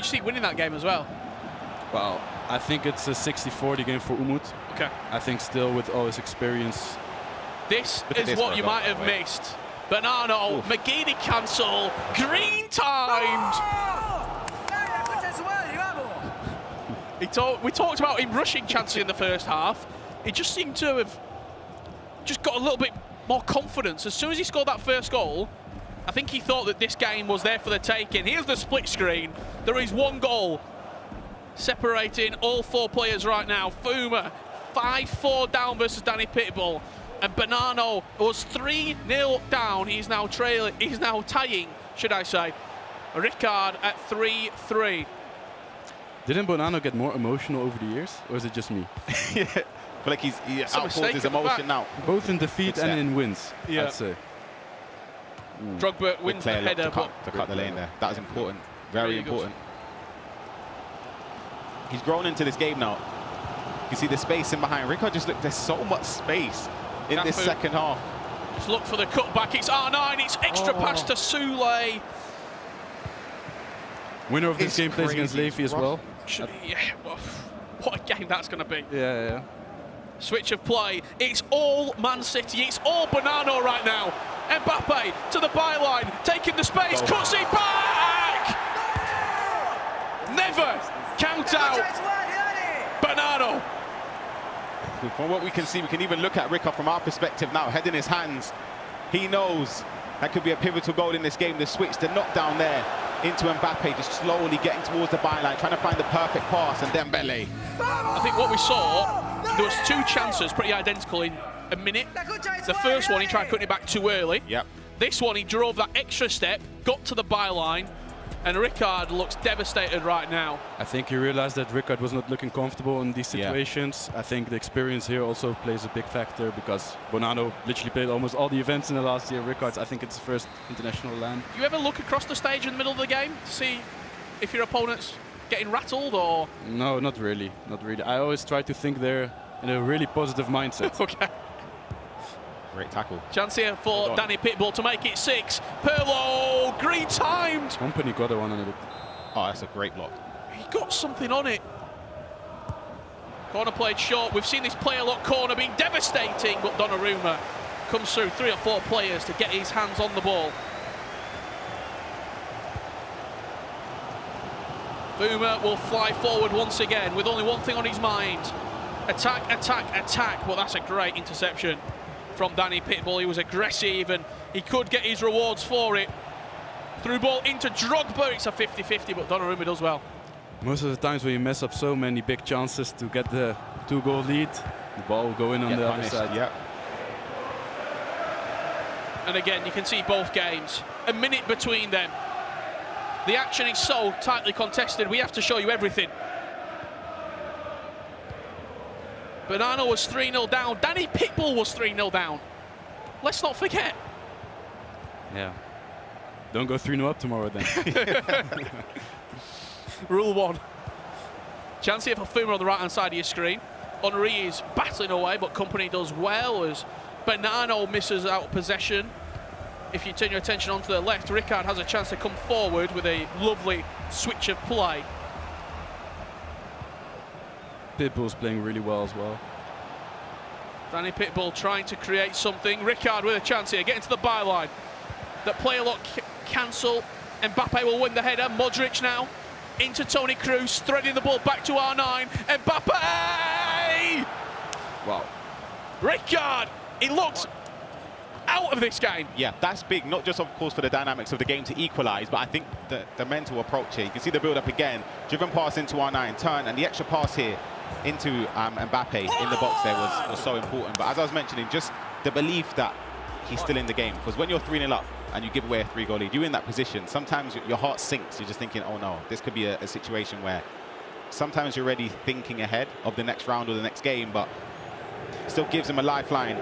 see winning that game as well? Well, I think it's a 60-40 game for Umut. Okay. I think still with all his experience. This is what you might have missed. Banano, McGeady cancel, green timed. We talked about him rushing chances in the first half. He just seemed to have just got a little bit more confidence. As soon as he scored that first goal, I think he thought that this game was there for the taking. Here's the split screen. There is one goal separating all 4 players right now. Fummer, 5-4 down versus Danny Pitbull. And Banano was 3-0 down. He's now trailing. He's now tying, should I say, Rickard at 3-3. Didn't Banano get more emotional over the years, or is it just me? Yeah, I feel like he outpours his emotion now. Both in defeat and in wins, I'd say. Drogba wins the header. To cut the lane there. That was important. Very important. He's grown into this game now. You see the space in behind. Rickard just looked, there's so much space in this second half. Just look for the cutback. It's R9. It's extra pass to Sule. Winner of this game plays against Levy as well. Yeah, what a game that's going to be. Yeah. Switch of play. It's all Man City. It's all Banano right now. Mbappe to the byline, taking the space, cuts it back! Never count out Banano. From what we can see, we can even look at Rickard from our perspective now, head in his hands. He knows that could be a pivotal goal in this game. The switch, the knockdown there. into Mbappe, just slowly getting towards the byline, trying to find the perfect pass, and Dembele. I think what we saw, there was 2 chances pretty identical in a minute. The first one, he tried cutting it back too early. Yep. This one, he drove that extra step, got to the byline, and Rickard looks devastated right now. I think he realized that Rickard was not looking comfortable in these situations. I think the experience here also plays a big factor because Banano literally played almost all the events in the last year. Rickard, I think it's his first international land. Do you ever look across the stage in the middle of the game to see if your opponent's getting rattled or? No, not really, not really. I always try to think they're in a really positive mindset. Okay. Great tackle. Chance here for Danny Pitbull to make it 6. Pirlo, green timed. Company got one on it. Oh, that's a great block. He got something on it. Corner played short. We've seen this player lock corner being devastating, but Donnarumma comes through 3 or 4 players to get his hands on the ball. Fummer will fly forward once again with only one thing on his mind. Attack, attack, attack. Well, that's a great interception from Danny Pitbull. He was aggressive and he could get his rewards for it. Through ball into Drogba. It's a 50-50, but Donnarumma does well. Most of the times when you mess up so many big chances to get the 2-goal lead, the ball will go in on the other side. Yep. And again, you can see both games. A minute between them. The action is so tightly contested, we have to show you everything. Banano was 3-0 down. Danny Pitbull was 3-0 down. Let's not forget. Yeah. Don't go 3-0 up tomorrow then. Rule 1. Chance here for Fummer on the right-hand side of your screen. Henry is battling away, but Company does well as Banano misses out possession. If you turn your attention onto the left, Rickard has a chance to come forward with a lovely switch of play. Pitbull's playing really well as well. Danny Pitbull trying to create something. Rickard with a chance here, getting to the byline. That player lock cancel. Mbappe will win the header. Modric now into Toni Kroos, threading the ball back to R9. Mbappe! Wow. Rickard, he looks out of this game. Yeah, that's big, not just, of course, for the dynamics of the game to equalise, but I think the mental approach here. You can see the build-up again. Driven pass into R9, turn, and the extra pass here into Mbappe in the box there was so important. But as I was mentioning, just the belief that he's still in the game. Because when you're 3-0 up and you give away a 3-goal lead, you're in that position. Sometimes your heart sinks. You're just thinking, oh no, this could be a situation where sometimes you're already thinking ahead of the next round or the next game, but still gives him a lifeline.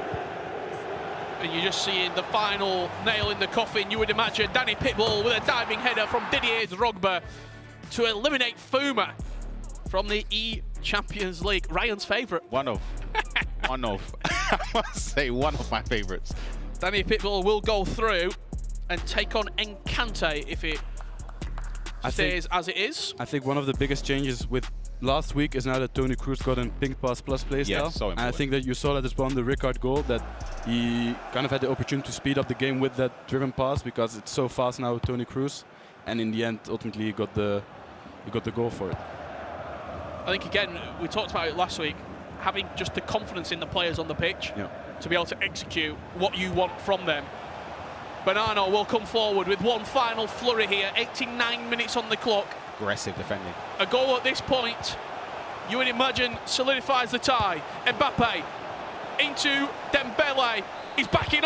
And you're just seeing the final nail in the coffin, you would imagine. Danny Pitbull with a diving header from Didier Drogba to eliminate Fummer from the eChampions League. Ryan's favourite. One of, I must say, one of my favourites. Danny Pitbull will go through and take on Encante if it stays as it is. I think one of the biggest changes with last week is now that Toni Kroos got a pink pass plus playstyle. Yeah, so and I think that you saw that as well on the Rickard goal, that he kind of had the opportunity to speed up the game with that driven pass because it's so fast now with Toni Kroos. And in the end, ultimately, he got the goal for it. I think, again, we talked about it last week, having just the confidence in the players on the pitch to be able to execute what you want from them. Banano will come forward with one final flurry here, 89 minutes on the clock. Aggressive defending. A goal at this point, you would imagine, solidifies the tie. Mbappe into Dembele. He's backing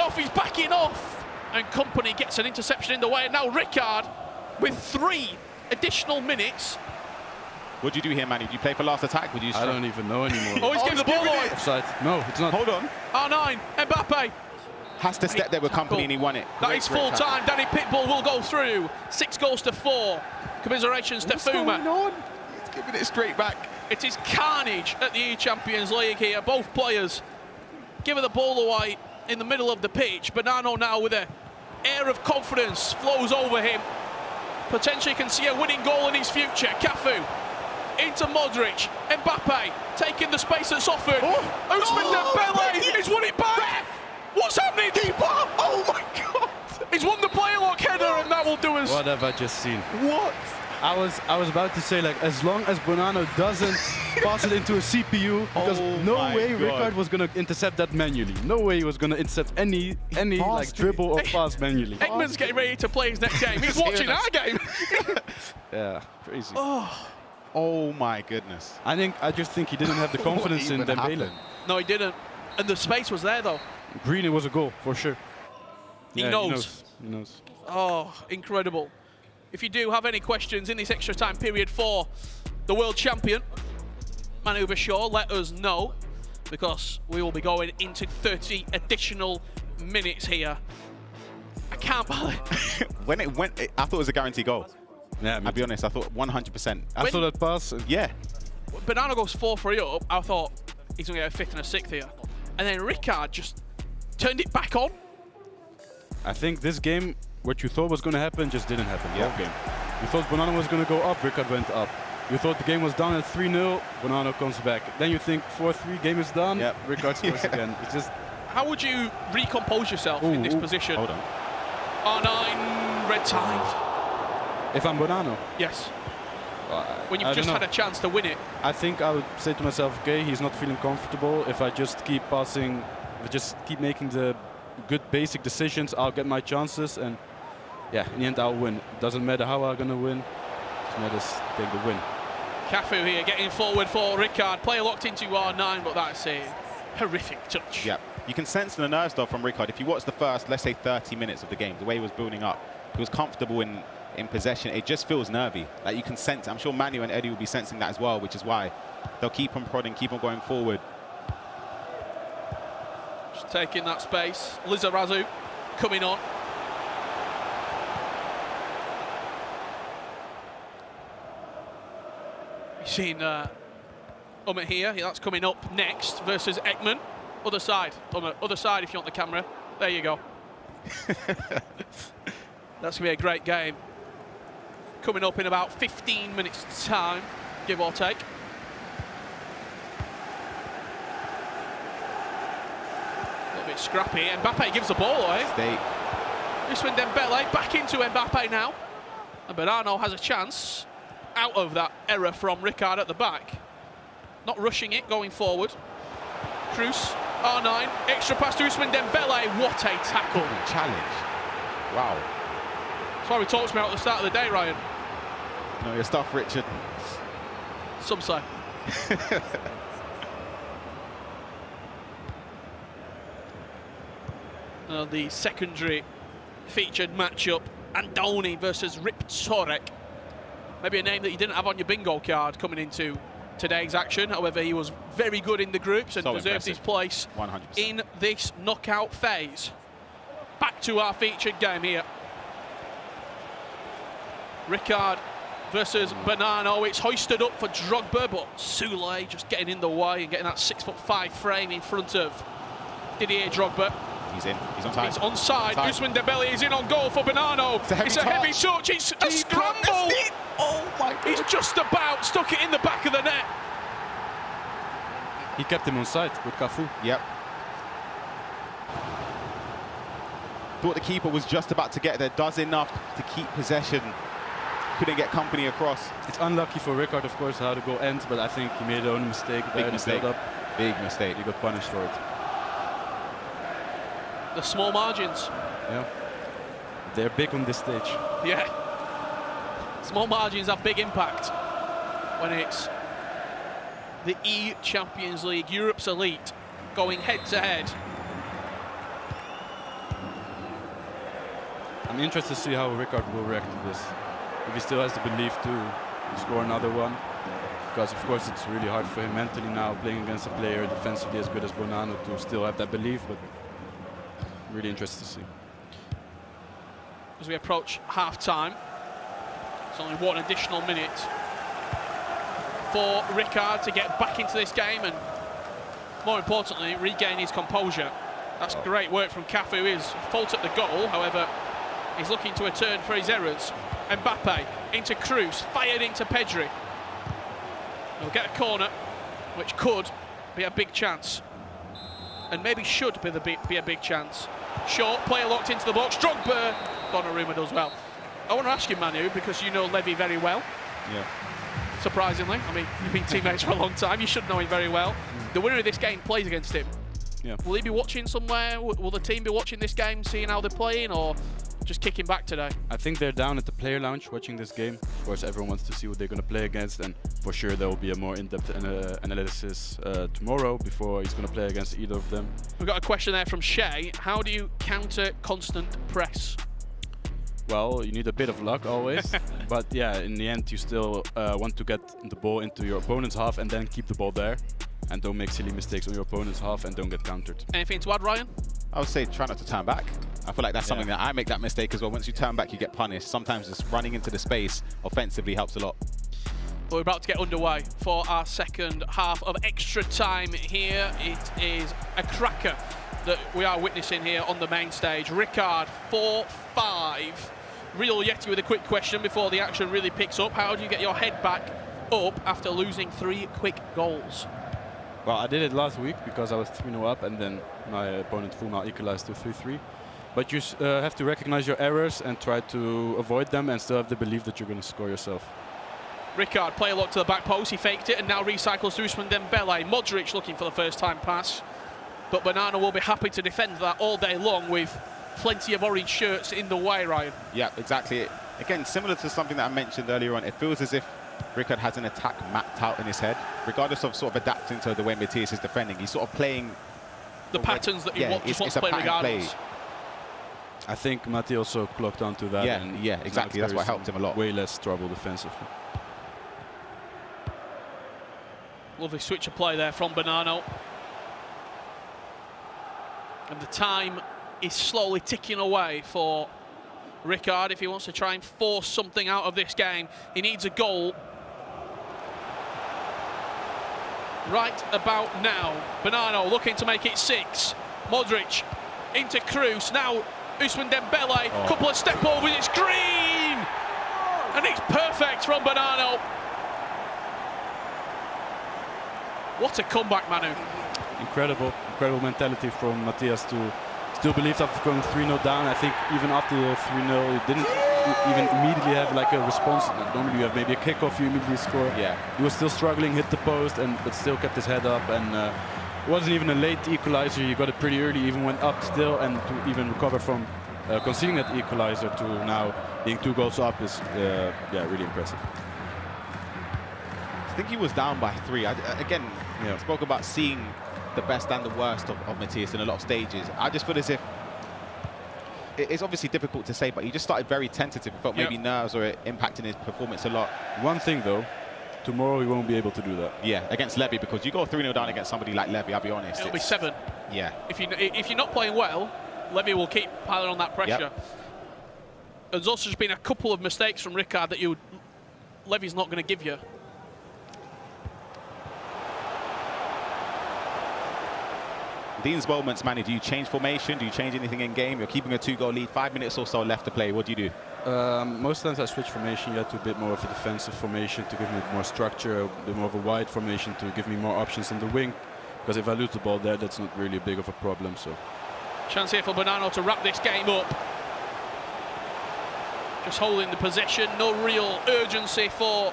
off, And Company gets an interception in the way. And now Rickard with 3 additional minutes. What do you do here, Manny? Do you play for last attack? Would you? I don't even know anymore. Oh, he's giving the ball away. Offside. No, it's not. Hold on. R9, Mbappe. Has to step there with Company and he won it. That is full time. Danny Pitbull will go through. 6 goals to 4. Commiserations to Fummer. What's going on? He's giving it straight back. It is carnage at the eChampions League here. Both players giving the ball away in the middle of the pitch. Banano now with an air of confidence flows over him. Potentially can see a winning goal in his future. Cafu into Modric. Mbappe taking the space that's offered. Usman Dembele, he's won it back. What's happening? Keeper! Oh my God! He's won the player lock header, and that will do us. What have I just seen? What? I was about to say, like, as long as Banano doesn't pass it into a CPU, because no way Rickard was gonna intercept that manually. No way he was gonna intercept any like dribble or pass manually. Egman's getting ready to play his next game. He's watching our game. Yeah, crazy. Oh my goodness. I just think he didn't have the confidence in Dembele. No, he didn't. And the space was there though. Green, it was a goal for sure. He Yeah, knows. He knows. Oh, incredible. If you do have any questions in this extra time period for the world champion, Manu Bashar, let us know, because we will be going into 30 additional minutes here. I can't believe When it went, I thought it was a guaranteed goal. Yeah, I'll be honest, I thought 100%. I saw that pass. Yeah. Banano goes 4-3 up. I thought he's going to get a 5th and a 6th here. And then Rickard just turned it back on. I think this game, what you thought was going to happen just didn't happen. Yeah. Game. You thought Banano was going to go up, Rickard went up. You thought the game was done at 3-0, Banano comes back. Then you think 4-3, game is done, Rickard scores again. It's just... How would you recompose yourself in this position? Hold on. R9, red timed. If I'm Banano? Yes. When you've just had a chance to win it. I think I would say to myself, okay, he's not feeling comfortable. If I just keep passing, if I just keep making the good basic decisions, I'll get my chances, and yeah, in the end I'll win. It doesn't matter how I'm gonna win, it matters to take the win. Cafu here getting forward for Rickard. Player locked into R9, but that's a horrific touch. Yeah, you can sense the nerves though from Rickard. If you watch the first, let's say 30 minutes of the game, the way he was building up, he was comfortable in possession. It just feels nervy. Like you can sense it. I'm sure Manu and Eddie will be sensing that as well, which is why they'll keep on prodding, keep on going forward. Just taking that space. Lizarazu coming on. You've seen Umit here. That's coming up next versus Egman. Other side. Umit, other side if you want the camera. There you go. That's going to be a great game. Coming up in about 15 minutes time, give or take. A little bit scrappy. Mbappe gives the ball away. Ousmane Dembele back into Mbappe now. And Banano has a chance out of that error from Rickard at the back. Not rushing it, going forward. Cruz, R9, extra pass to Ousmane Dembele. What a tackle. Challenge. Wow. That's why we talked about at the start of the day, Ryan. No, your stuff, Richard. Some say. The secondary featured matchup, Andoni versus Riptorek. Maybe a name that you didn't have on your bingo card coming into today's action. However, he was very good in the groups and deserves his place 100%. in this knockout phase. Back to our featured game here. Rickard versus Banano. It's hoisted up for Drogba, but Soulé just getting in the way and getting that 6'5" frame in front of Didier Drogba. He's in. He's on time. He's onside. Ousmane Dembele is in on goal for Banano. It's a heavy touch. It's a scramble. Oh my God. He's just about stuck it in the back of the net. He kept him on side with Cafu. Yep. Thought the keeper was just about to get there. Does enough to keep possession. Couldn't get company across. It's unlucky for Rickard, of course, how the goal ends, but I think he made his own mistake. Big mistake. Big mistake. He got punished for it. The small margins. Yeah. They're big on this stage. Yeah. Small margins have big impact when it's the eChampions League, Europe's elite, going head to head. I'm interested to see how Rickard will react to this. If he still has the belief to score another one. Because, of course, it's really hard for him mentally now, playing against a player defensively as good as Banano, to still have that belief. But really interested to see. As we approach half-time, it's only one additional minute for Rickard to get back into this game and, more importantly, regain his composure. That's great work from Cafu. His fault at the goal, however, he's looking to atone for his errors. Mbappe into Cruz, fired into Pedri. He'll get a corner, which could be a big chance. And maybe should be a big chance. Short, player locked into the box. Drogba. Donnarumma does well. I want to ask you, Manu, because you know Levy very well. Yeah. Surprisingly. I mean, you've been teammates for a long time. You should know him very well. The winner of this game plays against him. Yeah. Will he be watching somewhere? Will the team be watching this game, seeing how they're playing, or just kicking back today? I think they're down at the player lounge watching this game. Of course, everyone wants to see what they're going to play against, and for sure there will be a more in-depth analysis tomorrow before he's going to play against either of them. We've got a question there from Shay. How do you counter constant press? Well, you need a bit of luck always, but yeah, in the end you still want to get the ball into your opponent's half and then keep the ball there, and don't make silly mistakes on your opponent's half and don't get countered. Anything to add, Ryan? I would say try not to turn back. I feel like that's something that I make that mistake as well. Once you turn back, you get punished. Sometimes just running into the space offensively helps a lot. Well, we're about to get underway for our second half of extra time here. It is a cracker that we are witnessing here on the main stage. Rickard, 4-5. Real Yeti with a quick question before the action really picks up. How do you get your head back up after losing 3 quick goals? Well, I did it last week because I was 3-0 up and then my opponent Fummer equalized to 3-3. But you have to recognize your errors and try to avoid them and still have the belief that you're going to score yourself. Rickard, play a lot to the back post. He faked it and now recycles to Usman Dembele. Modric looking for the first time pass. But Banano will be happy to defend that all day long with plenty of orange shirts in the way, Ryan. Yeah, exactly. Again, similar to something that I mentioned earlier on, it feels as if Rickard has an attack mapped out in his head, regardless of sort of adapting to the way Matias is defending. He's sort of playing the patterns that he just wants to play regardless. I think Mati also clocked onto that. Yeah, and yeah, exactly. That's what helped him a lot. Way less trouble defensively. Lovely switch of play there from Banano. And the time is slowly ticking away for Rickard if he wants to try and force something out of this game. He needs a goal right about now. Banano looking to make it 6. Modric into Cruz. Now Usman Dembele, couple of step overs, it's green! And it's perfect from Banano. What a comeback, Manu. Incredible mentality from Matias to still believe after going 3-0 down. I think even after the 3-0, he didn't even immediately have like a response. Normally you have maybe a kickoff, you immediately score. Yeah. He was still struggling, hit the post, but still kept his head up. And it wasn't even a late equalizer. He got it pretty early, even went up still, and to even recover from conceding that equalizer to now being 2 goals up is yeah, really impressive. I think he was down by 3. Again, spoke about seeing the best and the worst of Matias in a lot of stages. I just feel as if it's obviously difficult to say, but he just started very tentative. Felt maybe nerves or it impacting his performance a lot. One thing though, tomorrow he won't be able to do that. Yeah, against Levy, because you go 3-0 down against somebody like Levy, I'll be honest. It'll be 7. Yeah. If you're not playing well, Levy will keep piling on that pressure. There's also just been a couple of mistakes from Rickard that Levy's not going to give you. These moments, Manny, do you change formation? Do you change anything in game? You're keeping a 2-goal lead, 5 minutes or so left to play. What do you do? Most times I switch formation, to a bit more of a defensive formation to give me more structure, a bit more of a wide formation to give me more options on the wing. Because if I lose the ball there, that's not really big of a problem. So, chance here for Banano to wrap this game up. Just holding the possession, no real urgency for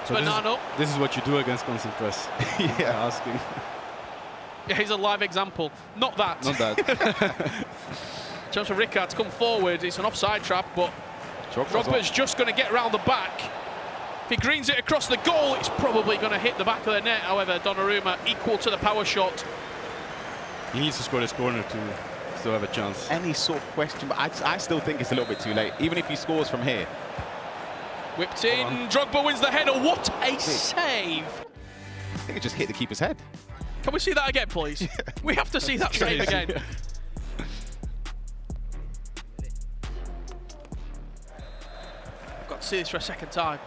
so Banano. This is what you do against constant press. Yeah. Asking. Yeah, here's a live example. Not that. Not that. Chance for Rickard to come forward. It's an offside trap, but Drogba's just going to get round the back. If he greens it across the goal, it's probably going to hit the back of the net. However, Donnarumma equal to the power shot. He needs to score this corner to still have a chance. Any sort of question, but I still think it's a little bit too late, even if he scores from here. Whipped in, Drogba wins the header. What a save! I think it just hit the keeper's head. Can we see that again, please? We have to see that save again. I've got to see this for a second time.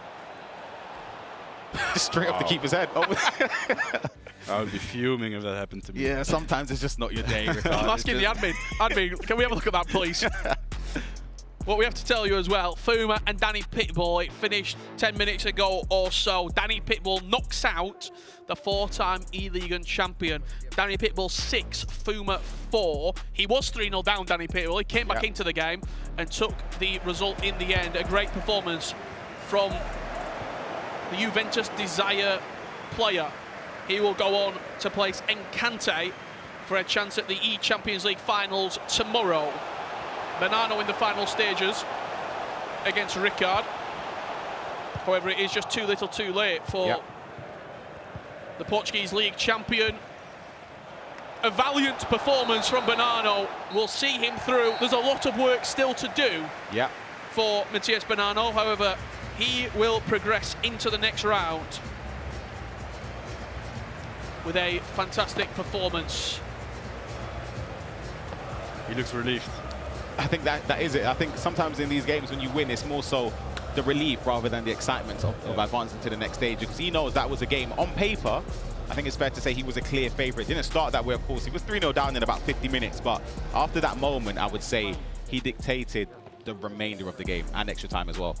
Straight off the keeper's head. Oh. I would be fuming if that happened to me. Yeah, sometimes it's just not your day, Rickard. I'm asking the admin. Admin, can we have a look at that, please? What we have to tell you as well, Fummer and Danny Pitbull, it finished 10 minutes ago or so. Danny Pitbull knocks out the 4-time E-League champion. Danny Pitbull 6, Fummer 4. He was 3-0 down, Danny Pitbull. He came back into the game and took the result in the end. A great performance from the Juventus Desire player. He will go on to place Encante for a chance at the eChampions League finals tomorrow. Banano in the final stages against Rickard. However, it is just too little too late for the Portuguese League champion. A valiant performance from Banano will see him through. There's a lot of work still to do for Matias Banano. However, he will progress into the next round with a fantastic performance. He looks relieved. I think that is it. I think sometimes in these games when you win, it's more so the relief rather than the excitement of advancing to the next stage, because he knows that was a game on paper. I think it's fair to say he was a clear favourite. Didn't start that way, of course. He was 3-0 down in about 50 minutes, but after that moment, I would say he dictated the remainder of the game and extra time as well.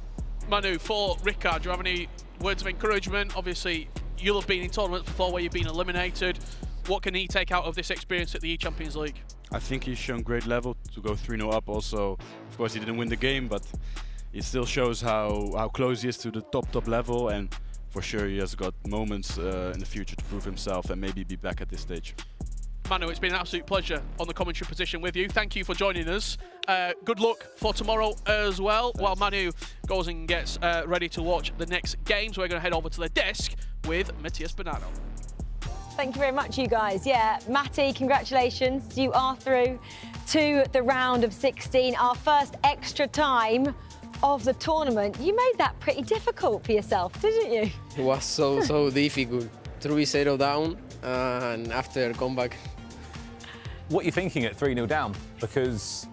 Manu, for Rickard, do you have any words of encouragement? Obviously, you'll have been in tournaments before where you've been eliminated. What can he take out of this experience at the eChampions League? I think he's shown great level to go 3-0 up. Also, of course, he didn't win the game, but it still shows how close he is to the top level, and for sure he has got moments in the future to prove himself and maybe be back at this stage. Manu, it's been an absolute pleasure on the commentary position with you. Thank you for joining us. Good luck for tomorrow as well. Thanks. While Manu goes and gets ready to watch the next games, we're going to head over to the desk with Matias Banano. Thank you very much, you guys. Yeah, Matty, congratulations. You are through to the round of 16, our first extra time of the tournament. You made that pretty difficult for yourself, didn't you? It was so difficult. 3-0 down, and after comeback. What are you thinking at 3-0 down? Because,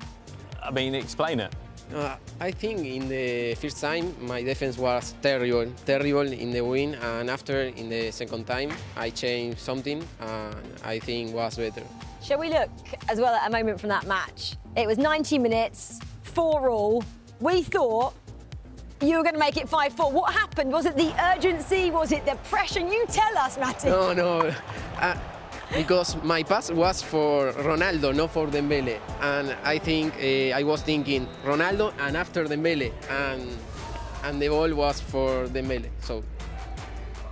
I mean, explain it. I think in the first time my defense was terrible in the win, and after in the second time I changed something and I think was better. Shall we look as well at a moment from that match? It was 90 minutes, 4-all. We thought you were going to make it 5-4. What happened? Was it the urgency? Was it the pressure? You tell us, Matty. No. Because my pass was for Ronaldo, not for Dembele. And I think I was thinking Ronaldo and after Dembele. And the ball was for Dembele. So.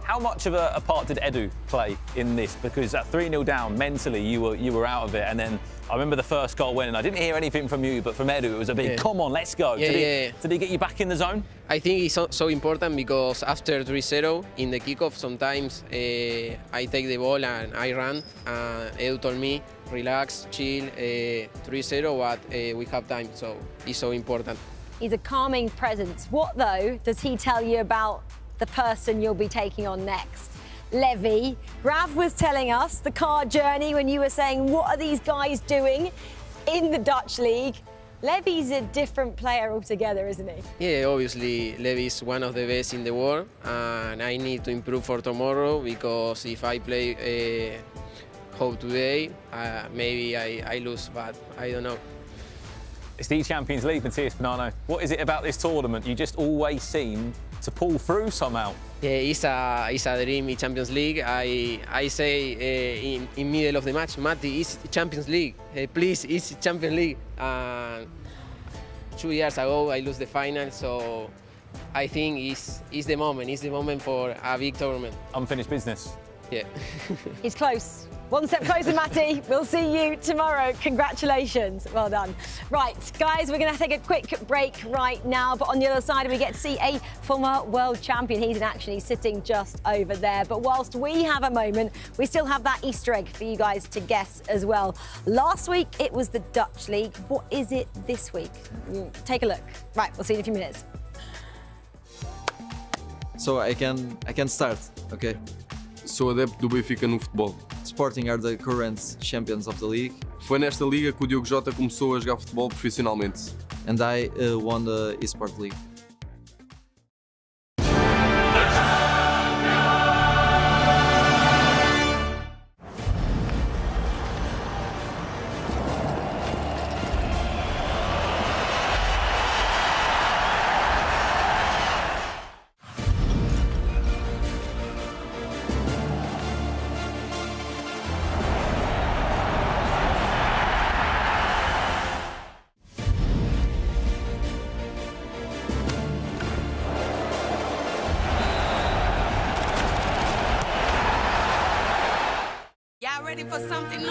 How much of a part did Edu play in this? Because at 3-0 down, mentally you were out of it. And then I remember the first goal went, and I didn't hear anything from you, but from Edu it was a big, come on, let's go. Did he get you back in the zone? I think it's so important because after 3-0 in the kickoff, sometimes I take the ball and I run. Edu told me, relax, chill, 3-0, but we have time, so it's so important. He's a calming presence. What, though, does he tell you about the person you'll be taking on next? Levy. Rav was telling us the car journey when you were saying, what are these guys doing in the Dutch league? Levy's a different player altogether, isn't he? Yeah, obviously Levy is one of the best in the world, and I need to improve for tomorrow because if I play how today, maybe I lose, but I don't know. It's the Champions League, Matias Banano. What is it about this tournament? You just always seem to pull through somehow. Yeah, it's a dream in Champions League. I say in middle of the match, Mati, it's Champions League. Please, it's Champions League. 2 years ago, I lost the final, so I think it's the moment. It's the moment for a big tournament. Unfinished business. Yeah. He's close. One step closer, Matty. We'll see you tomorrow. Congratulations. Well done. Right, guys, we're going to take a quick break right now. But on the other side, we get to see a former world champion. He's in action. He's sitting just over there. But whilst we have a moment, we still have that Easter egg for you guys to guess as well. Last week, it was the Dutch League. What is it this week? Take a look. Right, we'll see you in a few minutes. So I can start, okay? Sou adepto do Benfica no futebol. Sporting are the current champions of the league. Foi nesta liga que o Diogo Jota começou a jogar futebol profissionalmente. And I won the esports league. for something new.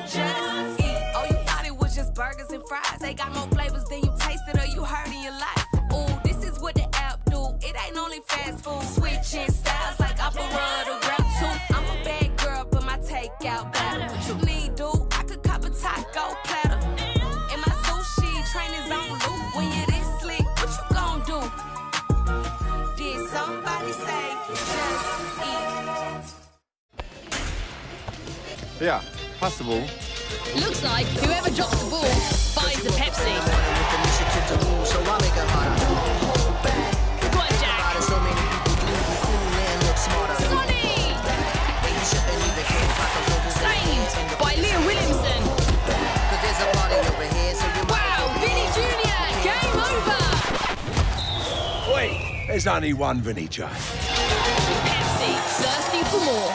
Just eat. Oh, you thought it was just burgers and fries. They got more flavors than you tasted or you heard in your life. Ooh, this is what the app do. It ain't only fast food. Switching styles like opera to rap too. I'm a bad girl, but my takeout better. What you need, dude? I could cop a taco platter. And my sushi train is on loop. When you're this slick, what you gon' do? Did somebody say just eat? Yeah, possible. Looks like whoever drops the ball buys a Pepsi. Go on, Jack. Sonny! Saved by Leah Williamson. Wow, Vinny Jr., game over. Wait, there's only one Vinny J. Pepsi, thirsty for more.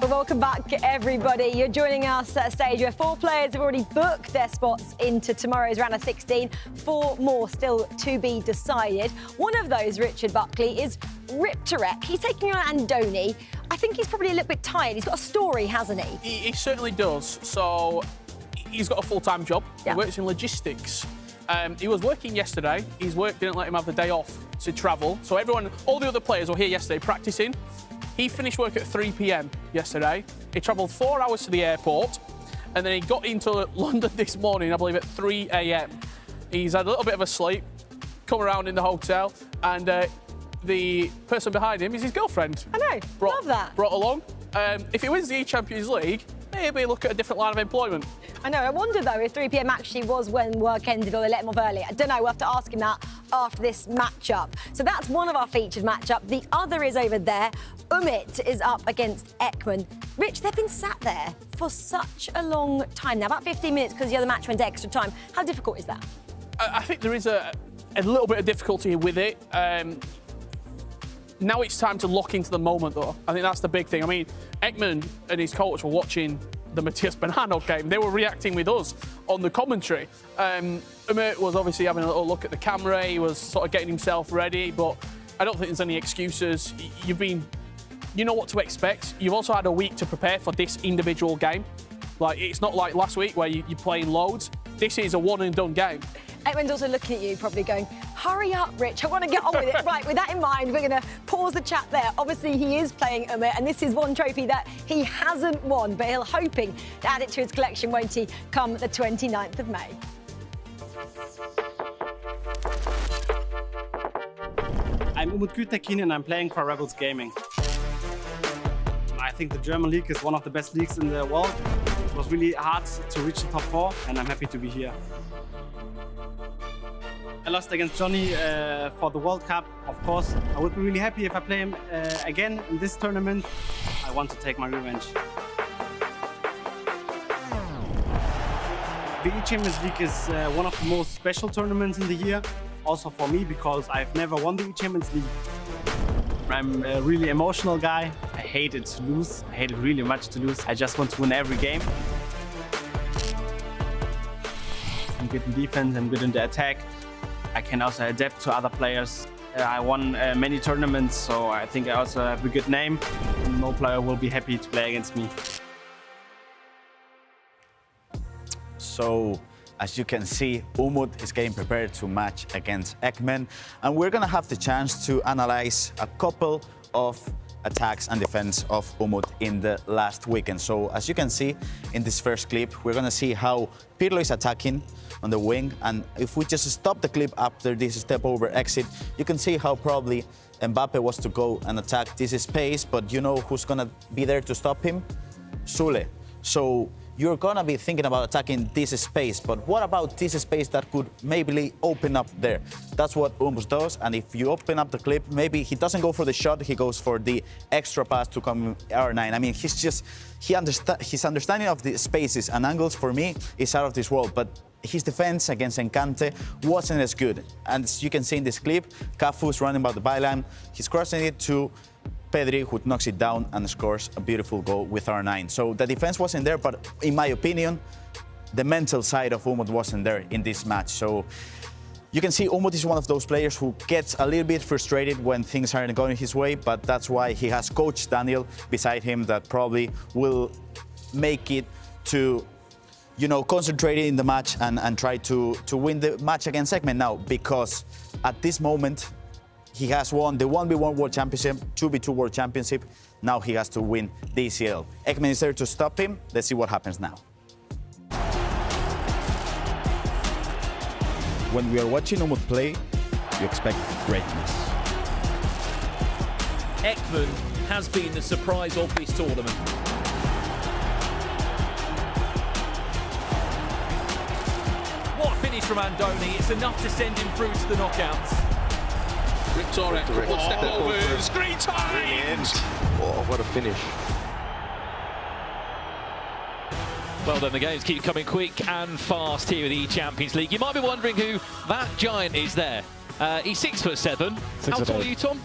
Welcome back, everybody. You're joining us at a stage where 4 players have already booked their spots into tomorrow's round of 16. 4 more still to be decided. One of those, Richard Buckley, is Riptorek. He's taking on Andoni. I think he's probably a little bit tired. He's got a story, hasn't he? He certainly does. So he's got a full-time job. Yeah. He works in logistics. He was working yesterday. His work didn't let him have the day off to travel. So all the other players were here yesterday practicing. He finished work at 3 p.m. yesterday. He travelled 4 hours to the airport, and then he got into London this morning, I believe, at 3 a.m. He's had a little bit of a sleep, come around in the hotel, and the person behind him is his girlfriend. I know, love that. Brought along. If he wins the eChampions League, maybe look at a different line of employment. I know. I wonder, though, if 3 p.m. actually was when work ended or they let him off early. I don't know. We'll have to ask him that after this matchup. So that's one of our featured matchup. The other is over there. Umit is up against Egman. Rich, they've been sat there for such a long time now, about 15 minutes because the other match went to extra time. How difficult is that? I think there is a little bit of difficulty with it. Now it's time to lock into the moment, though. I think that's the big thing. I mean, Egman and his coach were watching the Matias Banano game. They were reacting with us on the commentary. Umit was obviously having a little look at the camera. He was sort of getting himself ready, but I don't think there's any excuses. You know what to expect. You've also had a week to prepare for this individual game. Like, it's not like last week where you're playing loads. This is a one-and-done game. Egman's also looking at you, probably going, hurry up, Rich, I want to get on with it. Right, with that in mind, we're going to pause the chat there. Obviously, he is playing Umit, and this is one trophy that he hasn't won, but he'll hoping to add it to his collection, won't he, come the 29th of May. I'm Umut and I'm playing for Rebels Gaming. I think the German league is one of the best leagues in the world. It was really hard to reach the top 4, and I'm happy to be here. I lost against Johnny for the World Cup, of course. I would be really happy if I play him again in this tournament. I want to take my revenge. The eChampions League is one of the most special tournaments in the year. also for me because I've never won the eChampions League. I'm a really emotional guy. I hate it to lose. I hate it really much to lose. I just want to win every game. I'm good in defense, I'm good in the attack. I can also adapt to other players. I won many tournaments, so I think I also have a good name. No player will be happy to play against me. So, as you can see, Umut is getting prepared to match against Egman, and we're gonna have the chance to analyze a couple of attacks and defense of Umut in the last weekend. So, as you can see in this first clip, we're gonna see how Pirlo is attacking on the wing, and if we just stop the clip after this step over exit, you can see how probably Mbappe was to go and attack this space, but you know who's gonna be there to stop him? Sule. So you're gonna be thinking about attacking this space, but what about this space that could maybe open up there? That's what Umut does, and if you open up the clip, maybe he doesn't go for the shot, he goes for the extra pass to come R9. I mean, his understanding of the spaces and angles for me is out of this world, but his defense against Encante wasn't as good. And as you can see in this clip, Cafu's running by the byline, he's crossing it to Pedri, who knocks it down and scores a beautiful goal with R9. So the defense wasn't there, but in my opinion, the mental side of Umut wasn't there in this match. So you can see Umut is one of those players who gets a little bit frustrated when things aren't going his way, but that's why he has coach Daniel beside him that probably will make it to, you know, concentrate in the match and try to win the match against Egman now, because at this moment, he has won the 1v1 World Championship, 2v2 World Championship. Now he has to win the ECL. Egman is there to stop him. Let's see what happens now. When we are watching Umut play, you expect greatness. Egman has been the surprise of this tournament. What a finish from Andoni. It's enough to send him through to the knockouts. Rickard, one step over, screen time! Oh, what a finish. Well then, the games keep coming quick and fast here in the eChampions League. You might be wondering who that giant is there. He's 6'7". How tall are you, Tom?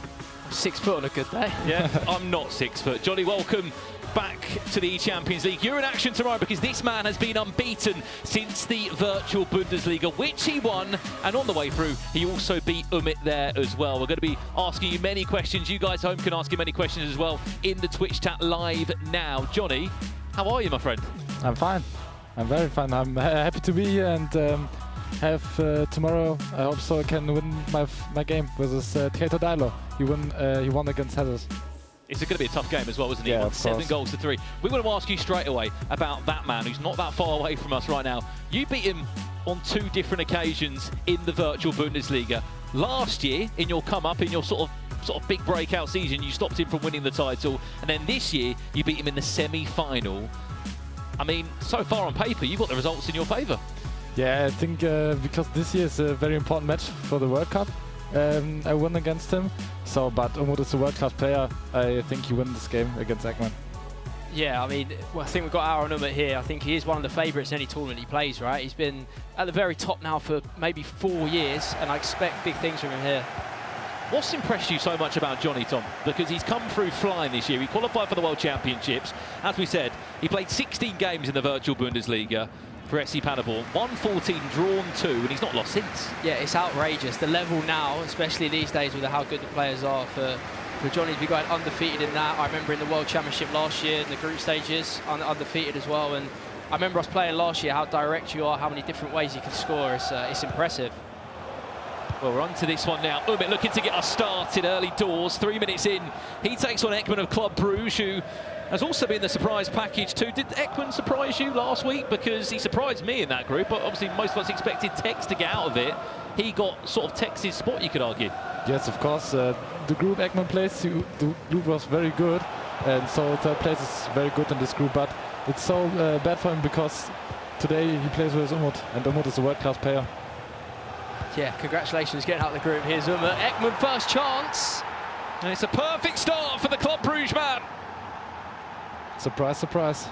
6 foot on a good day. Yeah, I'm not 6 foot. Johnny, welcome back to the eChampions League. You're in action tomorrow because this man has been unbeaten since the virtual Bundesliga, which he won, and on the way through, he also beat Umit there as well. We're going to be asking you many questions. You guys at home can ask him many questions as well in the Twitch chat live now. Johnny, how are you, my friend? I'm fine. I'm very fine. I'm happy to be here and have tomorrow. I hope so I can win my game versus Theater Dailo. He won against Hazard. It's going to be a tough game as well, isn't it? Yeah, He won of 7 course. goals to 3. We want to ask you straight away about that man who's not that far away from us right now. You beat him on 2 different occasions in the virtual Bundesliga. Last year, in your come-up, in your sort of big breakout season, you stopped him from winning the title. And then this year, you beat him in the semi-final. I mean, so far on paper, you've got the results in your favour. Yeah, I think because this year is a very important match for the World Cup. I won against him. So, but Umut is a world-class player. I think he wins this game against Egman. Yeah, I mean, I think we've got our Umut here. I think he is one of the favourites in any tournament he plays, right? He's been at the very top now for maybe 4 years, and I expect big things from him here. What's impressed you so much about Johnny, Tom? Because he's come through flying this year. He qualified for the World Championships. As we said, he played 16 games in the virtual Bundesliga for SC Paderborn. 1-14, drawn 2, and he's not lost since. Yeah, it's outrageous. The level now, especially these days with how good the players are, for Johnny to be going undefeated in that. I remember in the World Championship last year, in the group stages, undefeated as well. And I remember us playing last year, how direct you are, how many different ways you can score. It's impressive. Well, we're on to this one now. Umit looking to get us started early doors. 3 minutes in, he takes on Egman of Club Bruges, who has also been the surprise package too. Did Egman surprise you last week? Because he surprised me in that group, but obviously most of us expected Tex to get out of it. He got sort of Tex's spot, you could argue. Yes, of course. The group Egman plays, the group was very good. And so third place is very good in this group, but it's so bad for him because today he plays with Umut, and Umut is a world-class player. Yeah, congratulations getting out of the group. Here's Umut. Egman first chance. And it's a perfect start for the Club Bruges man. Surprise, surprise.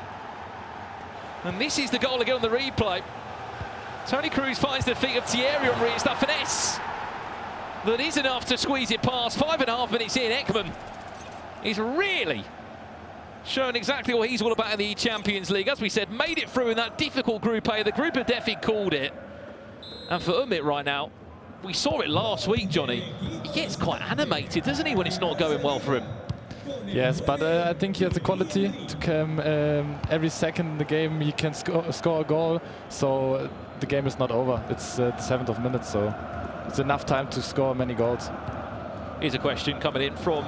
And this is the goal again on the replay. Tony Cruz finds the feet of Thierry Henry. It's that finesse. that is enough to squeeze it past. 5.5 minutes in, Egman is really showing exactly what he's all about in the Champions League. As we said, made it through in that difficult Group A. The Group of Death, he called it. And for Umit right now, we saw it last week, Johnny. He gets quite animated, doesn't he, when it's not going well for him? Yes, but I think he has the quality to come every second in the game. He can score a goal, so the game is not over. It's the 7th minute, so it's enough time to score many goals. Here's a question coming in from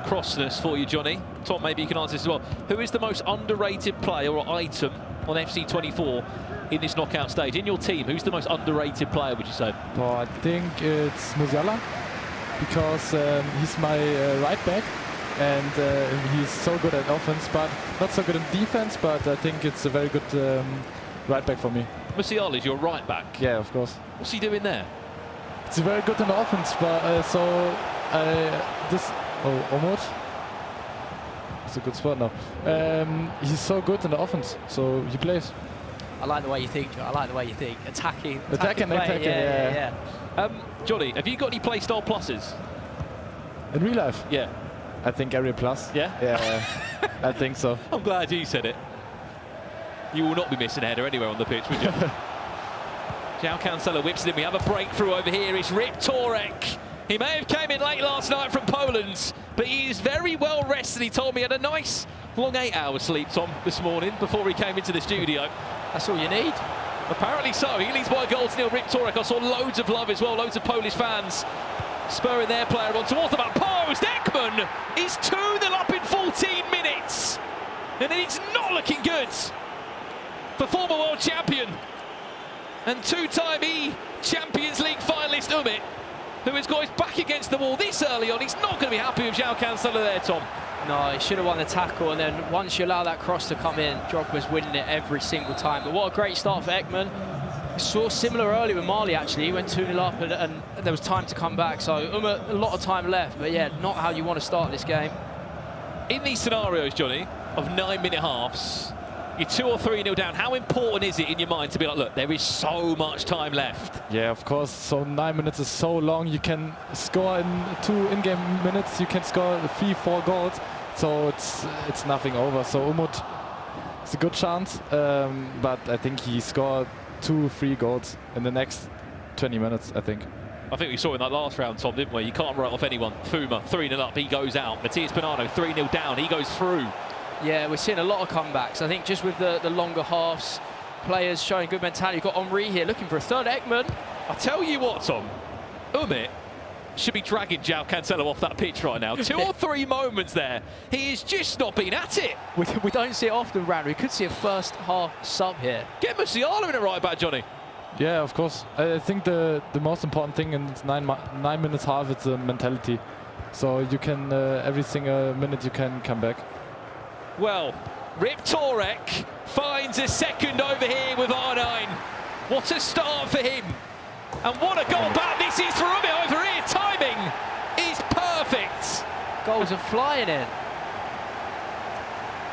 Crossness for you, Johnny. Tom, maybe you can answer this as well. Who is the most underrated player or item on FC24 in this knockout stage? In your team, who's the most underrated player, would you say? Well, I think it's Musiala, because he's my right back, and he's so good at offense, but not so good in defense, but I think it's a very good right back for me. Musiala is your right back? Yeah, of course. What's he doing there? It's very good in the offense, but Umut. It's a good spot now. He's so good in the offense, so he plays. I like the way you think, Joe. I like the way you think. Attacking, yeah. Johnny, have you got any play style pluses? In real life? Yeah. I think area plus. Yeah? Yeah, I think so. I'm glad you said it. You will not be missing a header anywhere on the pitch, would you? João Cancelo whips it in. We have a breakthrough over here. It's Rickard. He may have came in late last night from Poland, but he is very well rested. He told me he had a nice long 8-hour sleep, Tom, this morning before he came into the studio. That's all you need. Apparently so. He leads by a goal to nil. Rickard. I saw loads of love as well. Loads of Polish fans spurring their player on towards the back post. Egman is 2-0 up in 14 minutes. And it's not looking good for former world champion and two-time Champions League finalist Umit, who has got his back against the wall this early on. He's not going to be happy with João Cancelo there, Tom. No, he should have won the tackle, and then once you allow that cross to come in, Drogba's winning it every single time. But what a great start for Egman. Saw similar early with Marley, actually. He went 2-0 up, and there was time to come back. So Umit, a lot of time left, but yeah, not how you want to start this game. In these scenarios, Johnny, of 9-minute halves, you're 2 or 3-0 down. How important is it in your mind to be like, look, there is so much time left? Yeah, of course. So 9 minutes is so long. You can score in 2 in-game minutes. You can score 3-4 goals. So it's nothing over. So Umut, it's a good chance, but I think he scored 2-3 goals in the next 20 minutes, I think. I think we saw in that last round, Tom, didn't we? You can't write off anyone. Fummer, 3-0 up, he goes out. Matias Banano, 3-0 down, he goes through. Yeah, we're seeing a lot of comebacks. I think just with the longer halves, players showing good mentality. You've got Henry here looking for a third. Egman. I tell you what, Tom, Umit should be dragging João Cancelo off that pitch right now. 2 or 3 moments there. He has just not been at it. We don't see it often, Brad. We could see a first half sub here. Get Musiala in it right back, Johnny. Yeah, of course. I think the most important thing in 9 minutes half is the mentality. So you can, every single minute you can come back. Well, Rickard finds a second over here with R9. What a start for him. And what a goal back this is for Umit over here. Timing is perfect. Goals are flying in.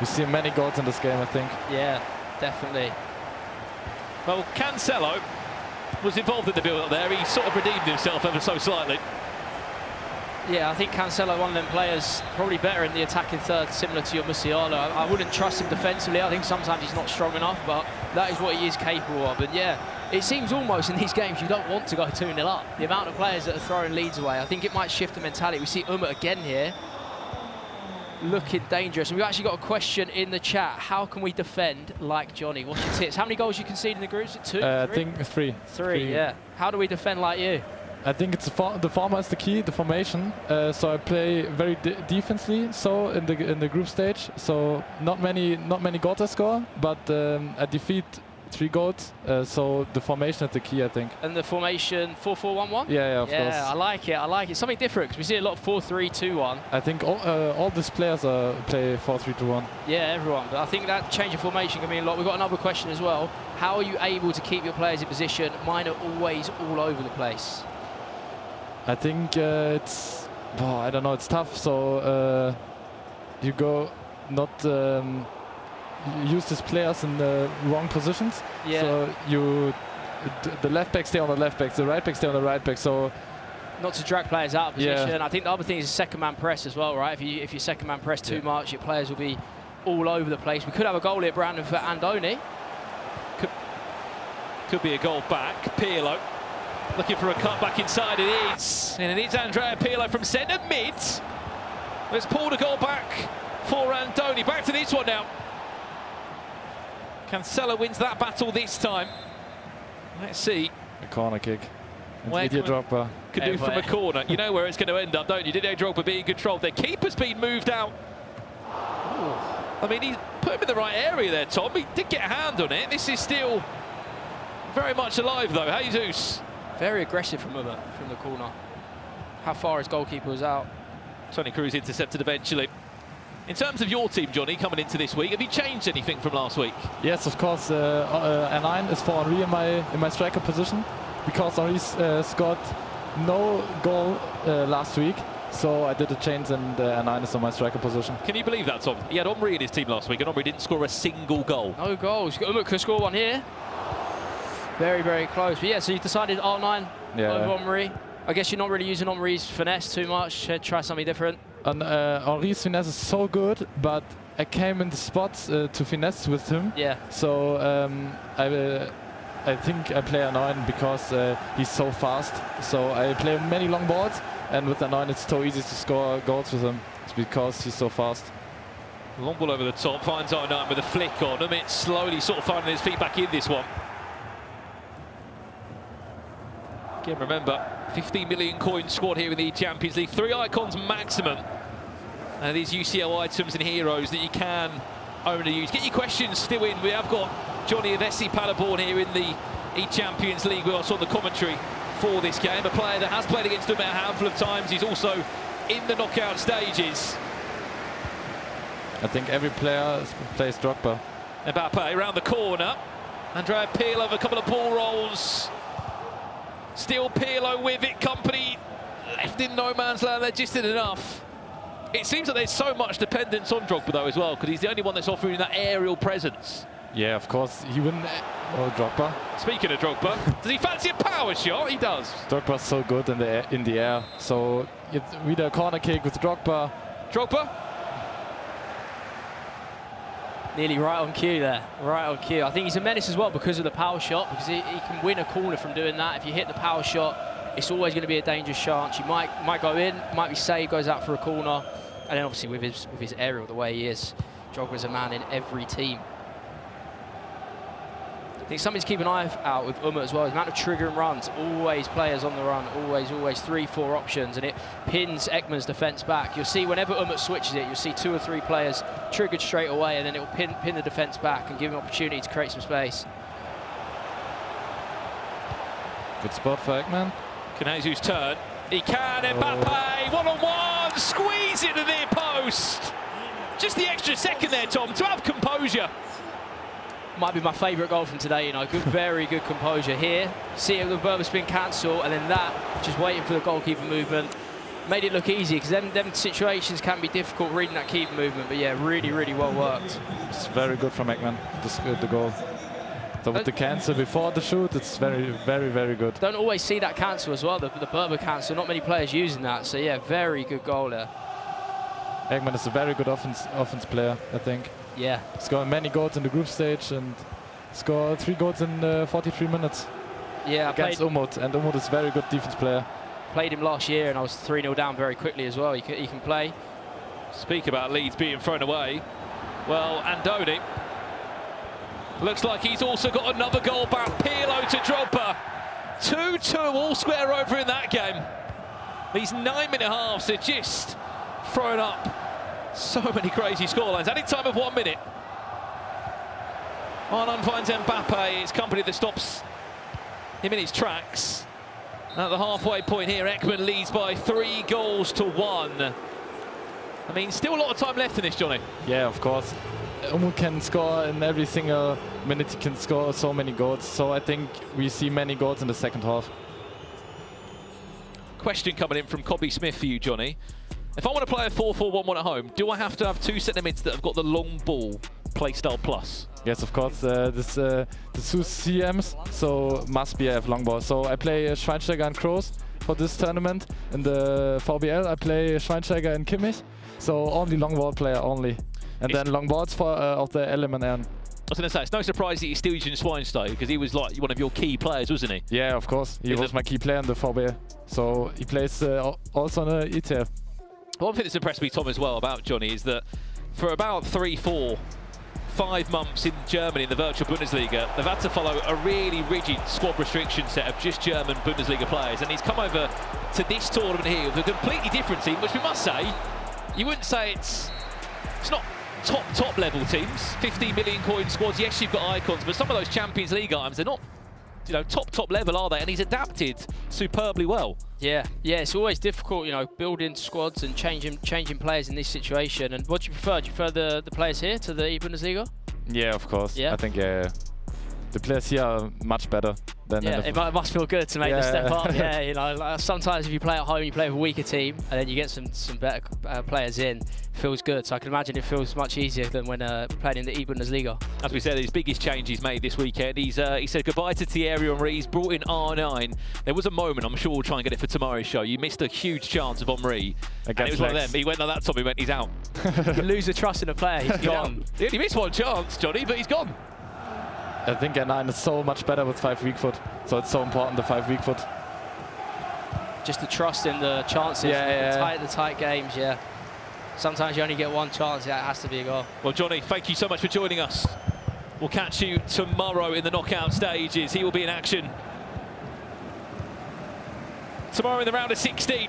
We see many goals in this game, I think. Yeah, definitely. Well, Cancelo was involved in the build-up there. He sort of redeemed himself ever so slightly. Yeah, I think Cancelo, one of them players, probably better in the attacking third, similar to your Musiala. I wouldn't trust him defensively. I think sometimes he's not strong enough, but that is what he is capable of. And yeah, it seems almost in these games you don't want to go 2-0 up. The amount of players that are throwing leads away, I think it might shift the mentality. We see Umit again here, looking dangerous. And we've actually got a question in the chat. How can we defend like Johnny? What's your tips? How many goals you concede in the groups? 2? I think 3. 3, yeah. How do we defend like you? I think it's the former is the key, the formation. So I play very defensively. So in the group stage, so not many goals I score, but I defeat 3 goals. So the formation is the key, I think. And the formation 4-4-1-1. Yeah, of course. Yeah, I like it. I like it. Something different because we see a lot of 4-3-2-1. I think all these players play 4-3-2-1. Yeah, everyone. But I think that change of formation can mean a lot. We've got another question as well. How are you able to keep your players in position? Mine are always all over the place. I think it's, I don't know, it's tough. So you go not use these players in the wrong positions. Yeah. So the left back stay on the left back, the right back stay on the right back. So Not to drag players out of position. I think the other thing is second man press as well, right? If you second man press too much, your players will be all over the place. We could have a goal here, Brandon, for Andoni. Could be a goal back. Pirlo looking for a cut back inside. It is. And it is Andrea Pirlo from centre mid. Let's pull the goal back for Andoni. Back to this one now. Cancelo wins that battle this time. Let's see. A corner kick. And Where Didier Drogba. Could do from a corner. You know where it's going to end up, don't you? Didier Drogba being controlled. Their keeper's been moved out. I mean, he put him in the right area there, Tom. He did get a hand on it. This is still very much alive, though. Jesus. Very aggressive from the corner. How far his goalkeeper was out. Tony Cruz intercepted eventually. In terms of your team, Johnny, coming into this week, have you changed anything from last week? Yes, of course. R9 is for Henry in my striker position, because Henry scored no goal last week. So I did a change, and R9 is on my striker position. Can you believe that, Tom? He had Omri in his team last week, and Omri didn't score a single goal. No goals. Umut could score one here. Very, very close. But yeah, so you decided R9 over Omri. I guess you're not really using Omri's finesse too much. Try something different. And Henry's finesse is so good, but I came in the spots to finesse with him. Yeah. So I think I play R9 because he's so fast. So I play many long balls, and with R9 it's so easy to score goals with him. It's because he's so fast. Long ball over the top, finds R9 with a flick on him. It's slowly sort of finding his feet back in this one. Again, remember, 15 million coin squad here in the Champions League. 3 icons maximum. And these UCL items and heroes that you can only use. Get your questions still in. We have got Johnny Avessi Paderborn here in the eChampions League. We're also on the commentary for this game. A player that has played against him a handful of times. He's also in the knockout stages. I think every player plays Drogba. Mbappe around the corner. Andrea Pirlo with a couple of ball rolls. Still Pirlo with it. Company left in no man's land. They're just in enough. It seems that there's so much dependence on Drogba though as well, because he's the only one that's offering that aerial presence. Yeah, of course. He wouldn't. Oh, Drogba. Speaking of Drogba, does he fancy a power shot? He does. Drogba's so good in the air. So it's with a corner kick with Drogba. Drogba. Nearly right on cue there, right on cue. I think he's a menace as well because of the power shot, because he can win a corner from doing that. If you hit the power shot, it's always going to be a dangerous chance. You might go in, might be saved, goes out for a corner, and then obviously with his aerial the way he is, Drogba's a man in every team. I think something to keep an eye out with Umut as well. The amount of triggering runs, always players on the run, always 3-4 options, and it pins Egman's defence back. You'll see whenever Umut switches it, you'll see 2 or 3 players triggered straight away, and then it will pin the defence back and give him an opportunity to create some space. Good spot for Egman. Can Jesus turn? He can. Mbappe, one-on-one, squeeze it to the near post. Just the extra second there, Tom, to have composure. Might be my favourite goal from today, you know. Good, very good composure here. See the Berber spin cancel, and then that, just waiting for the goalkeeper movement. Made it look easy, because them situations can be difficult reading that keeper movement, but yeah, really, really well worked. It's very good from Egman, the goal. So with the cancel before the shoot, it's very, very, very good. Don't always see that cancel as well, the Berber cancel. Not many players using that, so yeah, very good goal there. Egman is a very good offense player, I think. Yeah. Scored many goals in the group stage and scored 3 goals in 43 minutes. Yeah, against Umut, and Umut is a very good defense player. Played him last year, and I was 3-0 down very quickly as well. He can play. Speak about leads being thrown away. Well, Andoni looks like he's also got another goal back. Pirlo to Drogba. 2-2 all square over in that game. These 9-minute halves are just throwing up so many crazy scorelines. Added time of 1 minute. Arnon finds Mbappe. It's Company that stops him in his tracks. At the halfway point here, Egman leads by 3-1. I mean, still a lot of time left in this, Johnny. Yeah, of course. Umut can score in every single minute. He can score so many goals. So I think we see many goals in the second half. Question coming in from Cobby Smith for you, Johnny. If I want to play a 4-4-1-1 at home, do I have to have 2 centre mids that have got the long ball playstyle plus? Yes, of course. The 2 CMs, so must be have long ball. So I play Schweinsteiger and Kroos, for this tournament. In the VBL, I play Schweinsteiger and Kimmich, so only long ball player only. And then long balls for of the Element. I was going to say, it's no surprise that you're still using Schweinsteiger, because he was like one of your key players, wasn't he? Yeah, of course. He was my key player in the VBL. So he plays also on the ETF. One thing that's impressed me, Tom, as well about Johnny is that for about 3, 4, 5 months in Germany in the virtual Bundesliga, they've had to follow a really rigid squad restriction set of just German Bundesliga players, and he's come over to this tournament here with a completely different team, which we must say, you wouldn't say it's not top level teams. 15 million coin squads, yes, you've got icons, but some of those Champions League items, they're not, you know, top level, are they? And he's adapted superbly well. Yeah, it's always difficult, you know, building squads and changing players in this situation. And what do you prefer? Do you prefer the players here to the Bundesliga? Yeah, of course. Yeah. I think the players here are much better than in the it must feel good to make the step up. Yeah, you know, like sometimes if you play at home, you play with a weaker team, and then you get some better players in. It feels good. So I can imagine it feels much easier than when playing in the Bundesliga. As we said, his biggest change he's made this weekend. He said goodbye to Thierry Henry. He's brought in R9. There was a moment, I'm sure we'll try and get it for tomorrow's show. You missed a huge chance of Henry. And it was one of them. He went like that, Tom. He went, he's out. You lose the trust in a player, he's gone. He only missed one chance, Johnny, but he's gone. I think R9 is so much better with 5 weak foot. So it's so important, the 5 weak foot. Just the trust in the chances, the tight games, yeah. Sometimes you only get one chance, it has to be a goal. Well, Johnny, thank you so much for joining us. We'll catch you tomorrow in the knockout stages. He will be in action tomorrow in the round of 16.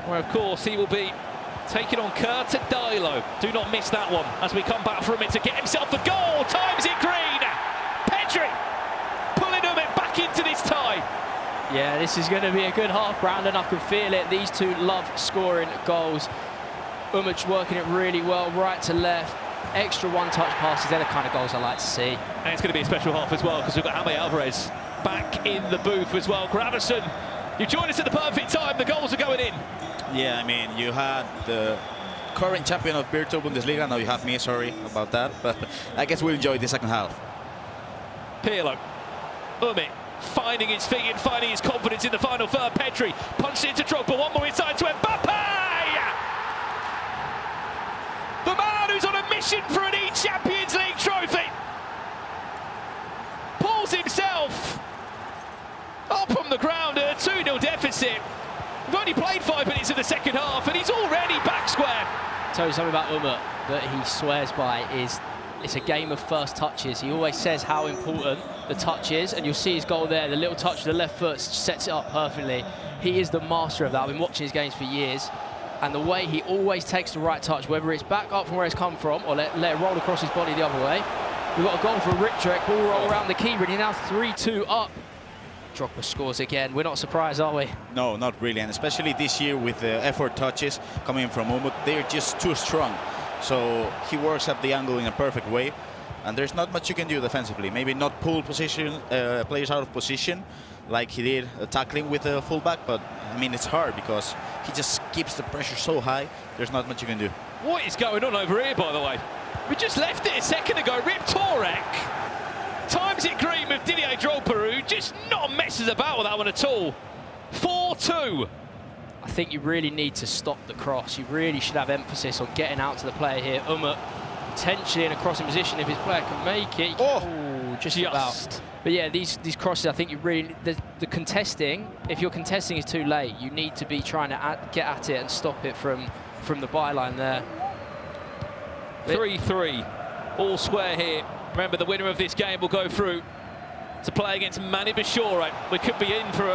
Where, of course, he will be taking on Kurt Dilo. Do not miss that one as we come back from it to get himself the goal. Times it green. Petri pulling Umit back into this tie. Yeah, this is going to be a good half, Brandon. I can feel it. These two love scoring goals. Umit working it really well, right to left. Extra one-touch passes. They're the kind of goals I like to see. And it's going to be a special half as well, because we've got Jaime Alvarez back in the booth as well. Gravison, you joined us at the perfect time. The goals are going in. Yeah, I mean, you had the current champion of Virtual Bundesliga. Now you have me, sorry about that. But I guess we'll enjoy the second half. Pirlo, Umit finding his feet and finding his confidence in the final third. Petri punched it into Drogba. One more inside to Mbappe! The man who's on a mission for an eChampions League trophy pulls himself up from the ground at a 2-0 deficit. We've only played 5 minutes of the second half and he's already back square. Tell you something about Umit that he swears by is it's a game of first touches. He always says how important the touch is, and you'll see his goal there. The little touch with the left foot sets it up perfectly. He is the master of that. I've been watching his games for years, and the way he always takes the right touch, whether it's back up from where it's come from or let it roll across his body the other way. We've got a goal for Rickard, ball roll around the keeper, and he's now 3-2 up. Drogba scores again. We're not surprised, are we? No, not really, and especially this year with the effort touches coming from Umut, they're just too strong. So he works up the angle in a perfect way, and there's not much you can do defensively. Maybe not pull position players out of position like he did tackling with the fullback, but I mean it's hard because he just keeps the pressure so high. There's not much you can do. What is going on over here, by the way? We just left it a second ago. Rip Torek times it green with Didier Drogba, who just not messes about with that one at all. 4-2. I think you really need to stop the cross. You really should have emphasis on getting out to the player here. Umit potentially in a crossing position if his player can make it. Oh, just about. But yeah, these crosses, I think you really, the contesting, if your contesting is too late, you need to be trying to get at it and stop it from the byline there. 3-3, all square here. Remember, the winner of this game will go through to play against Mani Bashore. We could be in for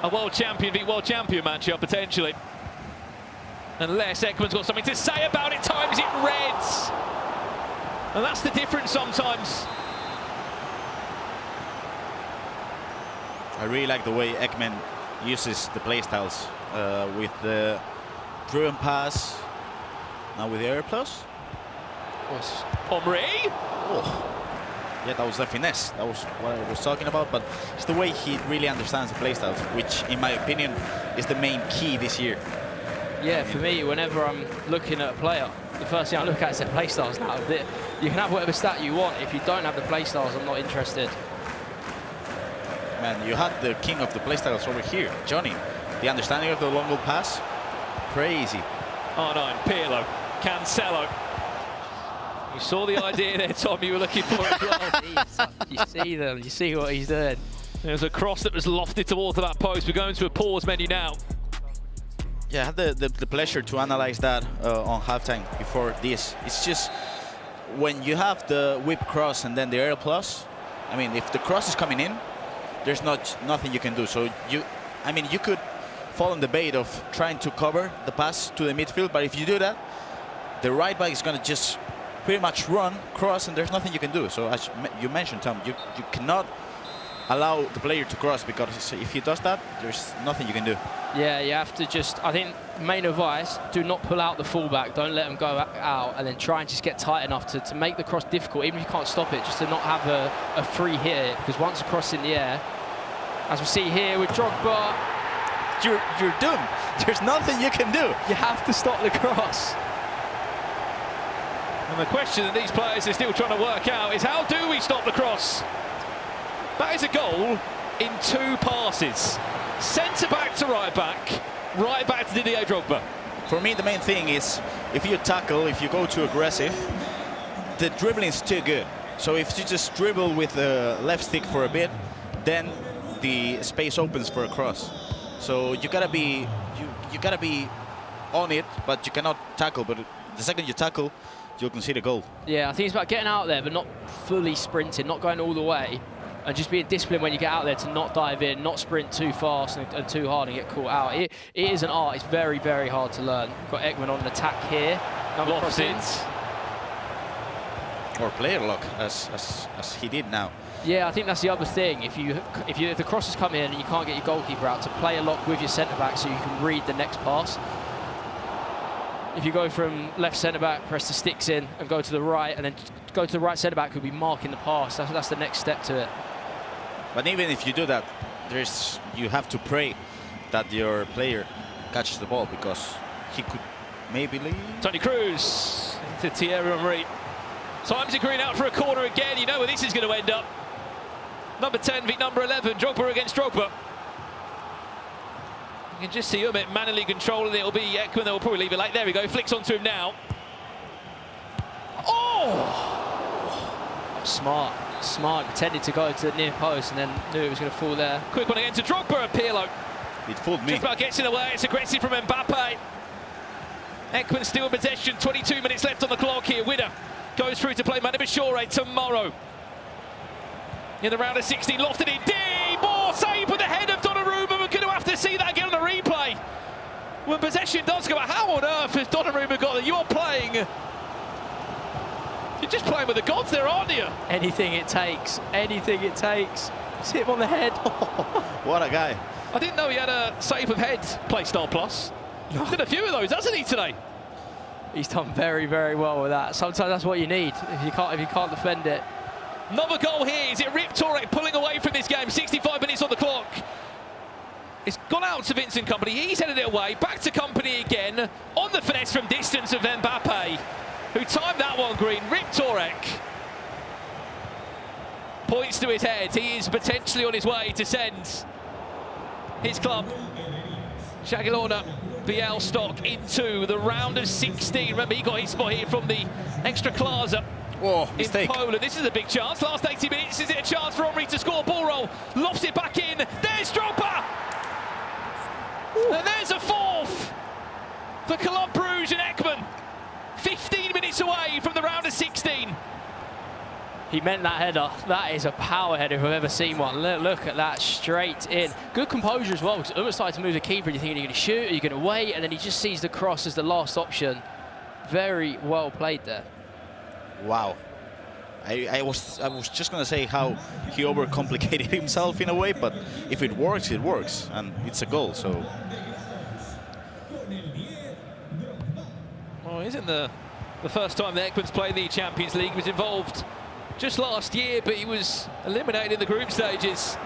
a world champion v world champion matchup potentially, unless Egman's got something to say about it. Times it reds, and that's the difference sometimes. I really like the way Egman uses the playstyles with the driven pass, now with the air plus. Henry. Oh. Yeah, that was the finesse. That was what I was talking about, but it's the way he really understands the playstyles, which, in my opinion, is the main key this year. Yeah, for me, whenever I'm looking at a player, the first thing I look at is their playstyles now. You can have whatever stat you want. If you don't have the playstyles, I'm not interested. Man, you had the king of the playstyles over here, Johnny. The understanding of the long ball pass, crazy. R9, Pirlo, Cancelo. You saw the idea there, Tom, you were looking for as well. You see them, you see what he's doing. There's a cross that was lofted towards that post. We're going to a pause menu now. Yeah, I had the pleasure to analyze that on halftime before this. It's just when you have the whip cross and then the aerial plus, I mean, if the cross is coming in, there's nothing you can do. So you could fall on the bait of trying to cover the pass to the midfield, but if you do that, the right back is going to just pretty much run, cross, and there's nothing you can do. So as you mentioned, Tom, you cannot allow the player to cross, because if he does that, there's nothing you can do. Yeah, you have to just, I think, main advice, do not pull out the fullback, don't let him go out, and then try and just get tight enough to make the cross difficult, even if you can't stop it, just to not have a free hit, because once the cross in the air, as we see here with Drogba, you're doomed. There's nothing you can do. You have to stop the cross. And the question that these players are still trying to work out is, how do we stop the cross? That is a goal in 2 passes. Centre-back to right-back to Didier Drogba. For me, the main thing is, if you tackle, if you go too aggressive, the dribbling is too good. So if you just dribble with the left stick for a bit, then the space opens for a cross. So you gotta be on it, but you cannot tackle. But the second you tackle, you'll concede a goal. Yeah, I think it's about getting out there, but not fully sprinting, not going all the way, and just being disciplined when you get out there to not dive in, not sprint too fast and too hard and get caught out. It is an art. It's very, very hard to learn. Got Egman on an attack here. Lofts it. Or player lock, as he did now. Yeah, I think that's the other thing. If the crosses come in and you can't get your goalkeeper out, to play a lock with your centre back so you can read the next pass. If you go from left centre back, press the sticks in and go to the right, and then go to the right centre back who'll be marking the pass. That's the next step to it. But even if you do that, you have to pray that your player catches the ball, because he could maybe leave. Toni Kroos to Thierry Henry. Times are green out for a corner again. You know where this is going to end up. Number 10 v number 11. Drogba against Drogba. You can just see Umit manually controlling it. It'll be Egman that will probably leave it late. There we go. Flicks onto him now. Oh! Smart. Pretended to go to the near post and then knew it was going to fall there. Quick one again to Drogba and Pirlo. It fooled me. Just about gets in the way. It's aggressive from Mbappe. Egman still in possession. 22 minutes left on the clock here. Winner goes through to play Manibishore tomorrow. In the round of 16, lofted it deep. Oh, save with the head of Donnarumma. We're going to have to see that again on the replay. When possession does go out, how on earth has Donnarumma got that? You are playing. You're just playing with the gods there, aren't you? Anything it takes. Anything it takes. Just hit him on the head. What a guy. I didn't know he had a save of head playstyle plus. He's did a few of those, hasn't he, today? He's done very, very well with that. Sometimes that's what you need if you can't defend it. Another goal here. Is it Rip Torek pulling away from this game? 65 minutes on the clock. It's gone out to Vincent Kompany. He's headed it away. Back to Kompany again. On the finesse from distance of Mbappe, who timed that one green. Rip Torek points to his head. He is potentially on his way to send his club, Jagiellona Białystok, into the round of 16. Remember, he got his spot here from the Ekstraklasa in Poland. This is a big chance. Last 80 minutes, is it a chance for Henry to score? Ball roll, lofts it back in. There's Drogba! And there's a fourth for Club Brugge and Egman. 15 minutes away from the round of 16. He meant that header. That is a power header if I've ever seen one. Look at that, straight in. Good composure as well, because Umit started to move the keeper and you're thinking, are you going to shoot, are you going to wait? And then he just sees the cross as the last option. Very well played there. Wow. I was just going to say how he overcomplicated himself in a way, but if it works, it works. And it's a goal, so... Well, it isn't the first time that Egman's played the Champions League. He was involved just last year, but he was eliminated in the group stages.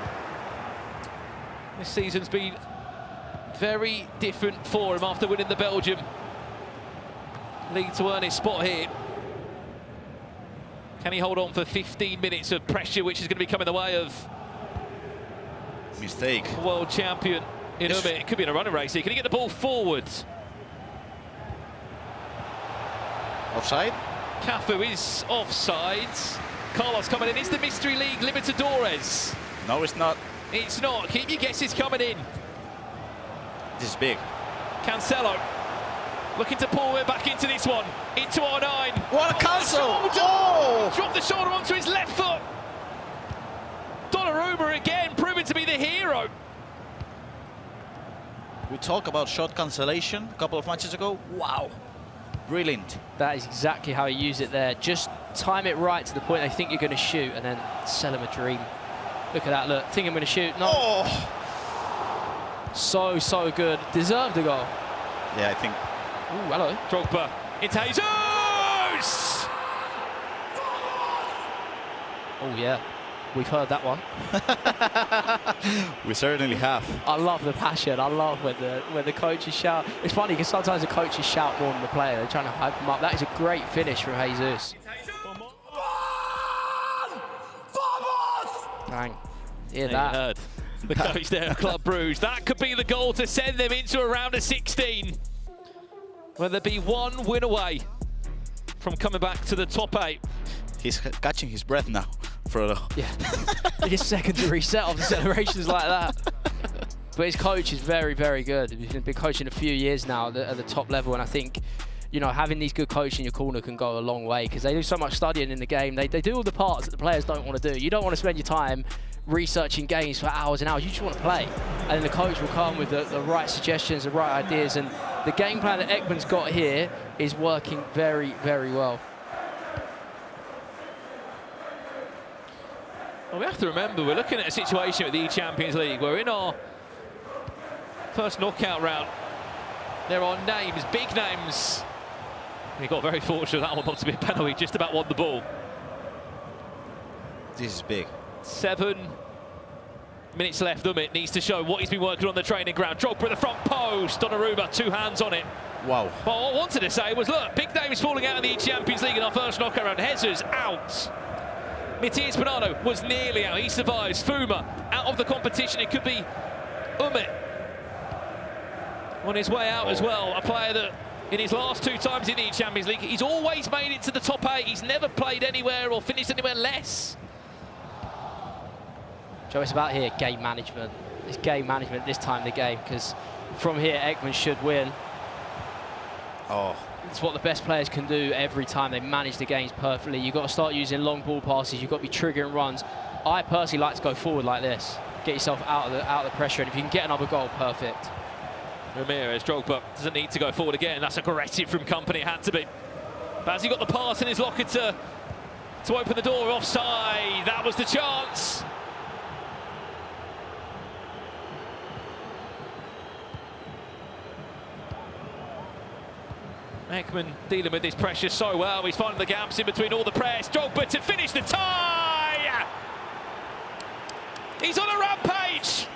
This season's been very different for him after winning the Belgium League to earn his spot here. Can he hold on for 15 minutes of pressure, which is going to be coming the way of Mistake. World champion in Umit. It could be in a running race here. Can he get the ball forward? Offside? Cafu is offside. Carlos coming in. Is the Mystery League Libertadores? No, it's not. It's not. Keep your guesses coming in. This is big. Cancelo looking to pull it back into this one. Into R9. What a cancel! Oh! Dropped the shoulder onto his left foot. Donnarumma again, proving to be the hero. We talked about shot cancellation a couple of matches ago. Wow. Brilliant. That is exactly how you use it there. Just time it right to the point they think you're going to shoot and then sell them a dream. Look at that, look. Think I'm going to shoot. No. Oh. So good. Deserved a goal. Yeah, I think. Ooh, hello. Drogba into Jesus! Oh, yeah. We've heard that one. We certainly have. I love the passion. I love when the coaches shout. It's funny because sometimes the coaches shout more than the player. They're trying to hype them up. That is a great finish from Jesus. Bang. Hear that? Heard the coach there at Club Brugge. That could be the goal to send them into a round of 16. Will there be one win away from coming back to the top 8? He's catching his breath now. Yeah, it's a second to reset off the celebrations like that. But his coach is very, very good. He's been coaching a few years now at the top level, and I think, you know, having these good coaches in your corner can go a long way because they do so much studying in the game. They do all the parts that the players don't want to do. You don't want to spend your time researching games for hours and hours. You just want to play, and then the coach will come with the right suggestions, the right ideas, and the game plan that Egman's got here is working very, very well. Well, we have to remember, we're looking at a situation with the eChampions League. We're in our first knockout round. There are names, big names. He got very fortunate that one not to be a penalty, just about won the ball. This is big. 7 minutes left. Umit needs to show what he's been working on the training ground. Drogba at the front post. Donnarumma, 2 hands on it. Wow. But what I wanted to say was, look, big names falling out of the eChampions League in our first knockout round. Jesus out. Matias Banano was nearly out. He survives. Fummer out of the competition. It could be Umit on his way out as well. A player that in his last 2 times in the Champions League, he's always made it to the top 8. He's never played anywhere or finished anywhere less. Joe, it's about here game management. It's game management this time of the game because from here Egman should win. Oh. It's what the best players can do every time. They manage the games perfectly. You've got to start using long ball passes. You've got to be triggering runs. I personally like to go forward like this. Get yourself out of the pressure, and if you can get another goal, perfect. Ramirez, Drogba doesn't need to go forward again. That's aggressive from Company. It had to be. But has he got the pass in his locker to open the door? Offside. That was the chance. Egman dealing with this pressure so well. He's finding the gaps in between all the press. Drogba to finish the tie! He's on a rampage!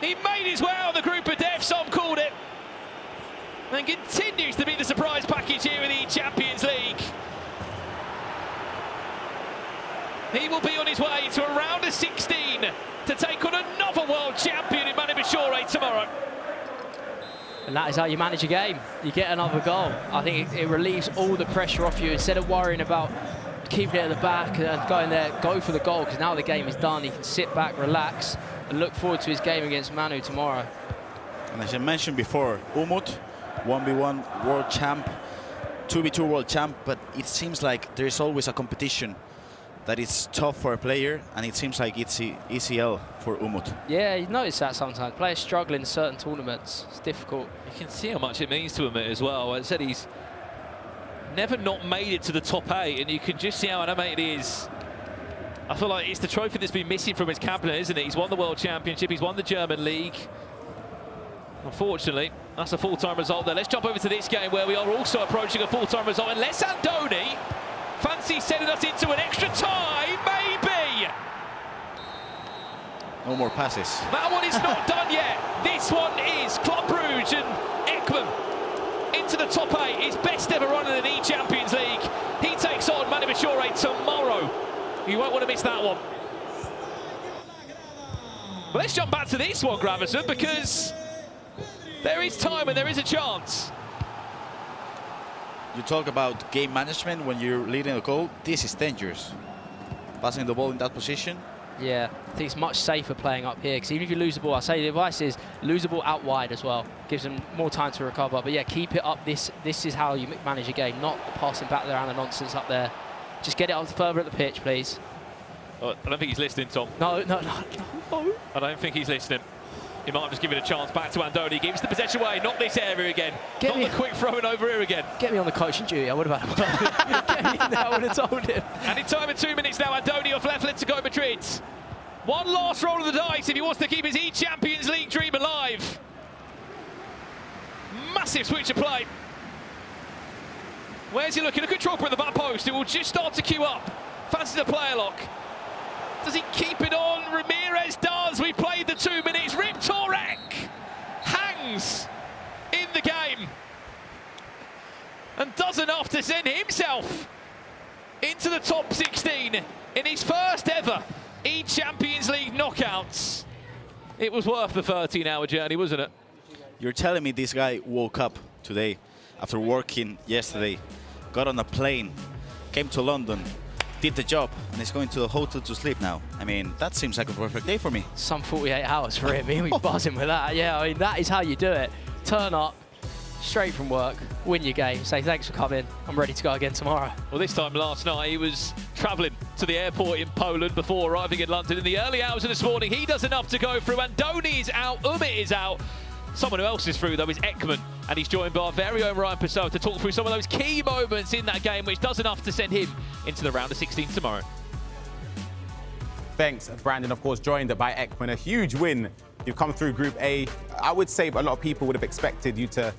He made his way out of the group of death, some called it. And continues to be the surprise package here in the Champions League. He will be on his way to a round of 16 to take on another world champion in Matias Banano tomorrow. And that is how you manage a game. You get another goal. I think it relieves all the pressure off you. Instead of worrying about keeping it at the back and going there, go for the goal, because now the game is done. He can sit back, relax, and look forward to his game against Manu tomorrow. And as I mentioned before, Umut, 1v1 world champ, 2v2 world champ, but it seems like there is always a competition that is tough for a player, and it seems like it's ECL for Umut. Yeah, you notice that sometimes. Players struggle in certain tournaments. It's difficult. You can see how much it means to him as well. As I said, he's never not made it to the top 8, and you can just see how animated he is. I feel like it's the trophy that's been missing from his cabinet, isn't it? He's won the World Championship, he's won the German League. Unfortunately, that's a full-time result there. Let's jump over to this game where we are also approaching a full-time result, unless Andoni fancy sending us into an extra time, maybe. No more passes. That one is not done yet. This one is Club Brugge and Egman into the top 8. His best ever run in the eChampions League. He takes on Matias Banano tomorrow. You won't want to miss that one. Well, let's jump back to this one, Gravison, because there is time and there is a chance. You talk about game management when you're leading a goal. This is dangerous. Passing the ball in that position. Yeah, I think it's much safer playing up here, because even if you lose the ball, I say the advice is lose the ball out wide as well. Gives them more time to recover. But yeah, keep it up. This is how you manage a game, not passing back there and the nonsense up there. Just get it up further at the pitch, please. Oh, I don't think he's listening, Tom. No. I don't think he's listening. He might have just given a chance back to Andoni. Gives the possession away, not this area again. Not the quick throwing over here again. Get me on the coaching duty, I would have had Get me in there, I would have told him. And in time of 2 minutes now, Andoni off left Atletico Madrid. One last roll of the dice if he wants to keep his eChampions League dream alive. Massive switch of play. Where's he looking? A control at the back post. It will just start to queue up. Fancies a player lock. Does he keep it on? Ramirez does. We played the 2 minutes. Rickard hangs in the game and does enough to send himself into the top 16 in his first ever eChampions League knockouts. It was worth the 13-hour journey, wasn't it? You're telling me this guy woke up today after working yesterday, got on a plane, came to London, did the job, and is going to the hotel to sleep now. I mean, that seems like a perfect day for me. Some 48 hours for him. He'll be buzzing with that. Yeah, I mean, that is how you do it. Turn up, straight from work, win your game, say thanks for coming, I'm ready to go again tomorrow. Well, this time last night, he was travelling to the airport in Poland before arriving in London. In the early hours of this morning, he does enough to go through. Andoni is out, Umit is out. Someone who else is through, though, is Egman, and he's joined by our very own Ryan Pessoa to talk through some of those key moments in that game, which does enough to send him into the round of 16 tomorrow. Thanks, Brandon. Of course, joined by Egman. A huge win. You've come through Group A. I would say a lot of people would have expected you to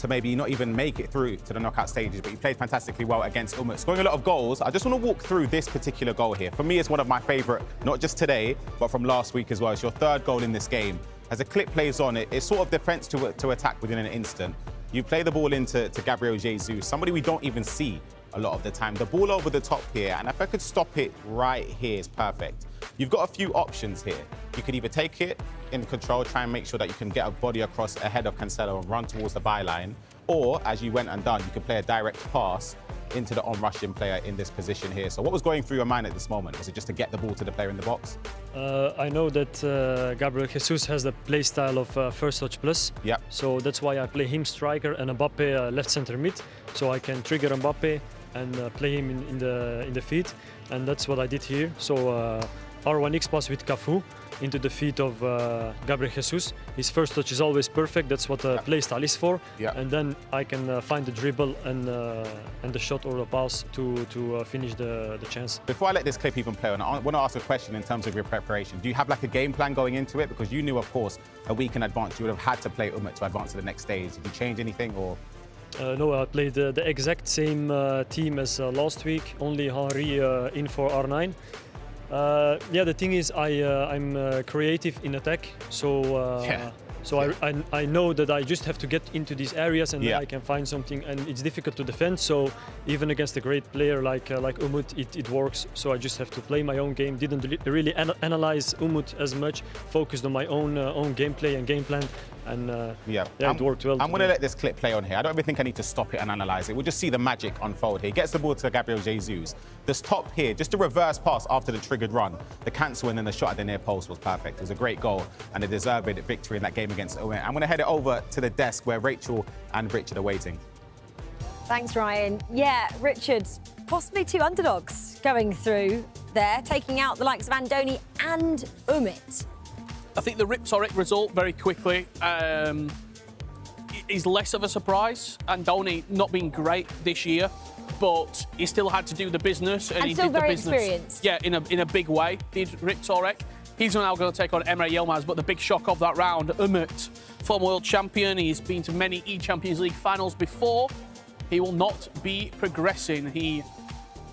maybe not even make it through to the knockout stages, but you played fantastically well against Umit, scoring a lot of goals. I just want to walk through this particular goal here. For me, it's one of my favourite, not just today, but from last week as well. It's your third goal in this game. As the clip plays on, it's sort of defence to attack within an instant. You play the ball into Gabriel Jesus, somebody we don't even see a lot of the time. The ball over the top here, and if I could stop it right here, is perfect. You've got a few options here. You could either take it in control, try and make sure that you can get a body across ahead of Cancelo and run towards the byline, or, as you went and done, you could play a direct pass into the on-rushing player in this position here. So what was going through your mind at this moment? Was it just to get the ball to the player in the box? I know that Gabriel Jesus has the play style of first touch plus. Yep. So that's why I play him striker and Mbappe left center mid. So I can trigger Mbappe and play him in the feet. And that's what I did here. So R1X pass with Cafu into the feet of Gabriel Jesus. His first touch is always perfect. That's what the play style is for. Yep. And then I can find the dribble and the shot or the pass to finish the chance. Before I let this clip even play on, I want to ask a question in terms of your preparation. Do you have like a game plan going into it? Because you knew, of course, a week in advance you would have had to play Umit to advance to the next stage. Did you change anything or? No, I played the exact same team as last week. Only Henry in for R9. Yeah, the thing is, I'm creative in attack, so I know that I just have to get into these areas and then I can find something. And it's difficult to defend, so even against a great player like Umut, it works. So I just have to play my own game. Didn't really analyze Umut as much. Focused on my own gameplay and game plan. And it worked well. I'm going to let this clip play on here. I don't even think I need to stop it and analyse it. We'll just see the magic unfold here. He gets the ball to Gabriel Jesus. The stop here, just a reverse pass after the triggered run. The cancel and then the shot at the near post was perfect. It was a great goal and a deserved victory in that game against Umit. I'm going to head it over to the desk where Rachel and Richard are waiting. Thanks, Ryan. Yeah, Richard, possibly two underdogs going through there, taking out the likes of Andoni and Umit. I think the Rickard result very quickly is less of a surprise. Andoni not been great this year, but he still had to do the business. And he still did very the business. Experienced. Yeah, in a big way, did Rickard. He's now going to take on Emre Yilmaz, but the big shock of that round, Umit, former world champion. He's been to many eChampions League finals before. He will not be progressing. He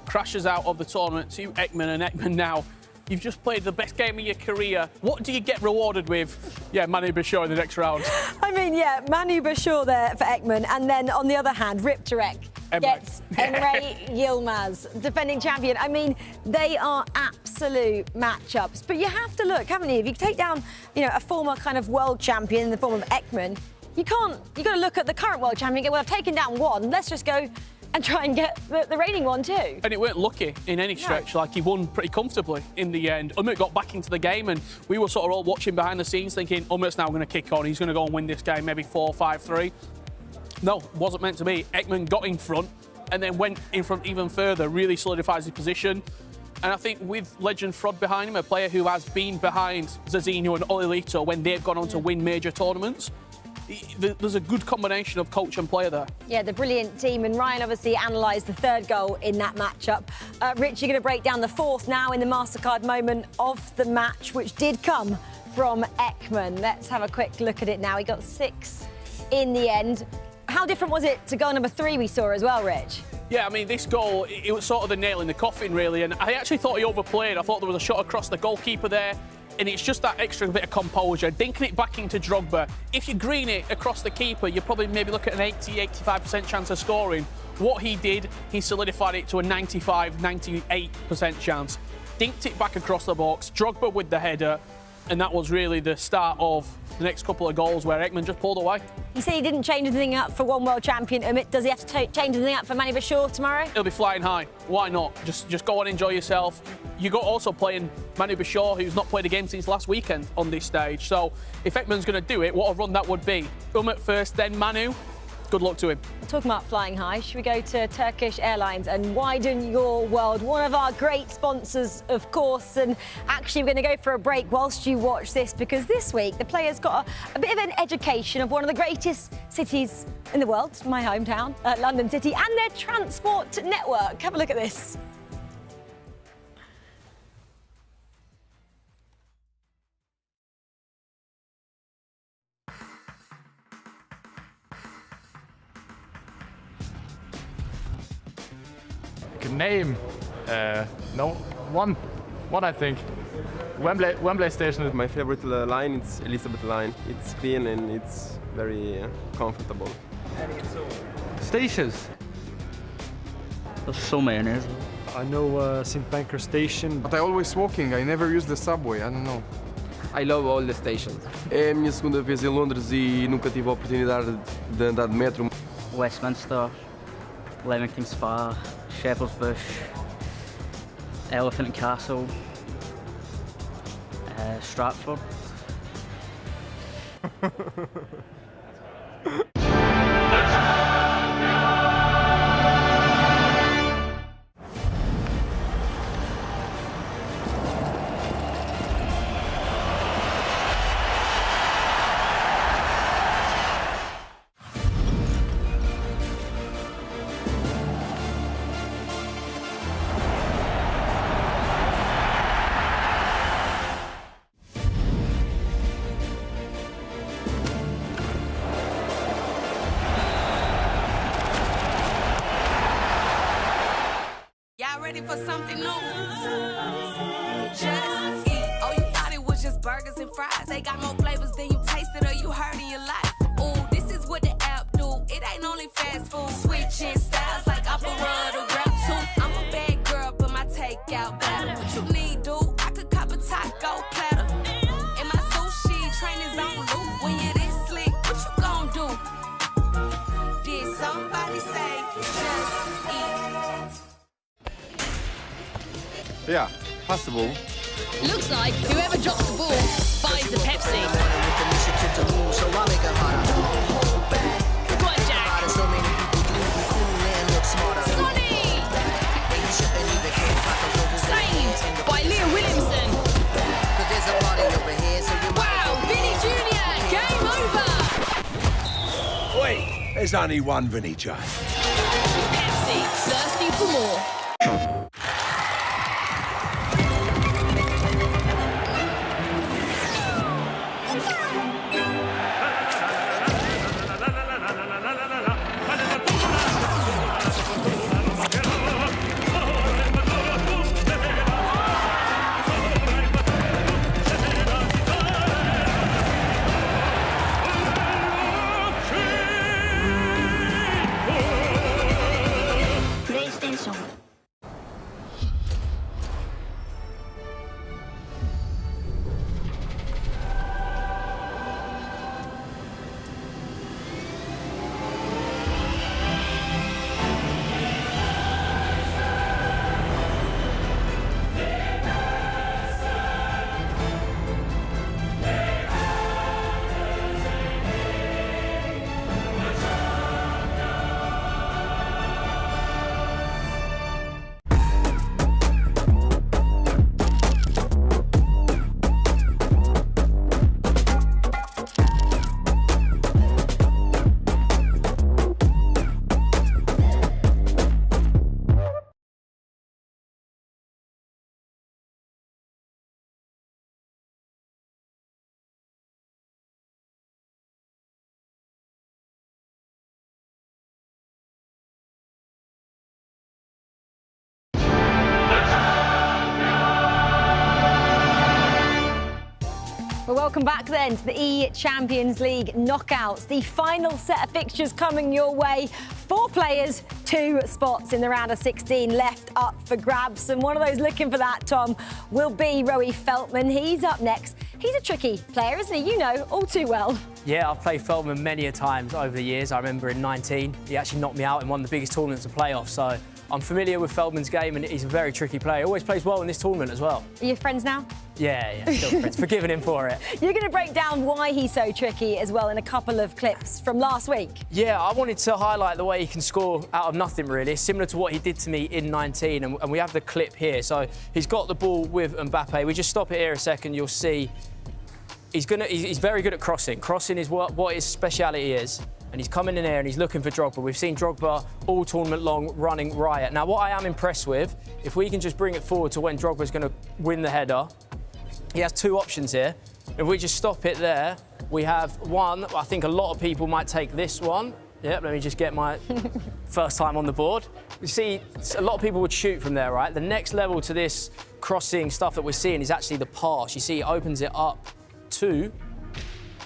crashes out of the tournament to Egman, and Egman now, you've just played the best game of your career. What do you get rewarded with? Yeah, Manu Bashir in the next round. I mean, yeah, Manu Bashir there for Egman. And then on the other hand, Rickard gets Emre Yilmaz, defending champion. I mean, they are absolutely absolute matchups. But you have to look, haven't you? If you take down, a former kind of world champion in the form of Egman, you've got to look at the current world champion. Well, I've taken down one. Let's just go and try and get the reigning one too. And it weren't lucky in any stretch. Like, he won pretty comfortably in the end. Umit got back into the game, and we were sort of all watching behind the scenes thinking, Umit's now going to kick on. He's going to go and win this game, maybe 4-5-3. No, wasn't meant to be. Egman got in front and then went in front even further, really solidifies his position. And I think with Legend Frod behind him, a player who has been behind Zazinho and Olilito when they've gone on to win major tournaments, there's a good combination of coach and player there. Yeah, the brilliant team. And Ryan obviously analysed the third goal in that matchup. Rich, you're going to break down the fourth now in the MasterCard moment of the match, which did come from Egman. Let's have a quick look at it now. He got 6 in the end. How different was it to goal number 3 we saw as well, Rich? Yeah, I mean, this goal, it was sort of the nail in the coffin, really. And I actually thought he overplayed. I thought there was a shot across the goalkeeper there. And it's just that extra bit of composure, dinking it back into Drogba. If you green it across the keeper, you're probably maybe look at an 80-85% chance of scoring. What he did, he solidified it to a 95-98% chance. Dinked it back across the box, Drogba with the header, and that was really the start of the next couple of goals where Egman just pulled away. You say he didn't change anything up for one world champion, Umit. Does he have to change anything up for Mani Bashir tomorrow? He'll be flying high. Why not? Just go and enjoy yourself. You got also playing Mani Bashir, who's not played a game since last weekend on this stage. So if Egman's going to do it, what a run that would be. Umit first, then Manu. Good luck to him. Talking about flying high, should we go to Turkish Airlines and widen your world? One of our great sponsors, of course. And actually, we're going to go for a break whilst you watch this, because this week the players got a bit of an education of one of the greatest cities in the world, my hometown, London City, and their transport network. Have a look at this. Name? No, one I think. Wembley Station. My favorite line is Elizabeth line. It's clean and it's very comfortable. Stations. There's so many. I know St. Pancras Station. But I always walking. I never use the subway. I don't know. I love all the stations. É a minha segunda vez em Londres e nunca tive a oportunidade de andar de metro. Westminster, Leamington Spa, Shepherd's Bush, Elephant and Castle, Stratford. Ready for something new? Just eat. Oh, you thought it was just burgers and fries. They got more flavors than you tasted or you heard in your life. Ooh, this is what the app do. It ain't only fast food. Switching styles like opera to rap too. I'm a bad girl, but my takeout better. What you need, dude? I could cop a taco platter. And my sushi train is on loop. When you're this slick, what you gon' do? Did somebody say just eat? Yeah, possible. Looks like whoever drops the ball buys a Pepsi. Go on, Jack. Sonny! Saved by Leah Williamson. Wow, Vinny Jr., game over. Wait, there's only one Vinny J. Pepsi, thirsty for more. Well, welcome back then to the eChampions League knockouts. The final set of fixtures coming your way. 4 players, 2 spots in the round of 16 left up for grabs. And one of those looking for that, Tom, will be Roy Feldman. He's up next. He's a tricky player, isn't he? You know all too well. Yeah, I've played Feldman many a times over the years. I remember in 19, he actually knocked me out in one of the biggest tournaments of playoffs. So I'm familiar with Feldman's game, and he's a very tricky player. He always plays well in this tournament as well. Are you friends now? Yeah, still friends. Forgiving him for it. You're going to break down why he's so tricky as well in a couple of clips from last week. Yeah, I wanted to highlight the way he can score out of nothing, really. It's similar to what he did to me in 19, and we have the clip here. So he's got the ball with Mbappe. We just stop it here a second, you'll see. He's very good at crossing. Crossing is what his speciality is. And he's coming in here and he's looking for Drogba. We've seen Drogba all tournament long running riot. Now, what I am impressed with, if we can just bring it forward to when Drogba's going to win the header, he has 2 options here. If we just stop it there, we have one. I think a lot of people might take this one. Yep, let me just get my first time on the board. You see, a lot of people would shoot from there, right? The next level to this crossing stuff that we're seeing is actually the pass. You see, it opens it up to...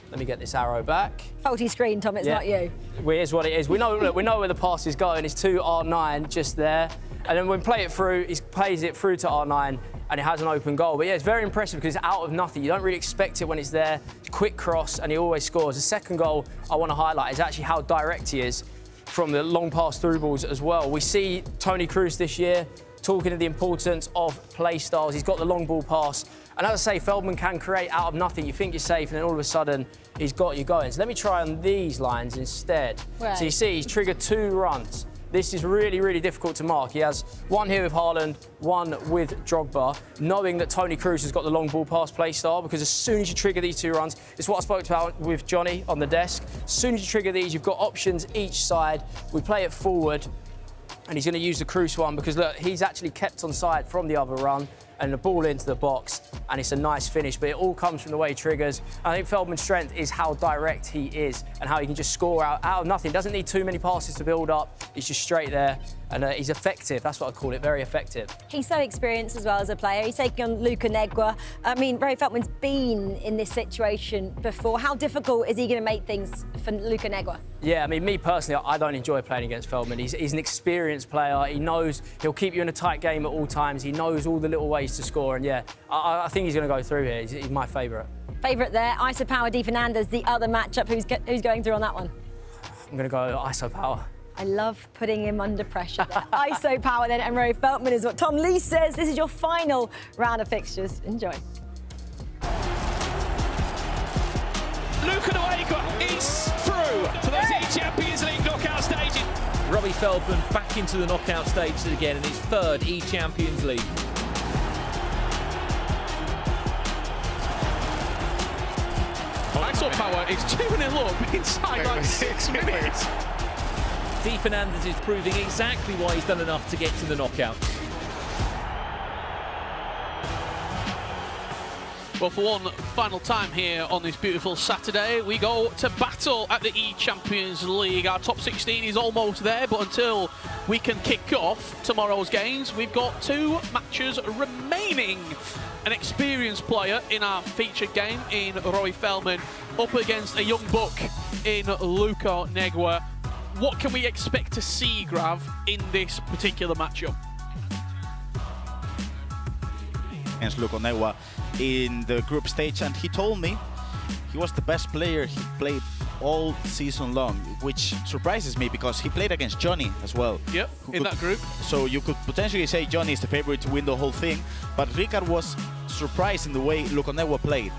Let me get this arrow back. Faulty screen, Tom, it's not you. Here's what it is. We know where the pass is going. It's to R9 just there. And then when we play it through, he plays it through to R9 and it has an open goal. But yeah, it's very impressive because it's out of nothing. You don't really expect it when it's there. Quick cross and he always scores. The second goal I want to highlight is actually how direct he is from the long pass through balls as well. We see Toni Kroos this year talking of the importance of play styles. He's got the long ball pass. And as I say, Feldman can create out of nothing. You think you're safe, and then all of a sudden, he's got you going. So let me try on these lines instead. Right. So you see, he's triggered 2 runs. This is really, really difficult to mark. He has one here with Haaland, one with Drogba, knowing that Toni Kroos has got the long ball pass play style, because as soon as you trigger these 2 runs, it's what I spoke about with Johnny on the desk. As soon as you trigger these, you've got options each side. We play it forward, and he's going to use the Kroos one, because look, he's actually kept on side from the other run, and the ball into the box, and it's a nice finish, but it all comes from the way he triggers. I think Feldman's strength is how direct he is and how he can just score out of nothing. Doesn't need too many passes to build up. He's just straight there, and he's effective. That's what I call it, very effective. He's so experienced as well as a player. He's taking on Umit and Egman. I mean, Roy Feldman's been in this situation before. How difficult is he going to make things for Umit and Egman? Yeah, I mean, me personally, I don't enjoy playing against Feldman. He's an experienced player. He knows he'll keep you in a tight game at all times. He knows all the little ways to score, and yeah, I think he's going to go through here. He's my favourite. Favourite there, ISO Power Di Fernandez, the other matchup. Who's going through on that one? I'm going to go ISO Power. I love putting him under pressure there. ISO Power then, and Roy Feldman is what Tom Lee says. This is your final round of fixtures. Enjoy. Umit and Egman is through to those eChampions League knockout stages. Robbie Feldman back into the knockout stages again in his 3rd eChampions League. ISO Power is 2-0 up inside like 6 minutes. Di Fernandez is proving exactly why he's done enough to get to the knockout. Well, for one final time here on this beautiful Saturday, we go to battle at the eChampions League. Our top 16 is almost there, but until we can kick off tomorrow's games, we've got 2 matches remaining. An experienced player in our featured game in Roy Feldman up against a young buck in Umit and Egman. What can we expect to see, Grav, in this particular matchup? Against Umit and Egman in the group stage, and he told me he was the best player he played all season long, which surprises me because he played against Johnny as well. Yep, in that group. So you could potentially say Johnny is the favorite to win the whole thing, but Rickard was surprised in the way Umit and Egman played.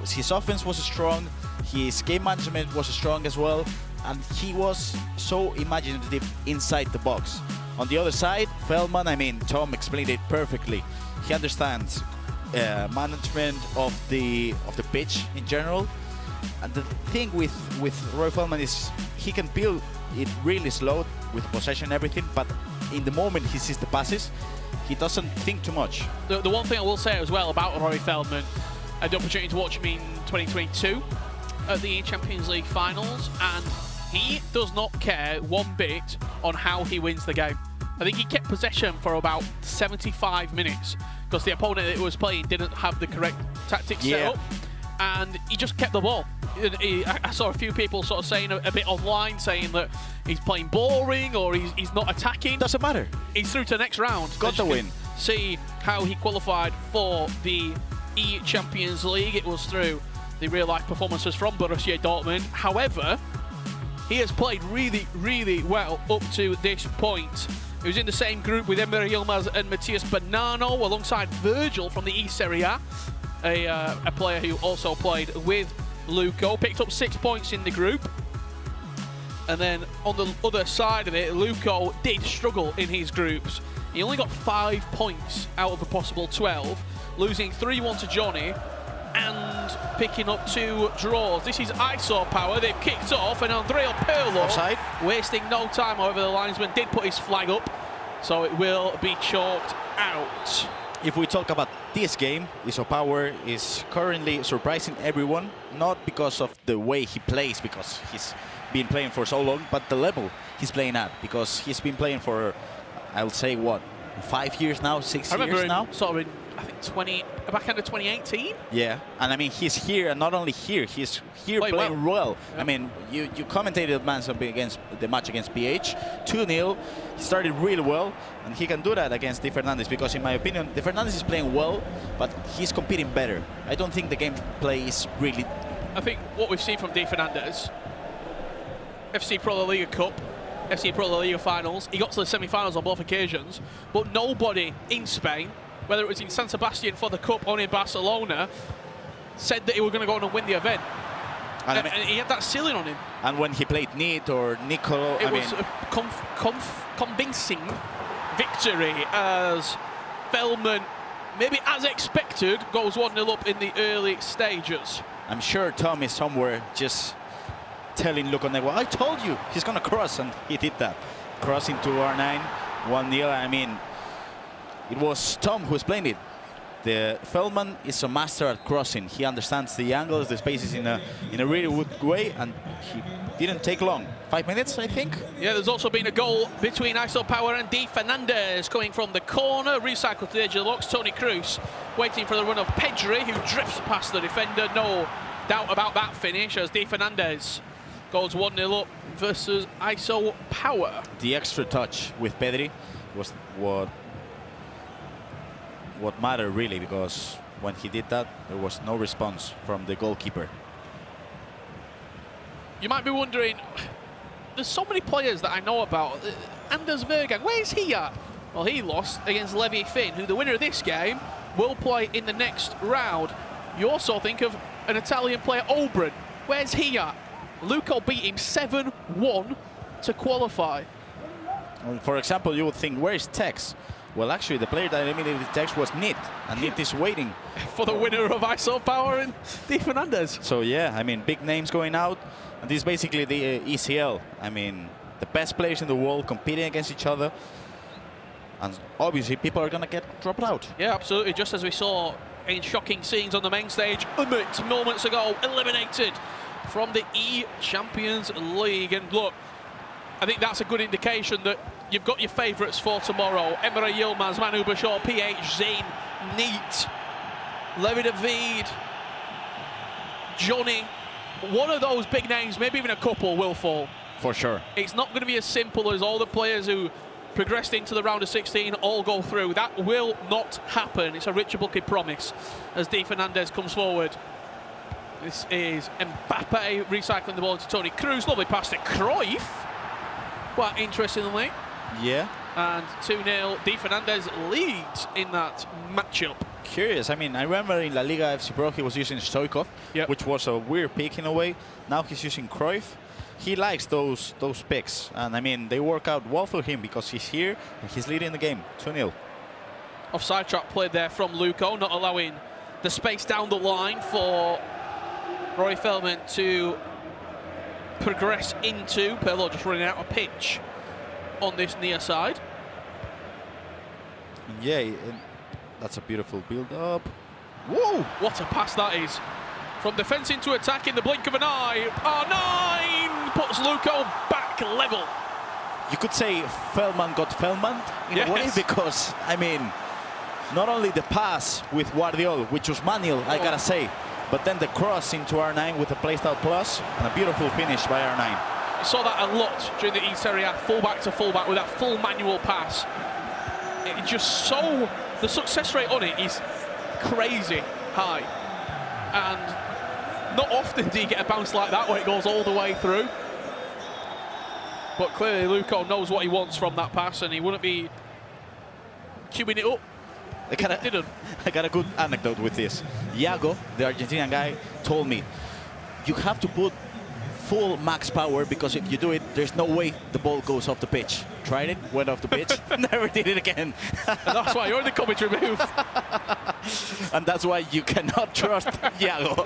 His offense was strong, his game management was strong as well, and he was so imaginative inside the box. On the other side, Feldman, I mean, Tom explained it perfectly. He understands management of the pitch in general, and the thing with Roy Feldman is he can build it really slow with possession and everything, but in the moment he sees the passes, he doesn't think too much. The one thing I will say as well about Roy Feldman, I had the opportunity to watch him in 2022 at the Champions League finals, and he does not care one bit on how he wins the game. I think he kept possession for about 75 minutes because the opponent that he was playing didn't have the correct tactics set up. and he just kept the ball. I saw a few people sort of saying a bit online, saying that he's playing boring or he's not attacking. Doesn't matter. He's through to the next round. Got the win. See how he qualified for the eChampions League. It was through the real-life performances from Borussia Dortmund. However, he has played really, really well up to this point. He was in the same group with Emre Yilmaz and Matias Banano, alongside Virgil from the E-Serie A, a player who also played with Luco. Picked up 6 points in the group. And then on the other side of it, Luco did struggle in his groups. He only got 5 points out of a possible 12, losing 3-1 to Johnny and picking up 2 draws. This is ISO Power. They've kicked off, and Andrea Pirlo, offside, wasting no time. However, the linesman did put his flag up, so it will be chalked out. If we talk about this game, ISO Power is currently surprising everyone, not because of the way he plays, because he's been playing for so long, but the level he's playing at, because he's been playing for, I would say, what, 5 years now, 6 years now? Sort of in, I think, back end of 2018? Yeah, and I mean, he's here, and not only here, he's here playing well. Yeah. I mean, you commentated the match against PH, 2-0. He started really well, and he can do that against Di Fernandez, because in my opinion, Di Fernandez is playing well, but he's competing better. I don't think the gameplay is really... I think what we've seen from Di Fernandez, FC Pro La Liga Cup, FC Pro La Liga finals, he got to the semi-finals on both occasions, but nobody in Spain, whether it was in San Sebastian for the Cup or in Barcelona, said that he was going to go on and win the event. And he had that ceiling on him. And when he played Neat or Nicolo, it was a convincing victory as Feldman, maybe as expected, goes 1-0 up in the early stages. I'm sure Tom is somewhere just telling Luco Negua, I told you he's going to cross, and he did that. Cross into R9, 1-0. I mean, it was Tom who was playing it. The Feldman is a master at crossing. He understands the angles, the spaces in a really good way, and he didn't take long. 5 minutes, I think. Yeah, there's also been a goal between ISO Power and Di Fernandez coming from the corner, recycled to the edge of the box. Toni Kroos waiting for the run of Pedri, who drifts past the defender. No doubt about that finish as Di Fernandez goes 1-0 up versus ISO Power. The extra touch with Pedri was what mattered really, because when he did that, there was no response from the goalkeeper. You might be wondering, there's so many players that I know about. Anders Vergang, where's he at? Well, he lost against Levi Finn, who the winner of this game will play in the next round. You also think of an Italian player, Obrun. Where's he at? Luco beat him 7-1 to qualify. Well, for example, you would think, where's Tex? Well, actually, the player that eliminated Tex was Nit, and Nit is waiting for the winner of ISO Power and Di Fernandez. So yeah, I mean, big names going out, and this is basically the ECL. I mean, the best players in the world competing against each other, and obviously people are gonna get dropped out. Yeah, absolutely. Just as we saw in shocking scenes on the main stage, Umit moments ago eliminated from the eChampions League. And look, I think that's a good indication that you've got your favourites for tomorrow. Emre Yilmaz, Manu Bashar, PH, Zayn, Neat, Levi David, Johnny. One of those big names, maybe even a couple, will fall. For sure. It's not going to be as simple as all the players who progressed into the round of 16 all go through. That will not happen. It's a Richard Bucket promise as Di Fernandez comes forward. This is Mbappe recycling the ball to Toni Kroos. Lovely pass to Cruyff. Quite interestingly. Yeah. And 2-0, Di Fernandez leads in that matchup. Curious. I mean, I remember in La Liga FC Pro he was using Stoichkov, which was a weird pick in a way. Now he's using Cruyff. He likes those picks, and I mean, they work out well for him because he's here and he's leading the game, 2-0. Offside trap played there from Luco, not allowing the space down the line for Roy Feldman to progress into. Pirlo just running out of pitch on this near side. Yeah, that's a beautiful build-up. Whoa! What a pass that is. From defence into attack in the blink of an eye. R9 puts Luco back level. You could say Feldman got Feldman in a way, because, I mean, not only the pass with Guardiola, which was manual, I gotta say, but then the cross into R9 with a playstyle plus, and a beautiful finish by R9. You saw that a lot during the Serie A, fullback to fullback with that full manual pass. It just so, the success rate on it is crazy high. And not often do you get a bounce like that where it goes all the way through. But clearly Luco knows what he wants from that pass, and he wouldn't be queuing it up. I got a good anecdote with this. Iago, the Argentinian guy, told me, you have to put full max power, because if you do it, there's no way the ball goes off the pitch. Tried it, went off the pitch, never did it again. And that's why you're in the commentary booth. And that's why you cannot trust Iago.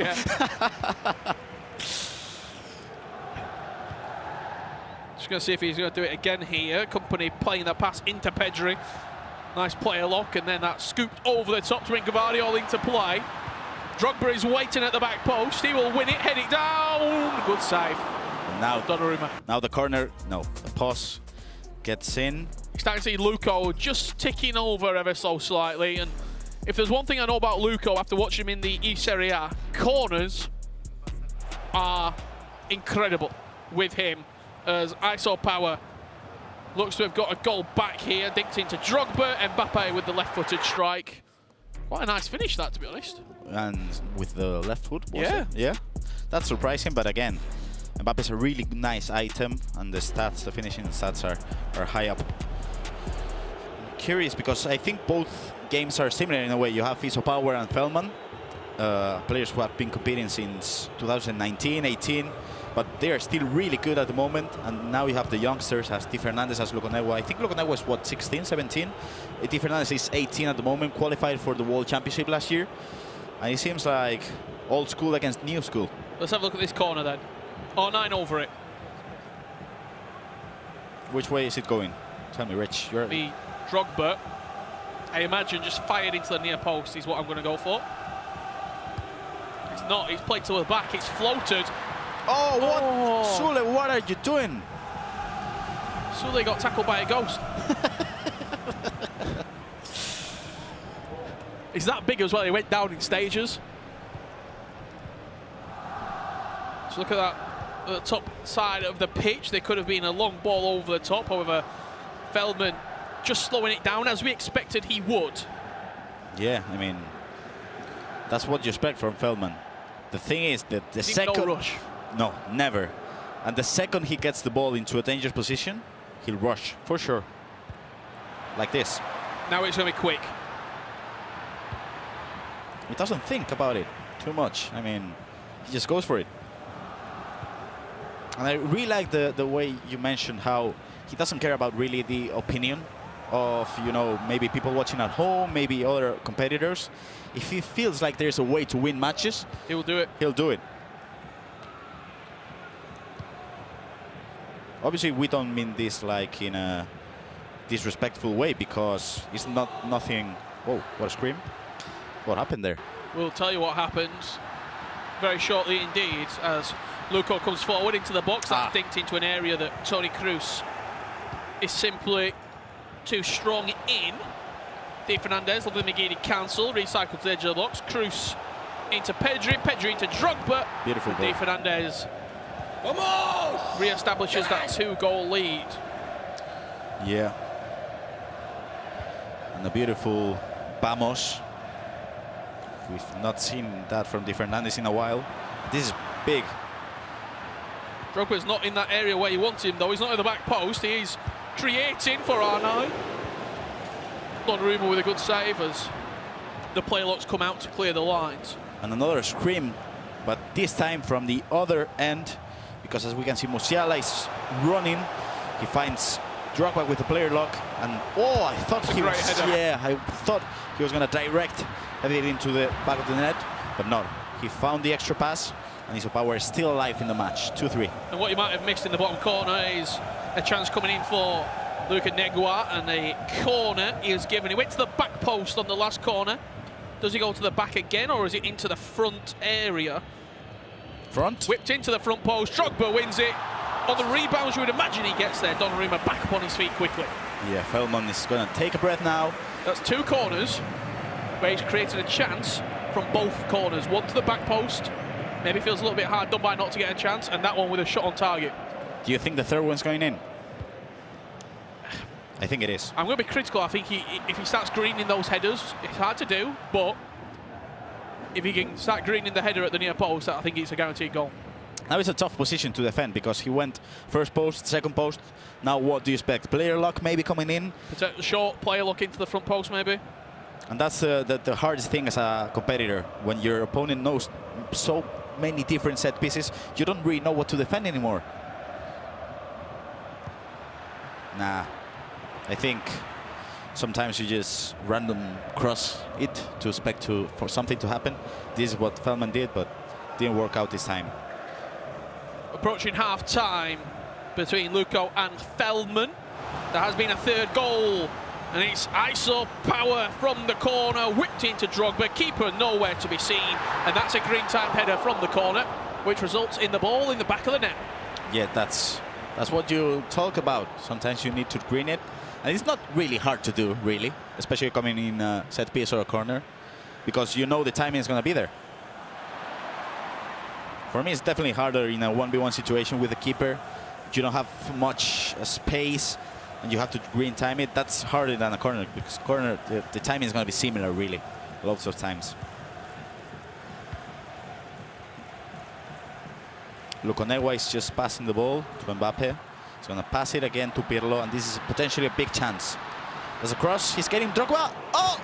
Just going to see if he's going to do it again here. Company playing the pass into Pedri. Nice player lock, and then that scooped over the top to bring Gvardiol into play. Drogba is waiting at the back post. He will win it, head it down. Good save. Now Donnarumma. Now the corner, no, the pass gets in. Starting to see Luco just ticking over ever so slightly. And if there's one thing I know about Luco after watching him in the Serie A, corners are incredible with him, as ISO power looks to have got a goal back here. Dinked into Drogba, Mbappe with the left-footed strike. Quite a nice finish that, to be honest. And with the left foot, was yeah. it? Yeah, that's surprising, but again, Mbappe's a really nice item, and the stats, the finishing stats are high up. I'm curious, because I think both games are similar in a way. You have Iso Power and Feldman, players who have been competing since 2019, 18, but they are still really good at the moment. And now you have the youngsters, as Di Fernandez, as Loconego. I think Loconego was, what, 16, 17? Di Fernandez is 18 at the moment, qualified for the World Championship last year. And it seems like old school against new school. Let's have a look at this corner then. R9 over it. Which way is it going? Tell me, Rich. You're The Drogba, I imagine, just fired into the near post is what I'm going to go for. It's not. It's played to the back. It's floated. Oh, what? Sule, what are you doing? Sule got tackled by a ghost. He's that big as well. He went down in stages. So look at that at the top side of the pitch. There could have been a long ball over the top. However, Feldman just slowing it down as we expected he would. Yeah, I mean, that's what you expect from Feldman. The thing is that the second... No rush. No, never. And the second he gets the ball into a dangerous position, he'll rush, for sure. Like this. Now it's going to be quick. He doesn't think about it too much. I mean, he just goes for it. And I really like the way you mentioned how he doesn't care about really the opinion of, you know, maybe people watching at home, maybe other competitors. If he feels like there's a way to win matches, he'll do it. He'll do it. Obviously, we don't mean this like in a disrespectful way, because it's not nothing. Whoa, what a scream. What happened there? We'll tell you what happens very shortly indeed, as Luco comes forward into the box. That's dinked into an area that Toni Kroos is simply too strong in. Di Fernandez, lovely McGeady cancel, recycled to the edge of the box. Kroos into Pedri, Pedri into Drogba. Beautiful goal. Di Fernandez re-establishes that 2-goal lead. Yeah. And a beautiful Vamos. We've not seen that from Di Fernandez in a while. This is big. Drogba's not in that area where you want him, though. He's not at the back post. He's creating for R9. Donnarumma with a good save as the play locks come out to clear the lines. And another scream, but this time from the other end, because as we can see, Musiala is running. He finds Drogba with the player lock, and oh, I thought he was, I thought he was going to direct it into the back of the net, but no. He found the extra pass, and Iso Power is still alive in the match. 2-3. And what you might have missed in the bottom corner is a chance coming in for Luka Negua, and the corner is given. He went to the back post on the last corner. Does he go to the back again, or is it into the front area? Front? Whipped into the front post. Drogba wins it. On the rebounds, you would imagine he gets there. Donnarumma back up on his feet quickly. Yeah, Feldman is going to take a breath now. That's two corners where he's created a chance from both corners. One to the back post, maybe feels a little bit hard done by not to get a chance, and that one with a shot on target. Do you think the third one's going in? I think it is. I'm going to be critical. I think if he starts greening those headers, it's hard to do, but if he can start greening the header at the near post, I think it's a guaranteed goal. Now it's a tough position to defend because he went first post, second post. Now what do you expect? Player luck maybe coming in? Protect the short, player luck into the front post maybe. And that's the hardest thing as a competitor. When your opponent knows so many different set pieces, you don't really know what to defend anymore. Nah, I think sometimes you just random cross it to expect for something to happen. This is what Feldman did, but didn't work out this time. Approaching half-time between Luco and Feldman. There has been a third goal, and it's ISO power from the corner, whipped into Drogba, keeper nowhere to be seen, and that's a green-time header from the corner, which results in the ball in the back of the net. Yeah, that's what you talk about. Sometimes you need to green it, and it's not really hard to do, really, especially coming in a set piece or a corner, because you know the timing is going to be there. For me, it's definitely harder in a 1v1 situation with the keeper. You don't have much space, and you have to green time it. That's harder than a corner, because corner, the timing is going to be similar, really, lots of times. Lukonegwa is just passing the ball to Mbappe. He's going to pass it again to Pirlo, and this is potentially a big chance. There's a cross. He's getting Drogba. Oh!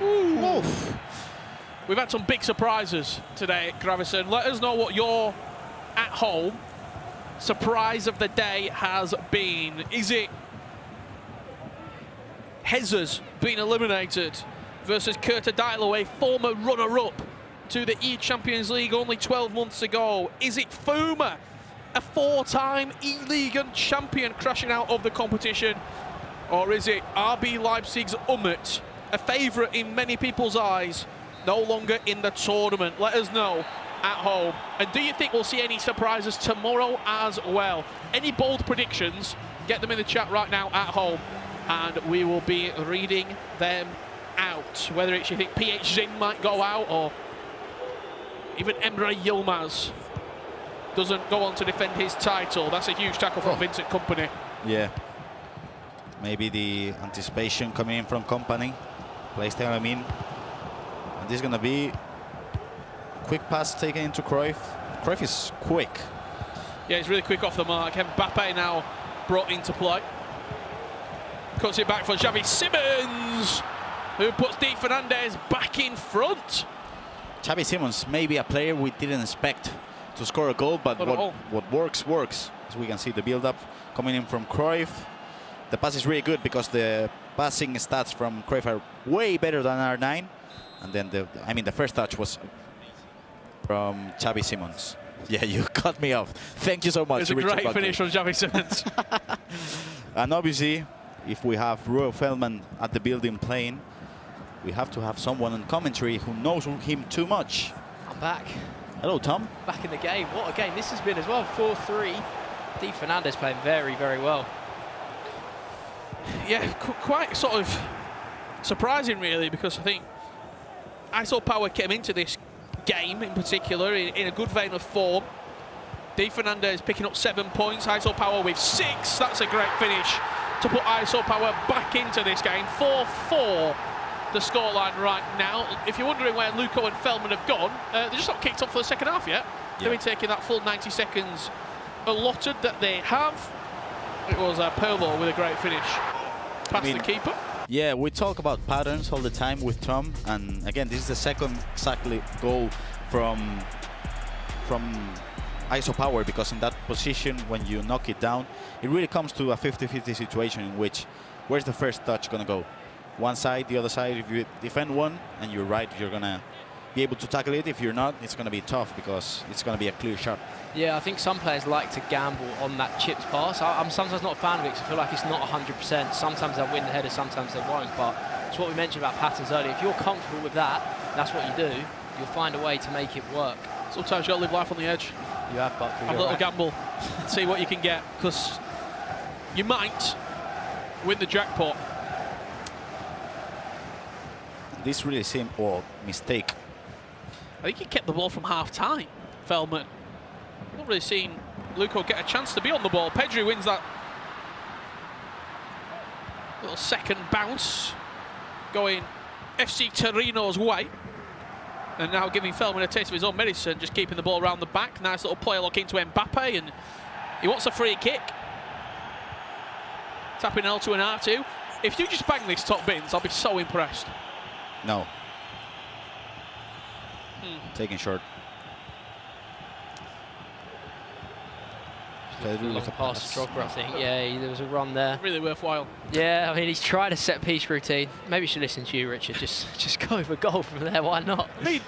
Ooh. Oof. We've had some big surprises today at Gravison. Let us know what your at-home surprise of the day has been. Is it Hezers being eliminated versus Curta Dailo, a former runner-up to the eChampions League only 12 months ago? Is it Fummer, a four-time E-League champion, crashing out of the competition? Or is it RB Leipzig's Umit, a favourite in many people's eyes, no longer in the tournament? Let us know at home. And do you think we'll see any surprises tomorrow as well? Any bold predictions? Get them in the chat right now at home, and we will be reading them out. Whether it's you think PH Zin might go out, or even Emre Yilmaz doesn't go on to defend his title. That's a huge tackle from Vincent Kompany. Yeah. Maybe the anticipation coming in from Kompany. Place time, I mean. And this is going to be quick pass taken into Cruyff. Cruyff is quick. Yeah, he's really quick off the mark. Mbappe now brought into play. Cuts it back for Xavi Simons, who puts Di Fernandez back in front. Xavi Simons may be a player we didn't expect to score a goal, but what works, works. As we can see, the build-up coming in from Cruyff. The pass is really good because the passing stats from Cruyff are way better than R9. And then the first touch was from Xavi Simons. Yeah, you cut me off. Thank you so much. It's a great finish from Xavi Simons. And obviously, if we have Royal Feldman at the building playing, we have to have someone on commentary who knows him too much. I'm back. Hello, Tom. Back in the game. What a game this has been as well. 4-3. Di Fernandez playing very, very well. Yeah, quite sort of surprising, really, because I think ISO Power came into this game in particular in a good vein of form. Di Fernandez picking up 7 points, ISO Power with 6. That's a great finish to put ISO Power back into this game. 4-4 the scoreline right now. If you're wondering where Luco and Feldman have gone, they're just not kicked off for the second half yet. Yeah. They've been taking that full 90 seconds allotted that they have. It was Pirlo with a great finish past the keeper. Yeah, we talk about patterns all the time with Tom, and again, this is the second exactly goal from ISO Power, because in that position, when you knock it down, it really comes to a 50-50 situation in which, where's the first touch gonna go? One side, the other side. If you defend one and you're right, you're gonna be able to tackle it. If you're not, it's gonna be tough because it's gonna be a clear shot. Yeah, I think some players like to gamble on that chips pass. I'm sometimes not a fan of it because I feel like it's not 100%. Sometimes they'll win the header, sometimes they won't. But it's what we mentioned about patterns earlier. If you're comfortable with that, that's what you do, you'll find a way to make it work. Sometimes you gotta live life on the edge. You have, but have a little gamble and see what you can get, because you might win the jackpot. This really seemed, or mistake I think he kept the ball from half-time, Feldman. Not really seen Luco get a chance to be on the ball. Pedri wins that little second bounce, going FC Torino's way. And now giving Feldman a taste of his own medicine, just keeping the ball around the back. Nice little play lock into Mbappe, and he wants a free kick. Tapping L2 and R2. If you just bang this top bins, I'll be so impressed. No. Taking short. Long pass to Drogba, I think. Yeah, there was a run there. Really worthwhile. Yeah, I mean, he's tried a set-piece routine. Maybe you should listen to you, Richard. Just go for goal from there. Why not? I mean,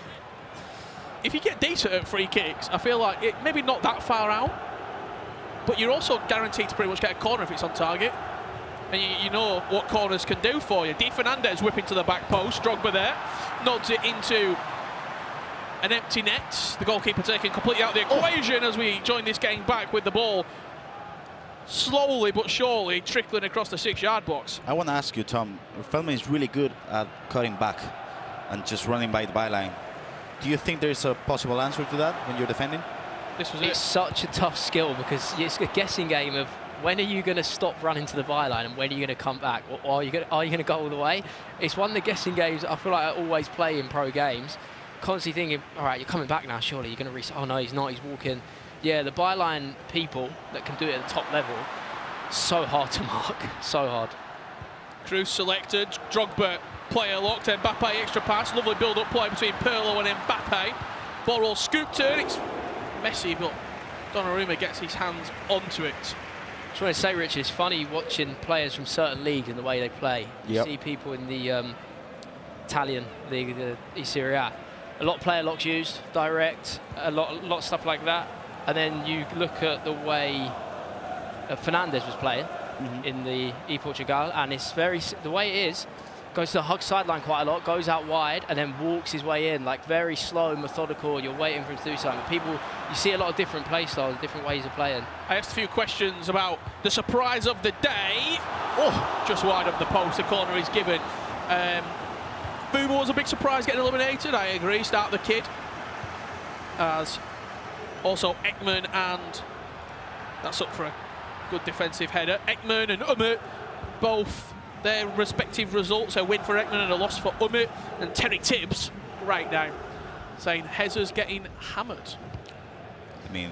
if you get decent at free kicks, I feel like it maybe not that far out, but you're also guaranteed to pretty much get a corner if it's on target. And you know what corners can do for you. Di Fernandez whipping to the back post. Drogba there. Nods it into an empty net. The goalkeeper taken completely out of the equation as we join this game back with the ball slowly but surely trickling across the 6-yard box. I want to ask you, Tom, Feldman is really good at cutting back and just running by the byline. Do you think there's a possible answer to that when you're defending? It's such a tough skill because it's a guessing game of when are you going to stop running to the byline and when are you going to come back, or are you going to go all the way? It's one of the guessing games I feel like I always play in pro games. Constantly thinking, all right, you're coming back now, surely you're going to reset. Oh no, he's not, he's walking. Yeah, the byline people that can do it at the top level, so hard to mark, so hard. Cruz selected, Drogba player locked, Mbappe extra pass, lovely build-up play between Pirlo and Mbappe. Ball roll scoop turn, it's messy, but Donnarumma gets his hands onto it. I just want to say, Richard, it's funny watching players from certain leagues and the way they play. You see people in the Italian league, the Serie A. A lot of player locks used, direct, a lot of stuff like that. And then you look at the way Fernandez was playing in the ePortugal, and it's the way it is, goes to the hug sideline quite a lot, goes out wide, and then walks his way in, like very slow, methodical. You're waiting for him to do something. People, you see a lot of different play styles, different ways of playing. I asked a few questions about the surprise of the day. Oh, just wide of the post, the corner is given. Fummer was a big surprise getting eliminated, I agree, start the kid. As also Egman, and that's up for a good defensive header. Egman and Umit, both their respective results, a win for Egman and a loss for Umit. And Terry Tibbs, right now, saying Hezer's getting hammered. I mean,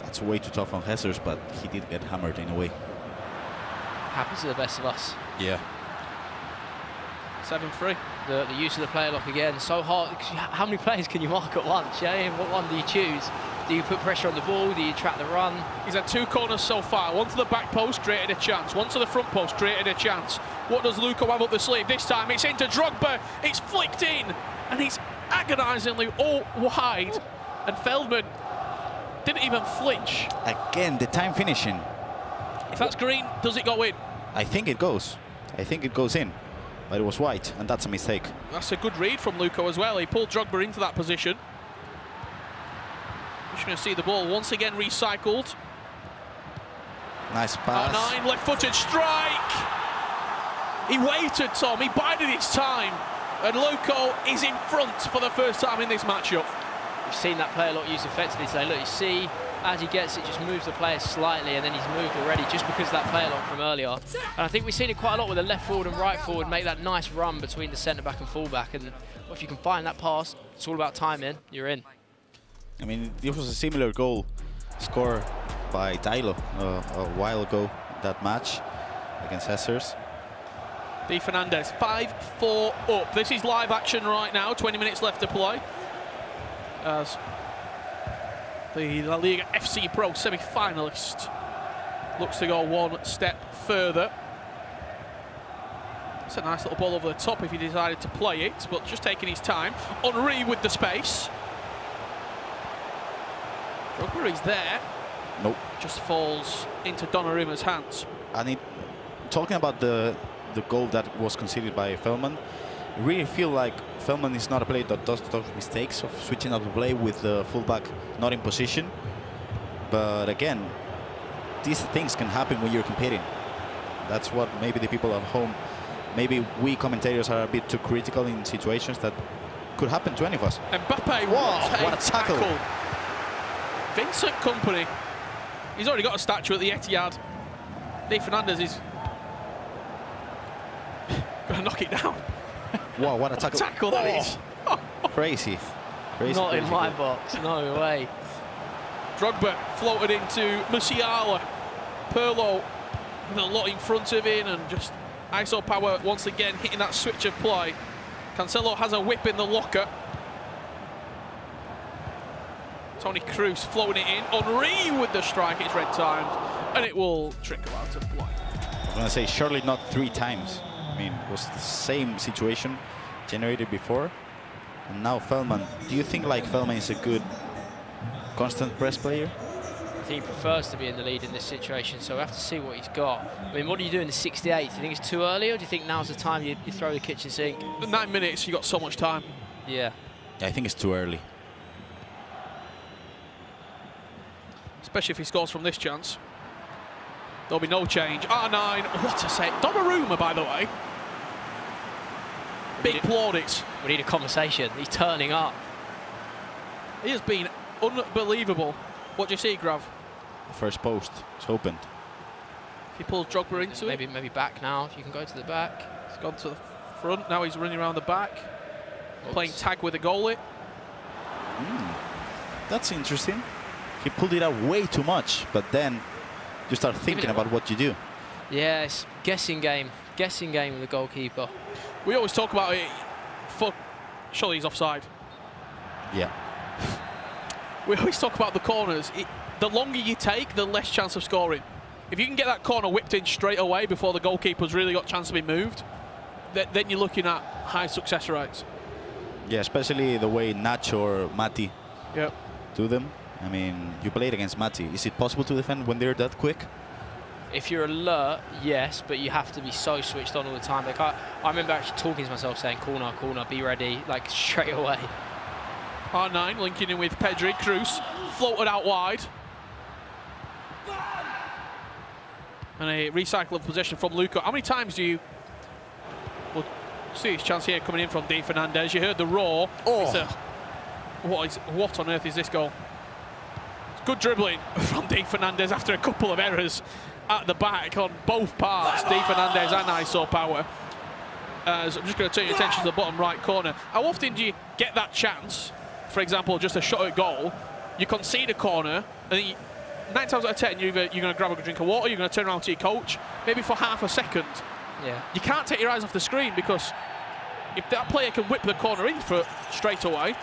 that's way too tough on Hezers, but he did get hammered in a way. Happens to the best of us. Yeah. 7-3. The use of the player lock again, so hard. How many players can you mark at once? Yeah, what one do you choose? Do you put pressure on the ball? Do you trap the run? He's had 2 corners so far. One to the back post, created a chance. One to the front post, created a chance. What does Luco have up the sleeve? This time it's into Drogba. It's flicked in, and he's agonisingly all wide. And Feldman didn't even flinch. Again, the time finishing. If that's green, does it go in? I think it goes. I think it goes in. But it was white, and that's a mistake. That's a good read from Luco as well. He pulled Drogba into that position. Just going to see the ball once again recycled. Nice pass. R9, left-footed strike. He waited, Tom. He bided his time. And Luco is in front for the first time in this matchup. We've seen that player lock used effectively today. Look, you see, as he gets it, just moves the player slightly, and then he's moved already just because of that player lock from earlier. And I think we've seen it quite a lot with the left forward and right forward make that nice run between the centre-back and full-back. And if you can find that pass, it's all about timing, you're in. I mean, this was a similar goal scored by Tylo a while ago, that match against Hezers. Di Fernandez, 5-4 up. This is live action right now, 20 minutes left to play. As the La Liga FC Pro semi-finalist looks to go one step further. It's a nice little ball over the top if he decided to play it, but just taking his time. Henry with the space. Drogba is there. Nope. Just falls into Donnarumma's hands. And talking about the goal that was conceded by Feldman, I really feel like Feldman is not a player that does those mistakes of switching up the play with the fullback not in position. But again, these things can happen when you're competing. That's what maybe the people at home, maybe we commentators are a bit too critical in situations that could happen to any of us. Mbappe, Whoa, what a tackle. Vincent Kompany. He's already got a statue at the Etihad. Dave Fernandez is going to knock it down. Wow, what a tackle. What a tackle that is. Crazy. Not in my box, no way. Drogba floated into Musiala. Pirlo with a lot in front of him and just ISO power once again hitting that switch of play. Cancelo has a whip in the locker. Toni Kroos floating it in. Henry with the strike, it's red timed, and it will trickle out of play. I was going to say, surely not 3 times. I mean, it was the same situation generated before. And now Feldman. Do you think like Feldman is a good constant press player? I think he prefers to be in the lead in this situation, so we have to see what he's got. I mean, what do you do in the 68th? Do you think it's too early, or do you think now's the time you throw the kitchen sink? 9 minutes, you got so much time. Yeah. I think it's too early. Especially if he scores from this chance. There'll be no change. R9, what a save. Donnarumma, by the way. Big plaudits. We need a conversation. He's turning up. He has been unbelievable. What do you see, Grav? First post, it's opened. If he pulls Drogba into it. Maybe back now, if you can go to the back. He's gone to the front, now he's running around the back. Playing tag with the goalie. That's interesting. He pulled it out way too much, but then you start thinking about what you do. Yeah, it's guessing game. Guessing game with the goalkeeper. We always talk about it. Surely he's offside. Yeah. We always talk about the corners. The longer you take, the less chance of scoring. If you can get that corner whipped in straight away before the goalkeeper's really got a chance to be moved, then you're looking at high success rates. Yeah, especially the way Nacho or Mati do them. I mean, you played against Mati. Is it possible to defend when they're that quick? If you're alert, yes, but you have to be so switched on all the time. Like I remember actually talking to myself saying, corner, corner, be ready, like straight away. R9 linking in with Pedri. Kroos floated out wide. And a recycle of possession from Luca. How many times do you... We'll see his chance here coming in from Dave Fernandez. You heard the roar. What on earth is this goal? It's good dribbling from Dave Fernandez after a couple of errors at the back on both parts. Dave Fernandez and ISO power. As I'm just going to turn your attention to the bottom right corner. How often do you get that chance? For example, just a shot at goal. You concede a corner, and 9 times out of 10, you're going to grab a drink of water, you're going to turn around to your coach, maybe for half a second. Yeah. You can't take your eyes off the screen, because if that player can whip the corner in for straight away,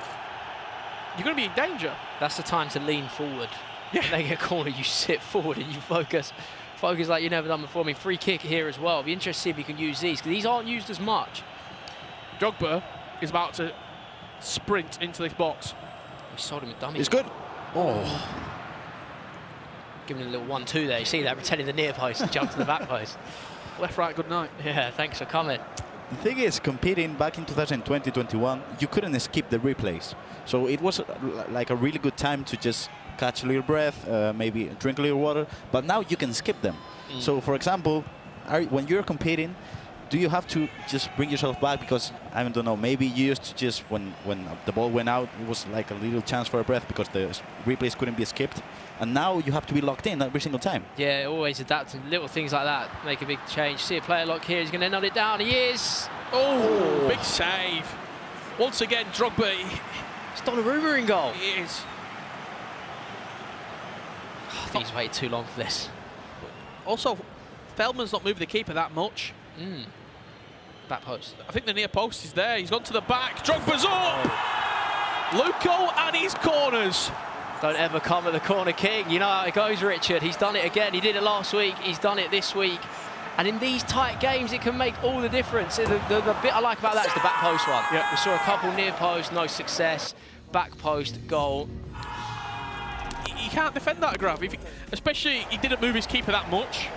you're going to be in danger. That's the time to lean forward. Yeah. When they get a corner, you sit forward and you focus like you've never done before. I mean, free kick here as well. It'll be interesting to see if you can use these, because these aren't used as much. Drogba is about to sprint into this box. We sold him a dummy. It's good. Oh. Giving him a little 1-2 there. You see that, pretending the near post and jump to the back post. Left, right, good night. Yeah, thanks for coming. The thing is, competing back in 2020-21, you couldn't skip the replays. So it was like a really good time to just catch a little breath, maybe drink a little water, but now you can skip them. So, for example, when you're competing, do you have to just bring yourself back? Because, I don't know, maybe you used to just, when the ball went out, it was like a little chance for a breath because the replays couldn't be skipped. And now you have to be locked in every single time. Yeah, always adapting. Little things like that make a big change. See a player lock here. He's going to nod it down. He is. Oh, big save. Once again, Drogba. It's Donnarumma in goal. He is. I think he's waited too long for this. Also, Feldman's not moved the keeper that much. Back post. I think the near post is there. He's gone to the back. Drogba's up. Luco and his corners. Don't ever come at the corner king. You know how it goes, Richard. He's done it again. He did it last week. He's done it this week. And in these tight games, it can make all the difference. The bit I like about that is the back post one. Yep. We saw a couple near post, no success. Back post, goal. You can't defend that, Grav. Especially, he didn't move his keeper that much.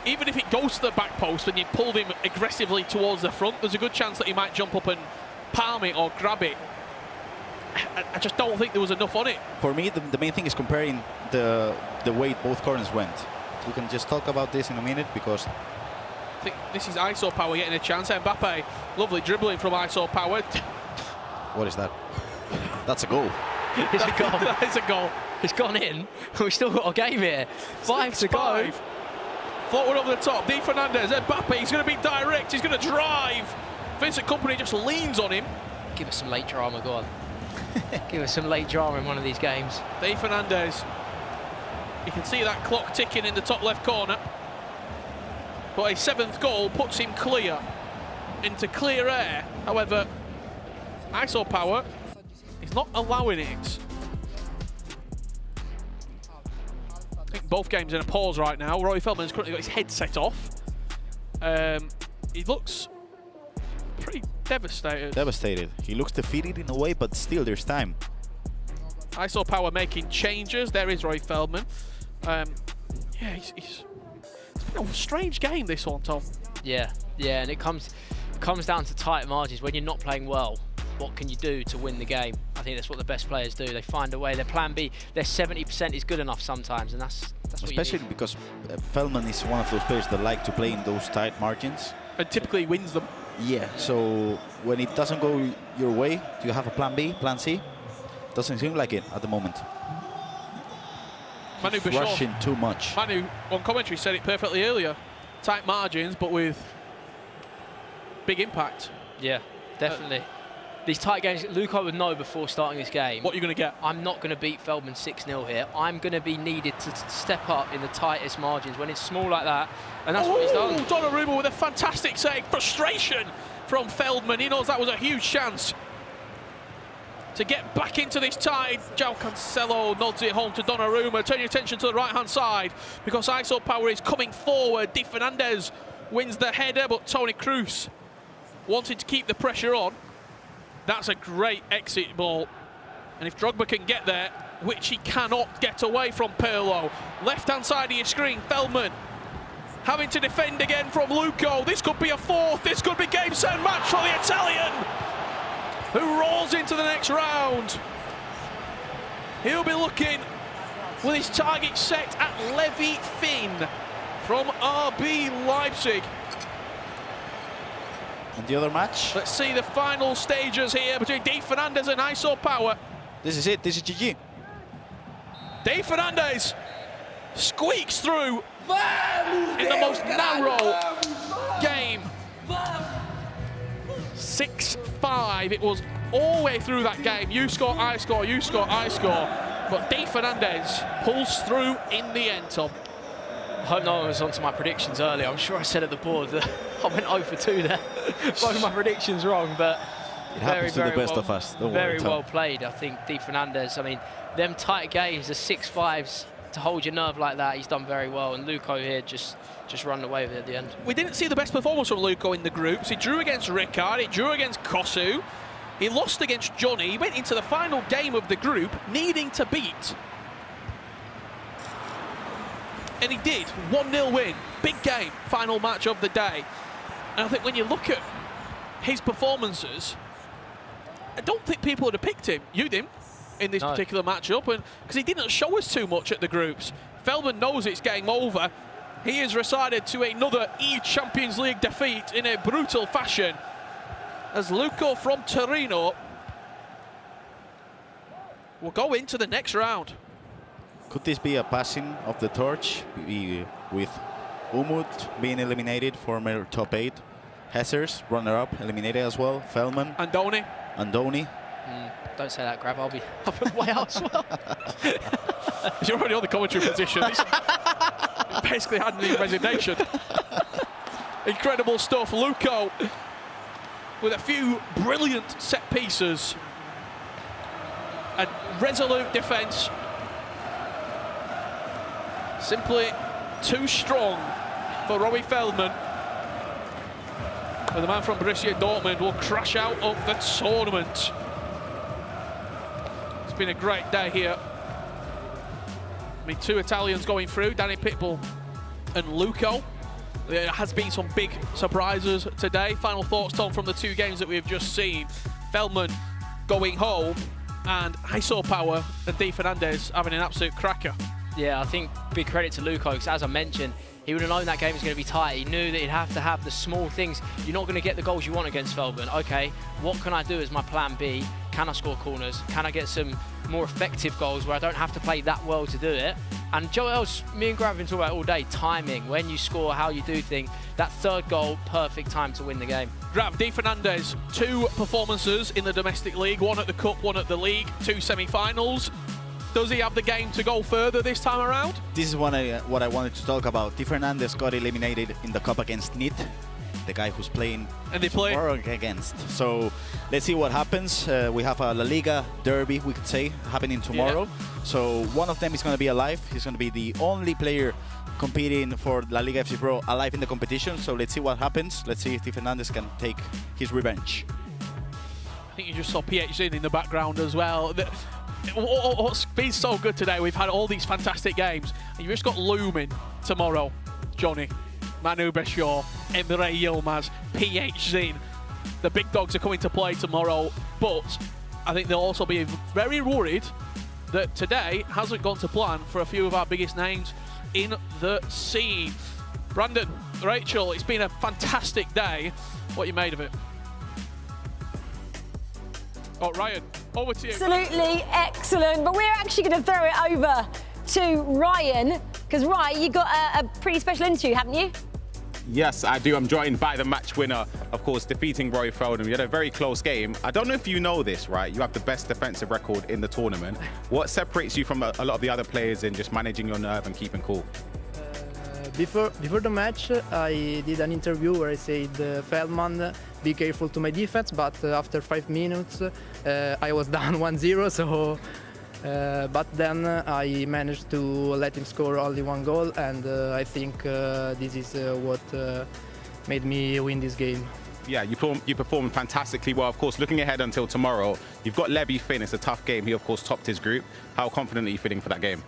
Even if it goes to the back post when you pulled him aggressively towards the front, there's a good chance that he might jump up and palm it or grab it. I just don't think there was enough on it. For me, the main thing is comparing the way both corners went. We can just talk about this in a minute, because I think this is ISO power getting a chance. Mbappe, lovely dribbling from ISO power. What is that? That's a goal. It's a goal. That is a goal. It's gone in. We've still got a game here. 5 to go. Forward over the top. Di Fernandez. Mbappe. He's going to be direct. He's going to drive. Vincent Kompany just leans on him. Give us some late drama, go on. Give us some late drama in one of these games. Di Fernandez. You can see that clock ticking in the top left corner. But a 7th goal puts him clear into clear air. However, ISO Power is not allowing it. I think both games in a pause right now. Roy Feldman's currently got his headset off. He looks pretty devastated. Devastated. He looks defeated in a way, but still there's time. ISO Power making changes. There is Roy Feldman. Yeah, it's been a strange game, this one, Tom. Yeah, and it comes down to tight margins. When you're not playing well, what can you do to win the game? I think that's what the best players do. They find a way. Their plan B, their 70% is good enough sometimes, and that's what you especially need. because Feldman is one of those players that like to play in those tight margins. And typically wins them. Yeah, so when it doesn't go your way, do you have a plan B, plan C? Doesn't seem like it at the moment. Manu He's rushing too much. Manu, on commentary, said it perfectly earlier. Tight margins, but with big impact. Yeah, definitely. These tight games, Luca would know before starting this game. What you're going to get? I'm not going to beat Feldman 6-0 here. I'm going to be needed to step up in the tightest margins when it's small like that, and that's what he's done. Donnarumma with a fantastic save. Frustration from Feldman. He knows that was a huge chance to get back into this tide. João Cancelo nods it home to Donnarumma. Turn your attention to the right-hand side because ISO Power is coming forward. Di Fernandez wins the header, but Toni Kroos wanted to keep the pressure on. That's a great exit ball. And if Drogba can get there, which he cannot get away from Pirlo. Left-hand side of your screen, Feldman having to defend again from Luco. This could be a 4th. This could be game, set, match for the Italian, who rolls into the next round. He'll be looking with his target set at Levi Finn from RB Leipzig. And the other match? Let's see the final stages here between Di Fernandez and ISO Power. This is it, this is GG. Di Fernandez squeaks through in the most narrow game. 6-5, it was all the way through that game. You score, I score, you score, I score. But Di Fernandez pulls through in the end, Tom. I hope no one was onto my predictions earlier. I'm sure I said at the board that I went 0 for 2 there. Both of my predictions wrong, but it happens to the best well, of us. Very well played, I think, Di Fernandez. I mean, them tight games, the 6-5s, to hold your nerve like that, he's done very well. And Luco here just run away with it at the end. We didn't see the best performance from Luco in the groups. He drew against Rickard, he drew against Kosu. He lost against Johnny. He went into the final game of the group needing to beat. And he did. 1-0 win. Big game. Final match of the day. And I think when you look at his performances, I don't think people would have picked him. You didn't in this particular matchup, because he didn't show us too much at the groups. Feldman knows it's game over. He is recited to another eChampions League defeat in a brutal fashion, as Luco from Torino will go into the next round. Could this be a passing of the torch with Umut being eliminated, former top 8, Hessers, runner-up, eliminated as well, Feldman. Andoni. Don't say that, Grab. I'll be way out as well. You're already on the commentary position. Basically had the resignation. Incredible stuff. Luco with a few brilliant set pieces. A resolute defence. Simply too strong for Robbie Feldman. And the man from Borussia Dortmund will crash out of the tournament. It's been a great day here. I mean, 2 Italians going through, Danny Pitbull and Luco. There has been some big surprises today. Final thoughts, Tom, from the 2 games that we've just seen. Feldman going home, and ISO Power and Di Fernandez having an absolute cracker. Yeah, I think big credit to Luco, because as I mentioned, He would have known that game was going to be tight. He knew that he'd have to have the small things. You're not going to get the goals you want against Feldman. Okay, what can I do as my plan B? Can I score corners? Can I get some more effective goals where I don't have to play that well to do it? And Joel's, me and Grav have been talking about all day, timing, when you score, how you do things. That third goal, perfect time to win the game. Grav, Di Fernandez, 2 performances in the domestic league, 1 at the cup, 1 at the league, 2 semi-finals. Does he have the game to go further this time around? This is what I wanted to talk about. Di Fernandez got eliminated in the cup against NIT, the guy who's playing tomorrow against. So let's see what happens. We have a La Liga derby, we could say, happening tomorrow. Yeah. So one of them is going to be alive. He's going to be the only player competing for La Liga FC Pro alive in the competition. So let's see what happens. Let's see if Di Fernandez can take his revenge. I think you just saw PhD in the background as well. What's been so good today, we've had all these fantastic games, and you've just got looming tomorrow. Johnny, Manu Beshaw, Emre Yilmaz, PhD. The big dogs are coming to play tomorrow, but I think they'll also be very worried that today hasn't gone to plan for a few of our biggest names in the scene. Brandon, Rachel, it's been a fantastic day. What you made of it? Oh, Ryan, over to you. Absolutely excellent. But we're actually going to throw it over to Ryan, because Ryan, you got a pretty special interview, haven't you? Yes, I do. I'm joined by the match winner, of course, defeating Roy Feldman. We had a very close game. I don't know if you know this, right? You have the best defensive record in the tournament. What separates you from a lot of the other players in just managing your nerve and keeping cool? Before the match, I did an interview where I said, Feldman, be careful to my defense, but after 5 minutes, I was down 1-0, so... but then I managed to let him score only 1 goal, and I think this is what made me win this game. Yeah, you performed fantastically well. Of course, looking ahead until tomorrow, you've got Levy Finn. It's a tough game. He, of course, topped his group. How confident are you feeling for that game?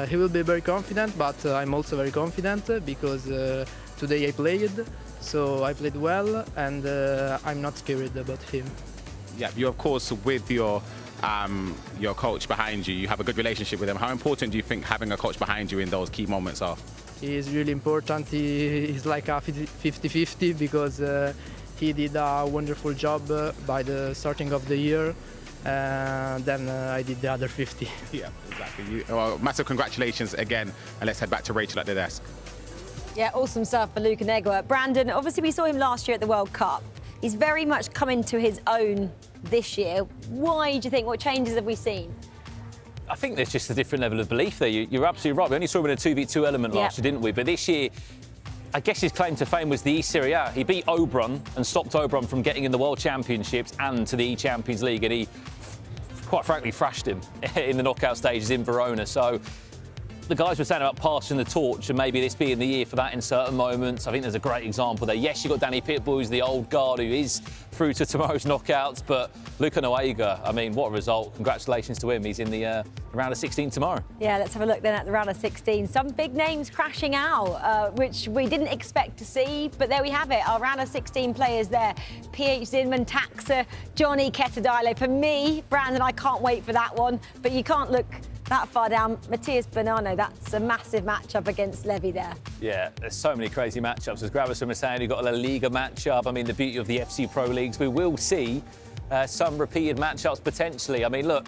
He will be very confident, but I'm also very confident because today I played, so I played well, and I'm not scared about him. Yeah, you, of course, with your coach behind you, you have a good relationship with him. How important do you think having a coach behind you in those key moments are? He is really important. He's like a 50-50 because he did a wonderful job by the starting of the year. Then I did the other 50. Yeah, exactly. Well, massive congratulations again, and let's head back to Rachel at the desk. Yeah, awesome stuff for Luke and Egwa. Brandon, obviously we saw him last year at the World Cup. He's very much come into his own this year. Why do you think? What changes have we seen? I think there's just a different level of belief there. You're absolutely right. We only saw him in a 2v2 element last year, didn't we? But this year, I guess his claim to fame was the Serie A. He beat Oberon and stopped Oberon from getting in the World Championships and to the eChampions League, and he, quite frankly, thrashed him in the knockout stages in Verona. So the guys were saying about passing the torch and maybe this being the year for that in certain moments. I think there's a great example there. Yes, you've got Danny Pitbull, who's the old guard who is through to tomorrow's knockouts, but Luka Noega, I mean, what a result. Congratulations to him. He's in the round of 16 tomorrow. Yeah, let's have a look then at the round of 16. Some big names crashing out, which we didn't expect to see, but there we have it. Our round of 16 players there. PH Zinman, Taxa, Johnny Ketadilo. For me, Brandon, I can't wait for that one, but you can't look that far down. Matias Banano, that's a massive matchup against Levy there. Yeah, there's so many crazy matchups. As Gravison was saying, you've got a La Liga matchup. I mean, the beauty of the FC Pro Leagues, we will see some repeated matchups potentially. I mean, look,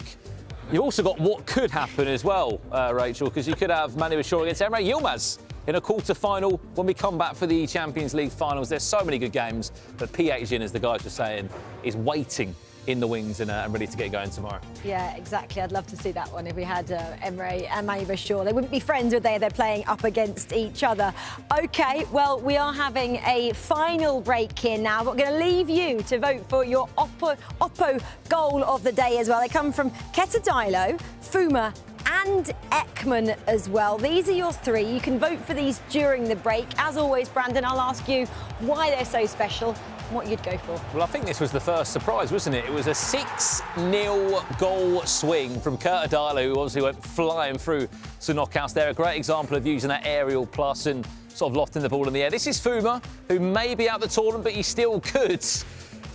you've also got what could happen as well, Rachel, because you could have Manu Beshaw against Emre Yilmaz in a quarter-final when we come back for the Champions League finals. There's so many good games, but PH, as the guys were saying, is waiting in the wings and ready to get going tomorrow. Yeah, exactly. I'd love to see that one if we had Emre and Manu Beshaw. They wouldn't be friends, would they? They're playing up against each other. OK, well, we are having a final break here now. We're going to leave you to vote for your Oppo goal of the day as well. They come from Ketadilo, Fummer and Egman as well. These are your 3. You can vote for these during the break. As always, Brandon, I'll ask you why they're so special, what you'd go for. Well, I think this was the first surprise, wasn't it? It was a 6-0 goal swing from Ketadilo, who obviously went flying through to knockouts there. A great example of using that aerial plus and sort of lofting the ball in the air. This is Fummer, who may be out the tournament, but he still could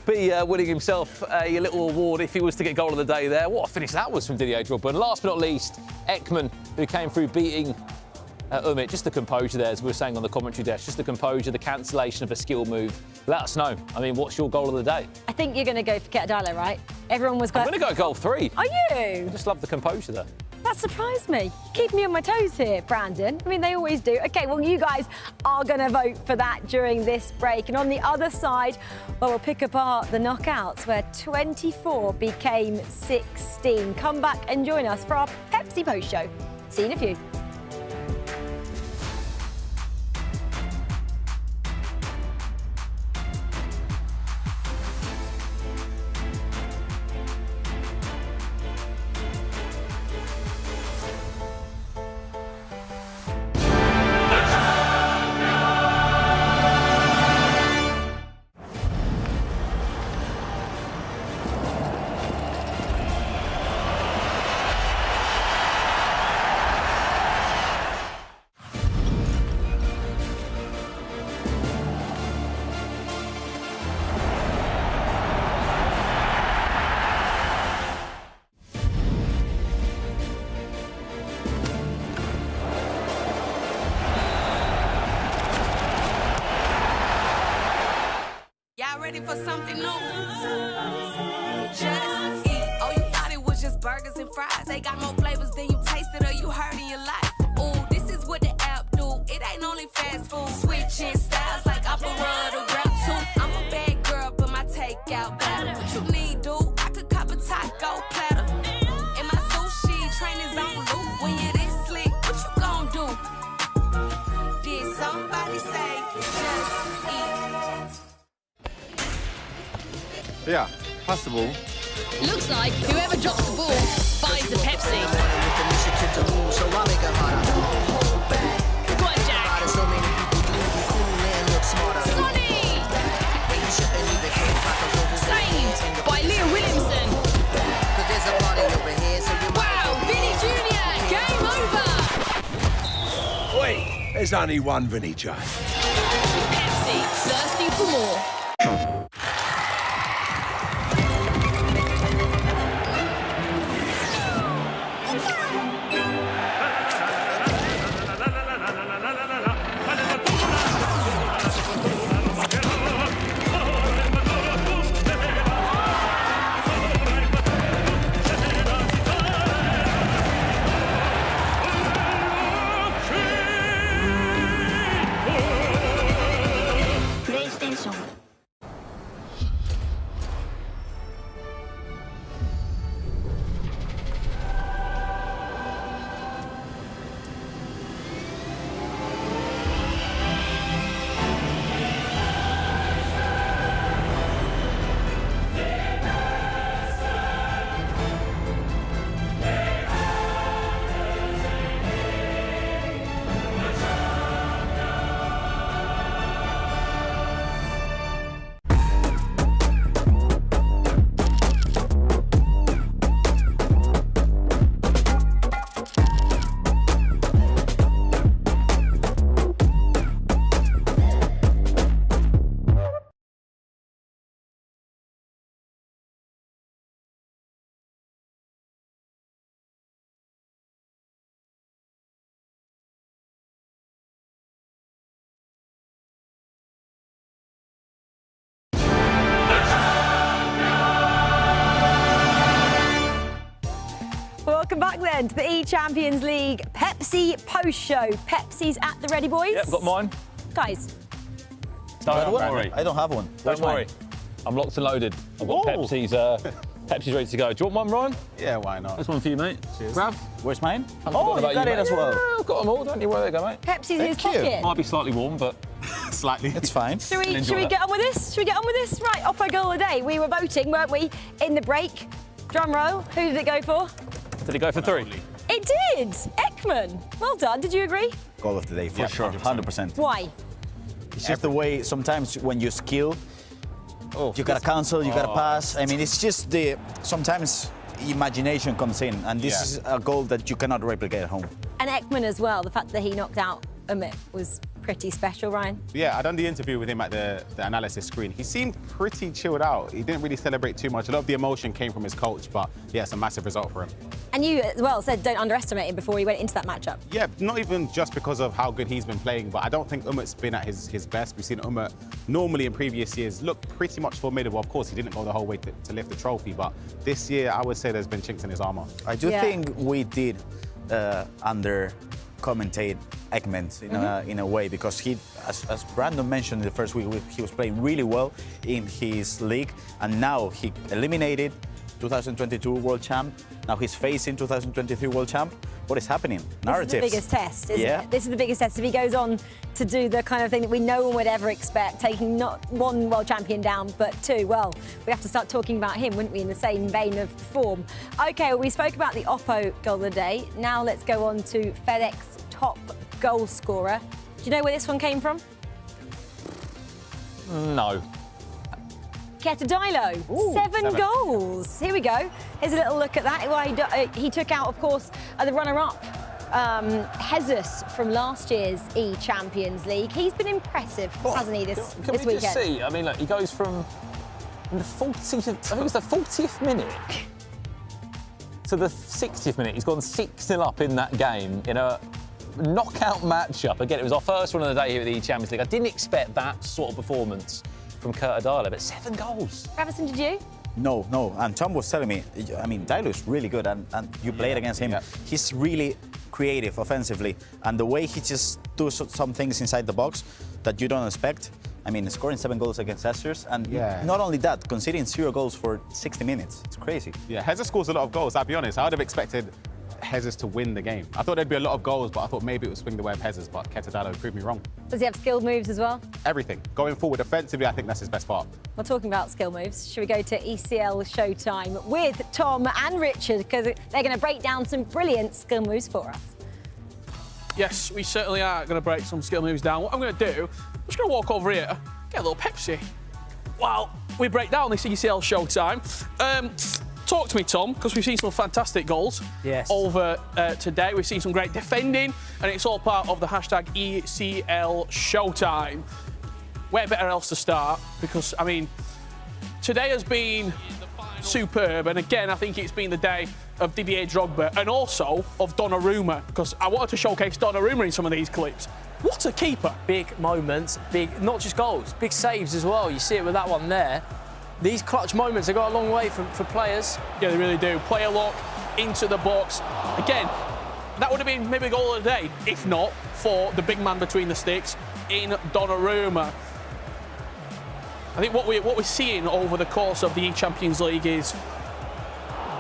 be winning himself a little award if he was to get goal of the day there. What a finish that was from Didier Drogba. And last but not least, Egman, who came through beating Umit, just the composure there, as we were saying on the commentary desk, just the composure, the cancellation of a skill move. Let us know. I mean, what's your goal of the day? I think you're going to go for Ketadalo, right? Everyone was going... I'm going to go goal 3. Are you? I just love the composure there. That surprised me. Keep me on my toes here, Brandon. I mean, they always do. OK, well, you guys are going to vote for that during this break. And on the other side, well, we'll pick apart the knockouts where 24 became 16. Come back and join us for our Pepsi Post Show. See you in a few. Ready for something new? Just eat. Oh, you thought it was just burgers and fries. They got more flavors than you tasted or you heard in your life. Ooh, this is what the app do. It ain't only fast food. Switching styles like opera to rap too. I'm a bad girl, but my takeout better. What you need, dude? I could cop a taco platter. And my sushi train is on loop. When you're this slick, what you gon' do? Did somebody say just eat? Yeah, possible. Looks like whoever drops the ball buys a Pepsi. Go on, Jack. Sonny! Saved by Leah Williamson. Wow, Vinny Jr., game over. Wait, there's only one Vinny J. Pepsi, thirsty for more. Welcome back then to the eChampions League Pepsi Post Show. Pepsi's at the ready, boys? Yep, got mine. Guys. Don't worry. I don't have one. Don't worry. I'm locked and loaded. I've got Pepsi's ready to go. Do you want one, Ryan? Yeah, why not? That's one for you, mate. Cheers. Grab. Where's mine? Oh, you got it as well. Yeah, I've got them all. Don't you worry, there you go, mate. Pepsi's in his pocket. Might be slightly warm, but slightly. It's fine. Should we get on with this? Should we get on with this? Right, Oppo goal of the day. We were voting, weren't we, in the break? Drum roll. Who did it go for? Did it go for 3? It did. Ekman. Well done. Did you agree? Goal of the day, for sure. 100%. Why? It's just the way sometimes when you skill, you gotta cancel, you gotta pass. I mean, it's just sometimes imagination comes in, and this is a goal that you cannot replicate at home. And Ekman as well, the fact that he knocked out Umit was pretty special, Ryan. Yeah, I done the interview with him at the analysis screen. He seemed pretty chilled out. He didn't really celebrate too much. A lot of the emotion came from his coach, but yeah, it's a massive result for him. And you as well said don't underestimate him before he went into that matchup. Yeah, not even just because of how good he's been playing, but I don't think Umit's been at his best. We've seen Umit normally in previous years look pretty much formidable. Of course, he didn't go the whole way to lift the trophy, but this year I would say there's been chinks in his armour. I do think we did under-commentate Egman in a way, because he, as Brandon mentioned in the first week, he was playing really well in his league, and now he eliminated 2022 world champ. Now he's facing 2023 world champ. What is happening? Narratives. This is the biggest test, isn't it? This is the biggest test. If he goes on to do the kind of thing that no one would ever expect, taking not one world champion down, but two, well, we have to start talking about him, wouldn't we, in the same vein of form. OK, well, we spoke about the Oppo goal of the day. Now let's go on to FedEx top goal scorer. Do you know where this one came from? No. Ketadilo, 7 goals. Here we go. Here's a little look at that. Well, he took out, of course, the runner-up, Jesus from last year's eChampions League. He's been impressive, hasn't he, this Can we weekend? just see? I mean, look, he goes from the 40th, I think it was the 40th minute to the 60th minute. He's gone 6-0 up in that game in a knockout matchup. Again, it was our first one of the day here at the eChampions League. I didn't expect that sort of performance from Ketadilo, but 7 goals. Ravison, did you? No. And Tom was telling me, I mean, Dilo is really good, and you played against him. Yeah. He's really creative offensively, and the way he just does some things inside the box that you don't expect. I mean, scoring 7 goals against Esters, and not only that, conceding 0 goals for 60 minutes. It's crazy. Yeah, Jesus scores a lot of goals. I'll be honest, I would have expected Jesus to win the game. I thought there'd be a lot of goals, but I thought maybe it would swing the way of Jesus, but Ketadilo proved me wrong. Does he have skilled moves as well? Everything. Going forward offensively, I think that's his best part. We're talking about skill moves. Should we go to ECL Showtime with Tom and Richard, because they're going to break down some brilliant skill moves for us. Yes, we certainly are going to break some skill moves down. What I'm going to do, I'm just going to walk over here, get a little Pepsi, while we break down this ECL Showtime. Talk to me, Tom, because we've seen some fantastic goals over today. We've seen some great defending, and it's all part of the hashtag ECL Showtime. Where better else to start? Because, I mean, today has been superb, and again, I think it's been the day of Didier Drogba and also of Donnarumma, because I wanted to showcase Donnarumma in some of these clips. What a keeper. Big moments, not just goals, big saves as well. You see it with that one there. These clutch moments have got a long way for players. Yeah, they really do. Player lock into the box. Again, that would have been maybe a goal of the day, if not for the big man between the sticks in Donnarumma. I think what we're seeing over the course of the eChampions League is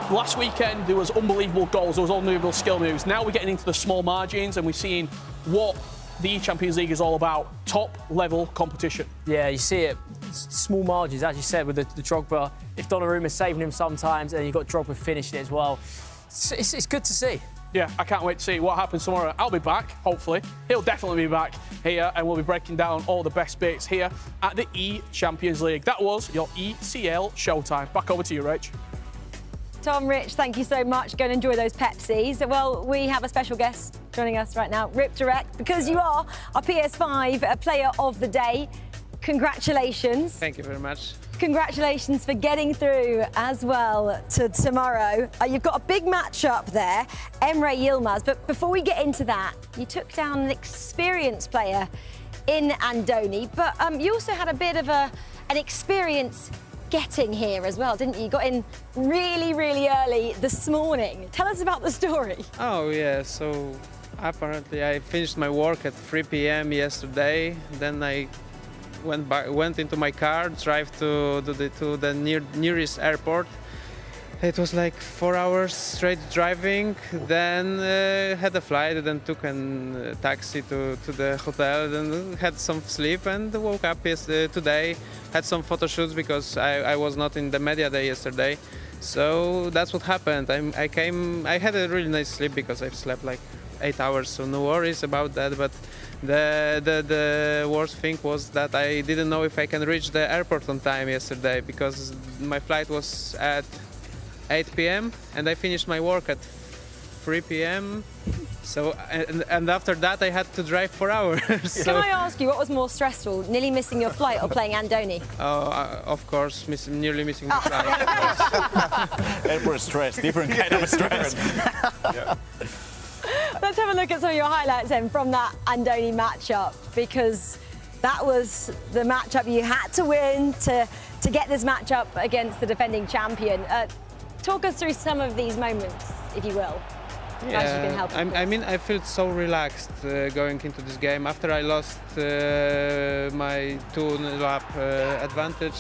last weekend there was unbelievable goals, there was unbelievable skill moves. Now we're getting into the small margins and we're seeing what the eChampions League is all about, top-level competition. Yeah, you see it, small margins, as you said, with the Drogba. If Donnarumma's saving him sometimes, and you've got Drogba finishing it as well. It's good to see. Yeah, I can't wait to see what happens tomorrow. I'll be back, hopefully. He'll definitely be back here, and we'll be breaking down all the best bits here at the eChampions League. That was your ECL Showtime. Back over to you, Rach. Tom, Rich, thank you so much. Go and enjoy those Pepsis. Well, we have a special guest joining us right now, Rip Direct, because you are our PS5 Player of the Day. Congratulations. Thank you very much. Congratulations for getting through as well to tomorrow. You've got a big matchup there, Emre Yilmaz. But before we get into that, you took down an experienced player in Andoni, but you also had a bit of an experience getting here as well, didn't you? You got in really, really early this morning. Tell us about the story. Oh, yeah. So apparently I finished my work at 3 p.m. yesterday. Then I went into my car, drive to the nearest airport. It was like 4 hours straight driving, then had a flight, then took a taxi to the hotel, then had some sleep and woke up today. Had some photo shoots because I was not in the media day yesterday. So that's what happened. I had a really nice sleep because I've slept like 8 hours, so no worries about that. But the worst thing was that I didn't know if I can reach the airport on time yesterday because my flight was at 8 p.m. and I finished my work at 3 p.m. So and after that I had to drive 4 hours. Can I ask you, what was more stressful, nearly missing your flight or playing Andoni? Of course, nearly missing the flight. Airport stress, different kind of stress. Let's have a look at some of your highlights then from that Andoni matchup, because that was the matchup you had to win to get this matchup against the defending champion. Talk us through some of these moments, if you will. As you can help. I mean, I felt so relaxed going into this game. After I lost my 2-0 up advantage,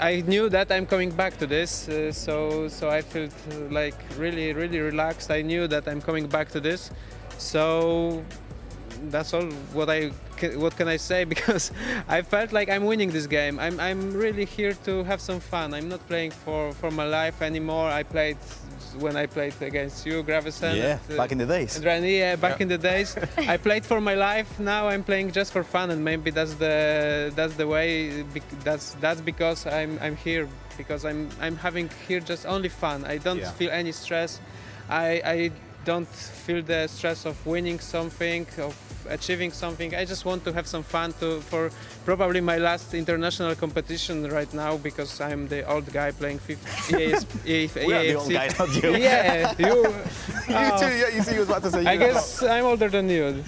I knew that I'm coming back to this, so I felt like really relaxed. I knew that I'm coming back to this, so that's all. What can I say? Because I felt like I'm winning this game. I'm really here to have some fun. I'm not playing for my life anymore. I played when I played against you, Gravesen. Yeah, back in the days. And Rani, back in the days. I played for my life. Now I'm playing just for fun, and maybe that's the way. That's because I'm here, because I'm having here just only fun. I don't feel any stress. I don't feel the stress of winning something, of achieving something. I just want to have some fun for probably my last international competition right now, because I'm the old guy playing EAFC. We are the old guys, not you. Yeah, you. You too, yeah, you see, you was about to say you. I guess I'm older than you.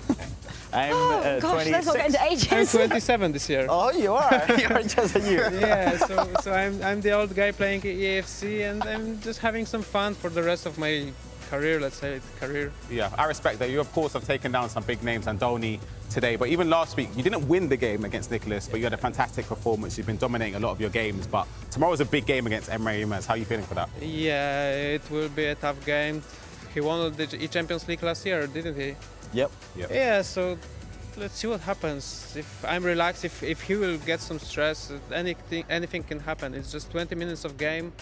I'm gosh, let's not get into ages. I'm 27 this year. Oh, you are. You're just a year. Yeah, so I'm the old guy playing EAFC, and I'm just having some fun for the rest of my career, let's say, career. Yeah, I respect that. You, of course, have taken down some big names, Andoni today, but even last week, you didn't win the game against Nicholas, but you had a fantastic performance. You've been dominating a lot of your games, but tomorrow's a big game against Emre Yilmaz. How are you feeling for that? Yeah, it will be a tough game. He won the eChampions League last year, didn't he? Yep. Yeah, so let's see what happens. If I'm relaxed, if he will get some stress, anything can happen. It's just 20 minutes of game.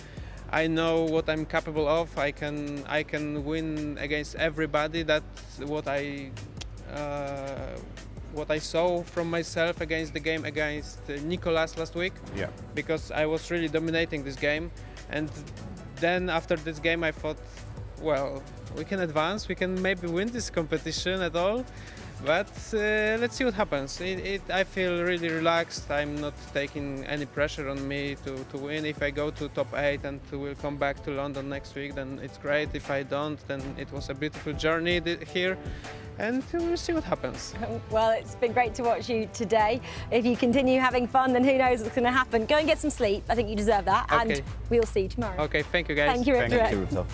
I know what I'm capable of. I can win against everybody. That's what I saw from myself against the game against Nicolas last week. Yeah. Because I was really dominating this game, and then after this game I thought, well, we can advance. We can maybe win this competition at all. But let's see what happens. I feel really relaxed. I'm not taking any pressure on me to win. If I go to top 8 and will come back to London next week, then it's great. If I don't, then it was a beautiful journey here, and we'll see what happens. Well, it's been great to watch you today. If you continue having fun, then who knows what's going to happen. Go and get some sleep. I think you deserve that. Okay. And we'll see you tomorrow. Okay, thank you, guys. Thank you, Rickard. Thank you.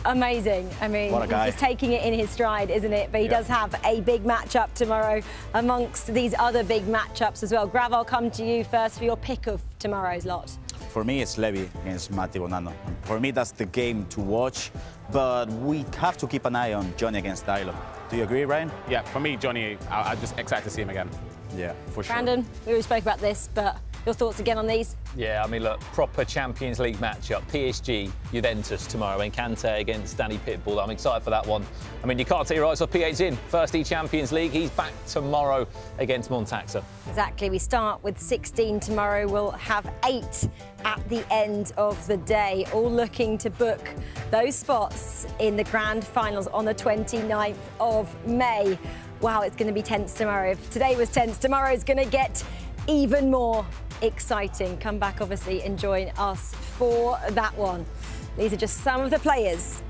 Amazing. I mean, what a guy. he's taking it in his stride, isn't it? But he does have a big matchup tomorrow amongst these other big matchups as well. Grav, I'll come to you first for your pick of tomorrow's lot. For me, it's Levy against Matias Banano. For me, that's the game to watch, but we have to keep an eye on Johnny against Dialogue. Do you agree, Ryan? Yeah, for me, Johnny, I'm just excited to see him again. Yeah, for sure. Brandon, we already spoke about this, but your thoughts again on these? Yeah, I mean, look, proper Champions League matchup. PSG, Juventus tomorrow, and Kante against Danny Pitbull. I'm excited for that one. I mean, you can't take your eyes off PH's in. First eChampions League. He's back tomorrow against Montaxa. Exactly. We start with 16 tomorrow. We'll have 8 at the end of the day, all looking to book those spots in the grand finals on the 29th of May. Wow, it's going to be tense tomorrow. If today was tense, tomorrow's going to get even more exciting. Come back, obviously, and join us for that one. These are just some of the players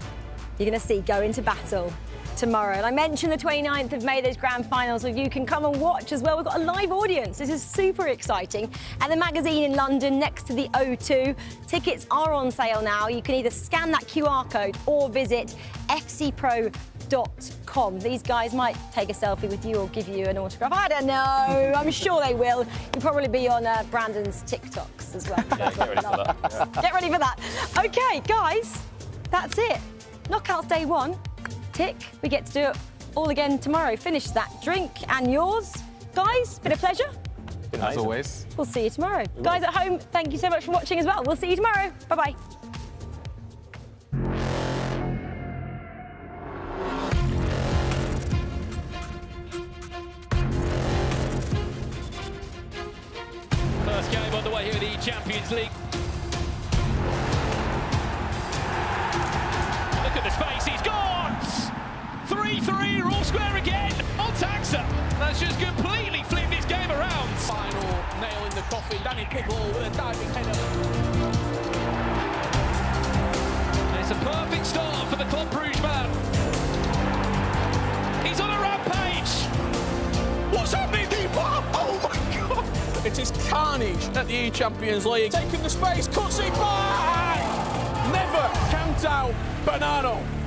you're going to see go into battle tomorrow. And I mentioned the 29th of May, those grand finals, where you can come and watch as well. We've got a live audience. This is super exciting. At the Magazine in London, next to the O2. Tickets are on sale now. You can either scan that QR code or visit fcpro.com. These guys might take a selfie with you or give you an autograph. I don't know. I'm sure they will. You'll probably be on Brandon's TikToks as well. Yeah, get ready for that. Get ready for that. OK, guys, that's it. Knockouts day 1. Tick. We get to do it all again tomorrow. Finish that drink and yours. Guys, been a pleasure. As always. We'll see you tomorrow. Guys at home, thank you so much for watching as well. We'll see you tomorrow. Bye-bye. First game on the way here in the Champions League. Look at the space, he's gone! has just completely flipped this game around. Final nail in the coffin. Danny Piggle with a diving header. It's a perfect start for the Club Brugge man. He's on a rampage. What's happening, Deepa? Oh my God! It is carnage at the eChampions League. Taking the space, cuts it back! Never count out Banano.